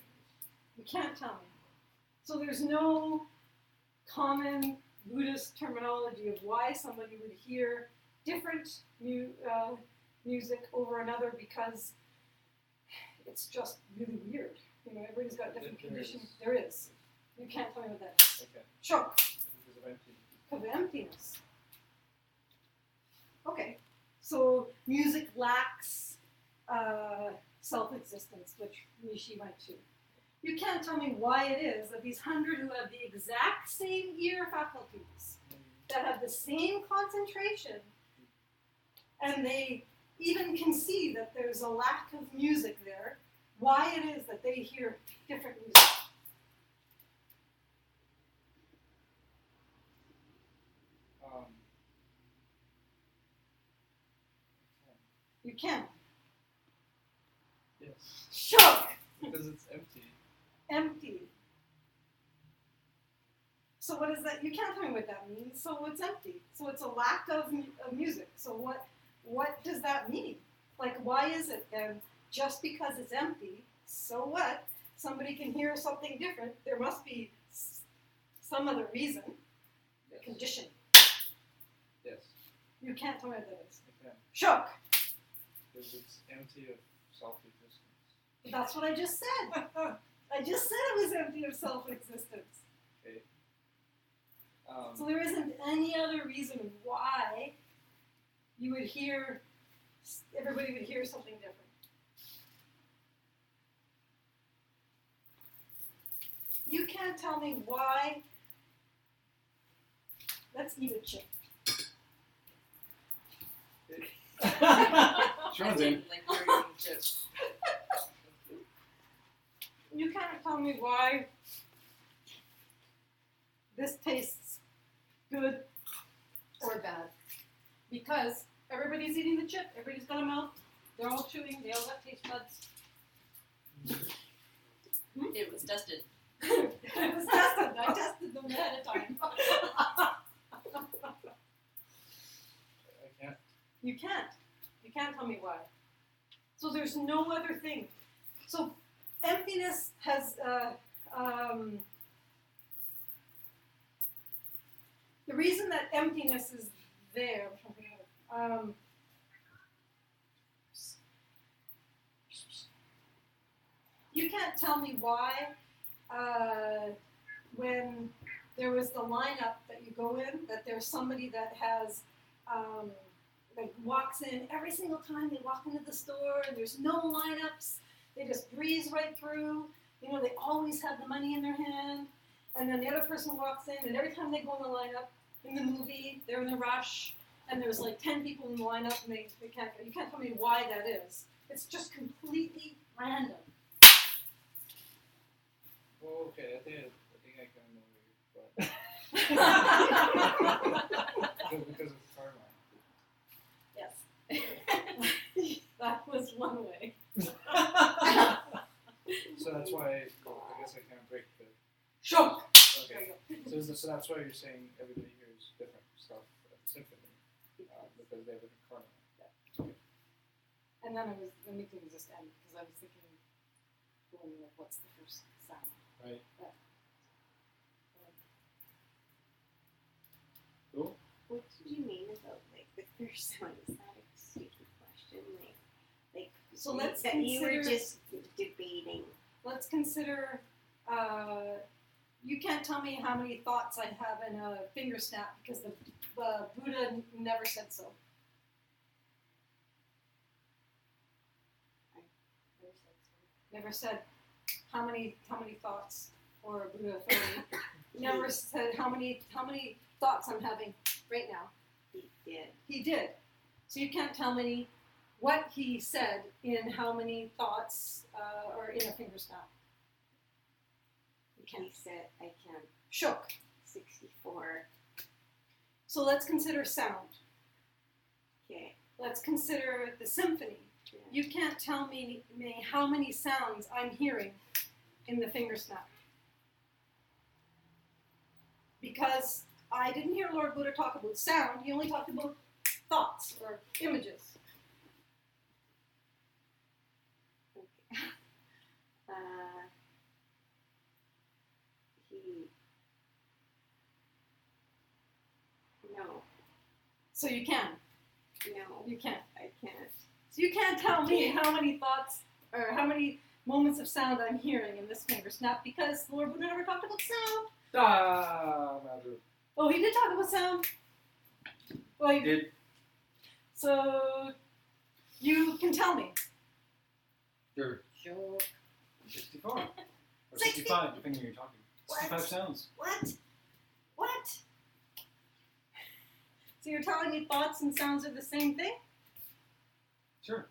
you can't tell me. So there's no common Buddhist terminology of why somebody would hear different music over another because it's just really weird. Everybody's got different conditions. There is. You can't tell me what that is. Okay. Sure. Because of emptiness. Of emptiness. Okay. So music lacks self-existence, which Nishi went to. You can't tell me why it is that these 100 who have the exact same ear faculties, that have the same concentration, and they even can see that there's a lack of music there, why it is that they hear different music. You can. Yes. Shook! Because it's empty. Empty. So what is that? You can't tell me what that means. So it's empty. So it's a lack of music. So what does that mean? Like, why is it then just because it's empty, so what? Somebody can hear something different. There must be some other reason. Yes. Condition. Yes. You can't tell me what that is. I can. Shook! Because it's empty of self-existence. That's what I just said. I just said it was empty of self-existence. Okay. So there isn't any other reason why you would hear, everybody would hear something different. You can't tell me why. Let's eat a chip. Sean's in. Like we're eating chips. You can't tell me why this tastes good or bad. Because everybody's eating the chip, everybody's got a mouth, they're all chewing, they all got taste buds. It was tested. It was tested. I tested them ahead of time. I can't. You can't. You can't tell me why. So there's no other thing. So emptiness has the reason that emptiness is there. You can't tell me why when there was the lineup that you go in, that there's somebody that has, like walks in every single time they walk into the store, and there's no lineups. They just breeze right through. You know, they always have the money in their hand. And then the other person walks in, and every time they go in the lineup in the movie, they're in a rush, and there's like 10 people in the lineup, and you can't tell me why that is. It's just completely random. Well, okay, I think I kind of know you, but because of karma. Yes. That was one way. So that's why I guess I can't break the. Sure. Okay. So that's why you're saying everybody hears different stuff at the symphony because they have different karma. And then the meeting just ended because I was thinking, what's the first sound? Right. But, Cool. What did you mean about like the first one? Is that a stupid question? Like So let's that you were consider- just debating. let's consider. You can't tell me how many thoughts I have in a finger snap because the Buddha never said so. Never said how many thoughts or Buddha authority. Never said how many thoughts I'm having right now. He did. He did. So you can't tell me what he said in how many thoughts or in a finger snap. You He can't. said I can Shook. 64. So let's consider sound. Okay. Let's consider the symphony. Yeah. You can't tell me how many sounds I'm hearing in the finger snap. Because I didn't hear Lord Buddha talk about sound, he only talked about thoughts or images. Okay. No. So you can. No. You can. I can't. So you can't tell me how many thoughts or how many moments of sound I'm hearing in this finger snap because Lord Buddha never talked about sound. Madhu. Oh, he did talk about sound. Well, he Did So you can tell me. you're Sure. 64 or 60. 65, depending on who you're talking. What? 65 sounds. What? What? So you're telling me thoughts and sounds are the same thing? Sure.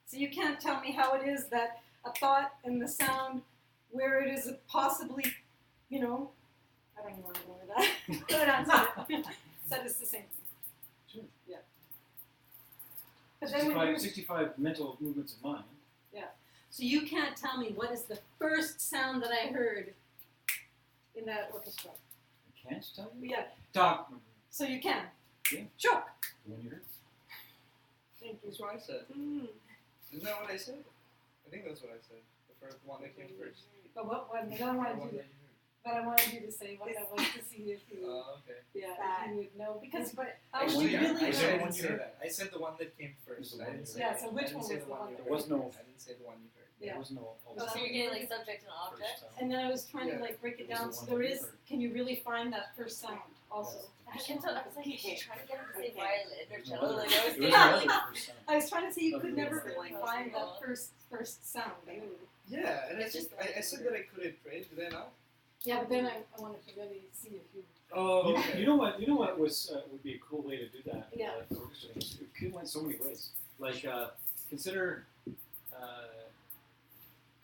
So you can't tell me how it is that a thought and the sound, where it is possibly, I don't even want to go into that. Go ahead, answer it. That is the same thing. Sure. Yeah. But then when 65, you're, 65 mental movements of mind. so you can't tell me what is the first sound that I heard in that orchestra. I can't tell you. Yeah. Talk. So you can. Yeah. Sure. The one you heard. Thank you. That's what I said. Mm. Isn't that what I said? I think that's what I said. The first one that came first. But what one? I The wanted one you, that you heard. but I wanted you to say what that was to see if you, Okay. if you would know because But I was Actually, really I I said good. one didn't you say heard. that. I said the one that came first. The I one didn't you say. heard. Yeah, so which I didn't one say was the the one one you that heard. There was no I didn't say the one you heard. Yeah. There was no. Oh, so you're getting like subject and object? First sound. And then I was trying to Yeah. like break it It was down. the So one there that you is. heard. Can you really find that first sound also? I can tell. I was like, she's trying to get him to say Okay. violin or There's cello. no Like, I was other- there getting was no really. other first sound. I was trying to say you could Other never than really that. find that first sound. Yeah, and It's just I said that I couldn't pray. Did I not? Yeah, but then I wanted to really see if you. Oh, You know what? You know what was would be a cool way to do that. Yeah. For orchestra things? It could went so many ways. Like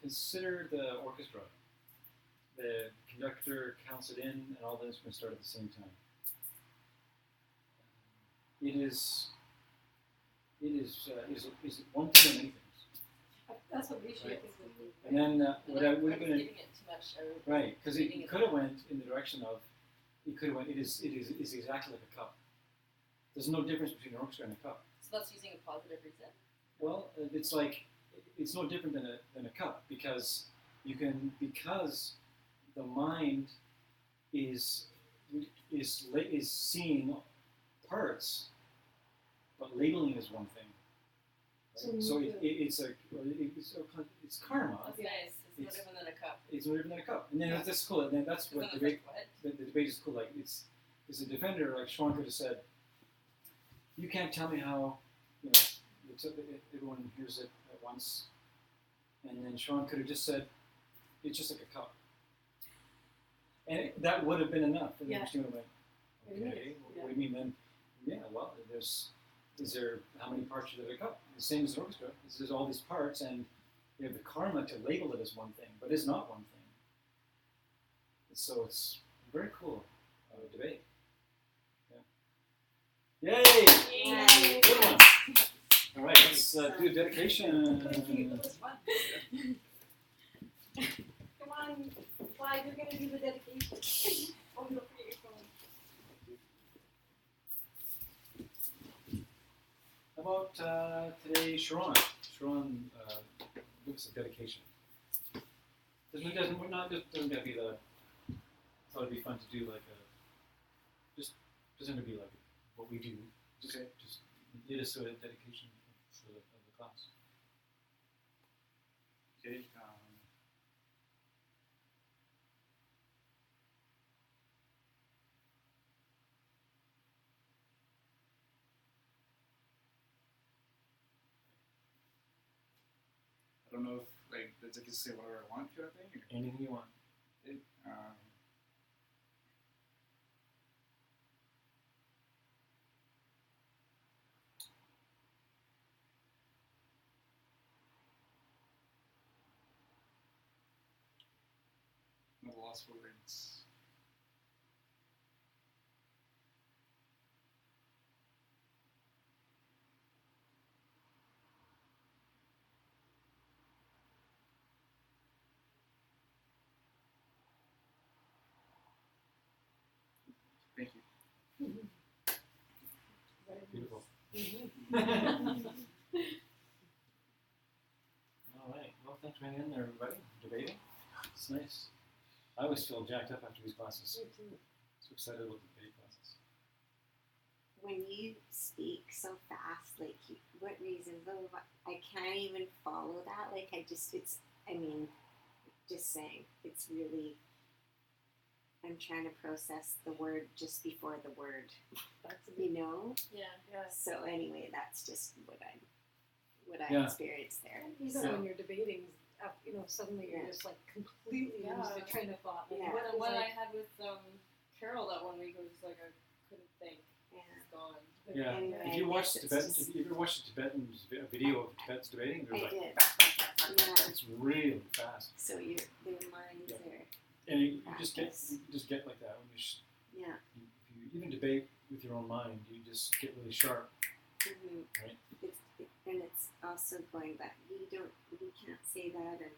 consider the orchestra. The conductor counts it in, and all the instruments start at the same time. It is one thing of many things. That's what Rishi Right. thinks would be. And then what I would I have was been giving it too much. right because reading it it. could have went in the direction of it could have went. It is exactly like a cup. There's no difference between an orchestra and a cup. So that's using a positive reason. Well, it's like it's no different than a cup because the mind is seeing parts, but labeling is one thing. Right? So So it's karma. That's Yeah. nice. no different than a cup. It's no different than a cup. And then that's cool. And then that's Then what it's debate. like, what? The debate is cool. Like it's a defender. Like Sean could have said, "You can't tell me how." Everyone hears it at once, and then Sean could have just said, "It's just like a cup," and that would have been enough. And then Christina went, "Okay, what do you mean then?" Yeah, well, is there how many parts to the cup? The same as an orchestra. There's all these parts, and you have the karma to label it as one thing, but it's not one thing. So it's a very cool debate. Yeah. Yay! Yay. Good one. All right, let's do a dedication. Thank you. That was fun. Come on, Clyde, you're gonna do the dedication. Oh, no, forget your phone. How about today, Sharon? Sharon gives a dedication. Doesn't have to be the. Thought it'd be fun to do like a. Doesn't have to be like what we do. Just lead us to a dedication of the class. Okay. I don't know if like I can say whatever I want kind of thing. Or, Anything you want. I'm at a loss for words. Thank you. Beautiful. All right. Well, thanks for hanging in there, everybody. Debating. It's nice. I always feel jacked up after these classes. So excited about the debate classes. When you speak so fast, like what reason? I can't even follow that. Like just saying, it's really. I'm trying to process the word just before the word. Yeah. So anyway, that's just what I Yeah. experienced there. Even So- when you're debating, suddenly you're just like completely lose your train of thought. Like, Yeah. what The was one I I- had with Carol that one week was just like I couldn't think. Yeah. It's gone. Yeah. Anyway, If you watch it's Tibetan, just- if you ever watched a video of Tibetans debating, they're I like, did. fast. It's really fast. So their minds Yeah. are. And you just Practice. get like that when Yeah. if you even debate with your own mind, you just get really sharp. Mm-hmm. Right. And it's also going back. You can't say that, and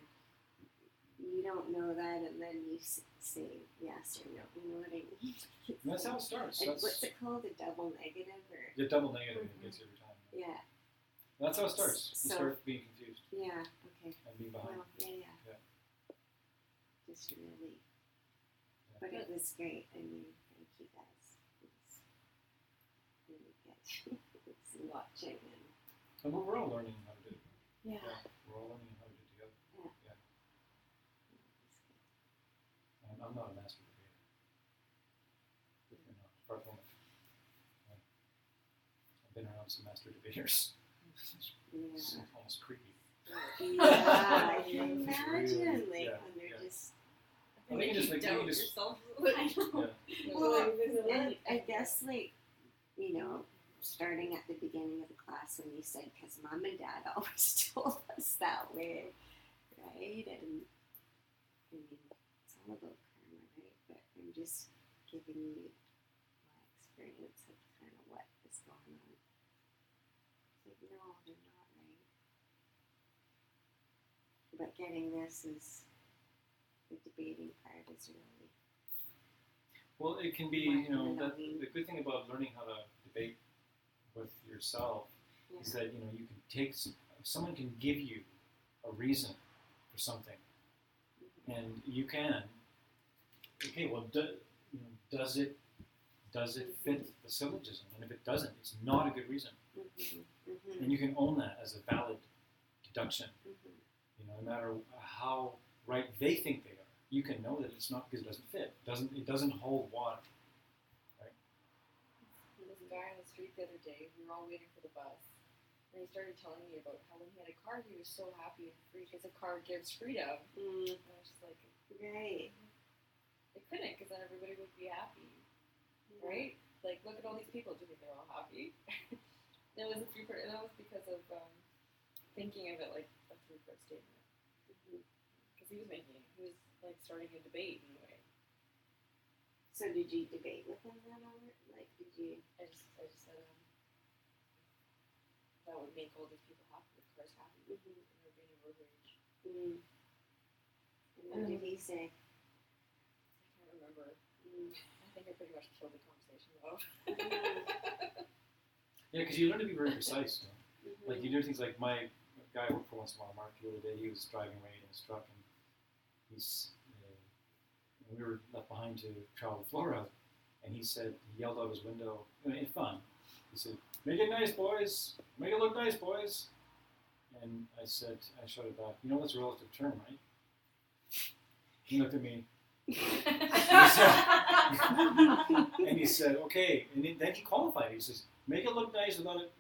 you don't know that, and then you say yes or no. You know what I mean? And that's how it starts. And That's what's it called? A double negative, or the double negative it gets every time. yeah, That's how it starts. You So- start being confused yeah, okay. and being behind. Well, yeah. Yeah. Just really, Yeah. but it was great. I mean, thank you guys. It's really good. It's watching And we're all learning how to do it. and We're all learning how to do it together. Yeah. I'm not a master debater. You're not, far from it. Yeah. I've been around some master debaters. It's Yeah. almost creepy. Yeah, I can It's imagine. really- Like yeah, when they're yeah. just. I think you just doubt just yourself. I know. yeah. Well, and I guess starting at the beginning of the class when you said, because Mom and Dad always told us that way, right? And I mean, it's all about karma, right? But I'm just giving you my experience of kind of what is going on. It's like, no, they're not right. But getting this is the debating part is really. Well, it can be, the good thing about learning how to debate with yourself is that, you can take, someone can give you a reason for something, and you can, okay, well, does it fit the syllogism? And if it doesn't, it's not a good reason. And you can own that as a valid deduction, no matter how right they think they are. You can know that it's not because it doesn't fit. It doesn't hold water. There was a guy on the street the other day. We were all waiting for the bus, and he started telling me about how when he had a car, he was so happy and free because a car gives freedom. And I was just like, Right. it couldn't, because then everybody would be happy, right? Like, look at all these people. Do you think they're all happy? It was a three-part, and that was because of thinking of it like a three-part statement. Because he was like starting a debate in a way. So did you debate with him then over it? Like, did you? I just said that would make all these people happy. The car's happy. And there would be no road rage. And what did he say? I can't remember. I think I pretty much killed the conversation though. Yeah, because you learn to be very precise. You know? Like you do things like my guy I worked for once in a while, Mark, the other day, he was driving away in his truck, and we were left behind to travel to Florida, and he yelled out his window, in fun, he said, "Make it nice, boys. Make it look nice, boys." And I shouted back, "You know that's a relative term, right?" He looked at me, and he said, "Okay." And then he qualified it. He says, make it look nice without it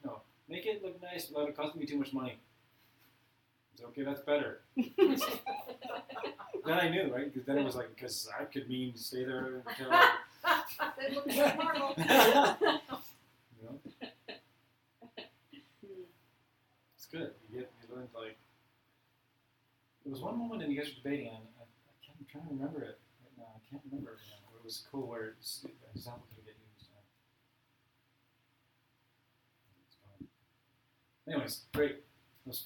costing me too much money. I said, "Okay, that's better." Then I knew, right? Because then it was like, because that could mean stay there until. They look like marble. You know? It's good. You learn like. There was one moment and you guys were debating, and I'm trying to remember it right now. I can't remember it now. Where it was cool, where an example could get used. It's fun. Anyways, great. Thank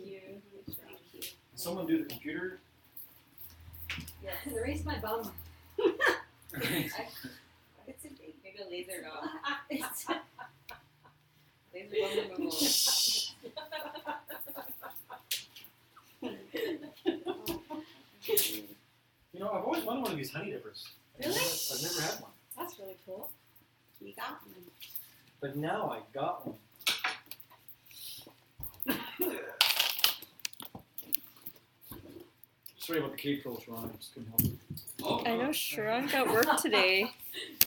you. Thank you. Can someone do the computer? Yes. Erase my bum. It's a big. Maybe a laser dog. Laser bum removal. You know, I've always wanted one of these honey dippers. Really? I've never had one. That's really cool. You got one. But now I got one. Sorry about the cave trolls, Ron. I just couldn't help it. I know Sharon got work today.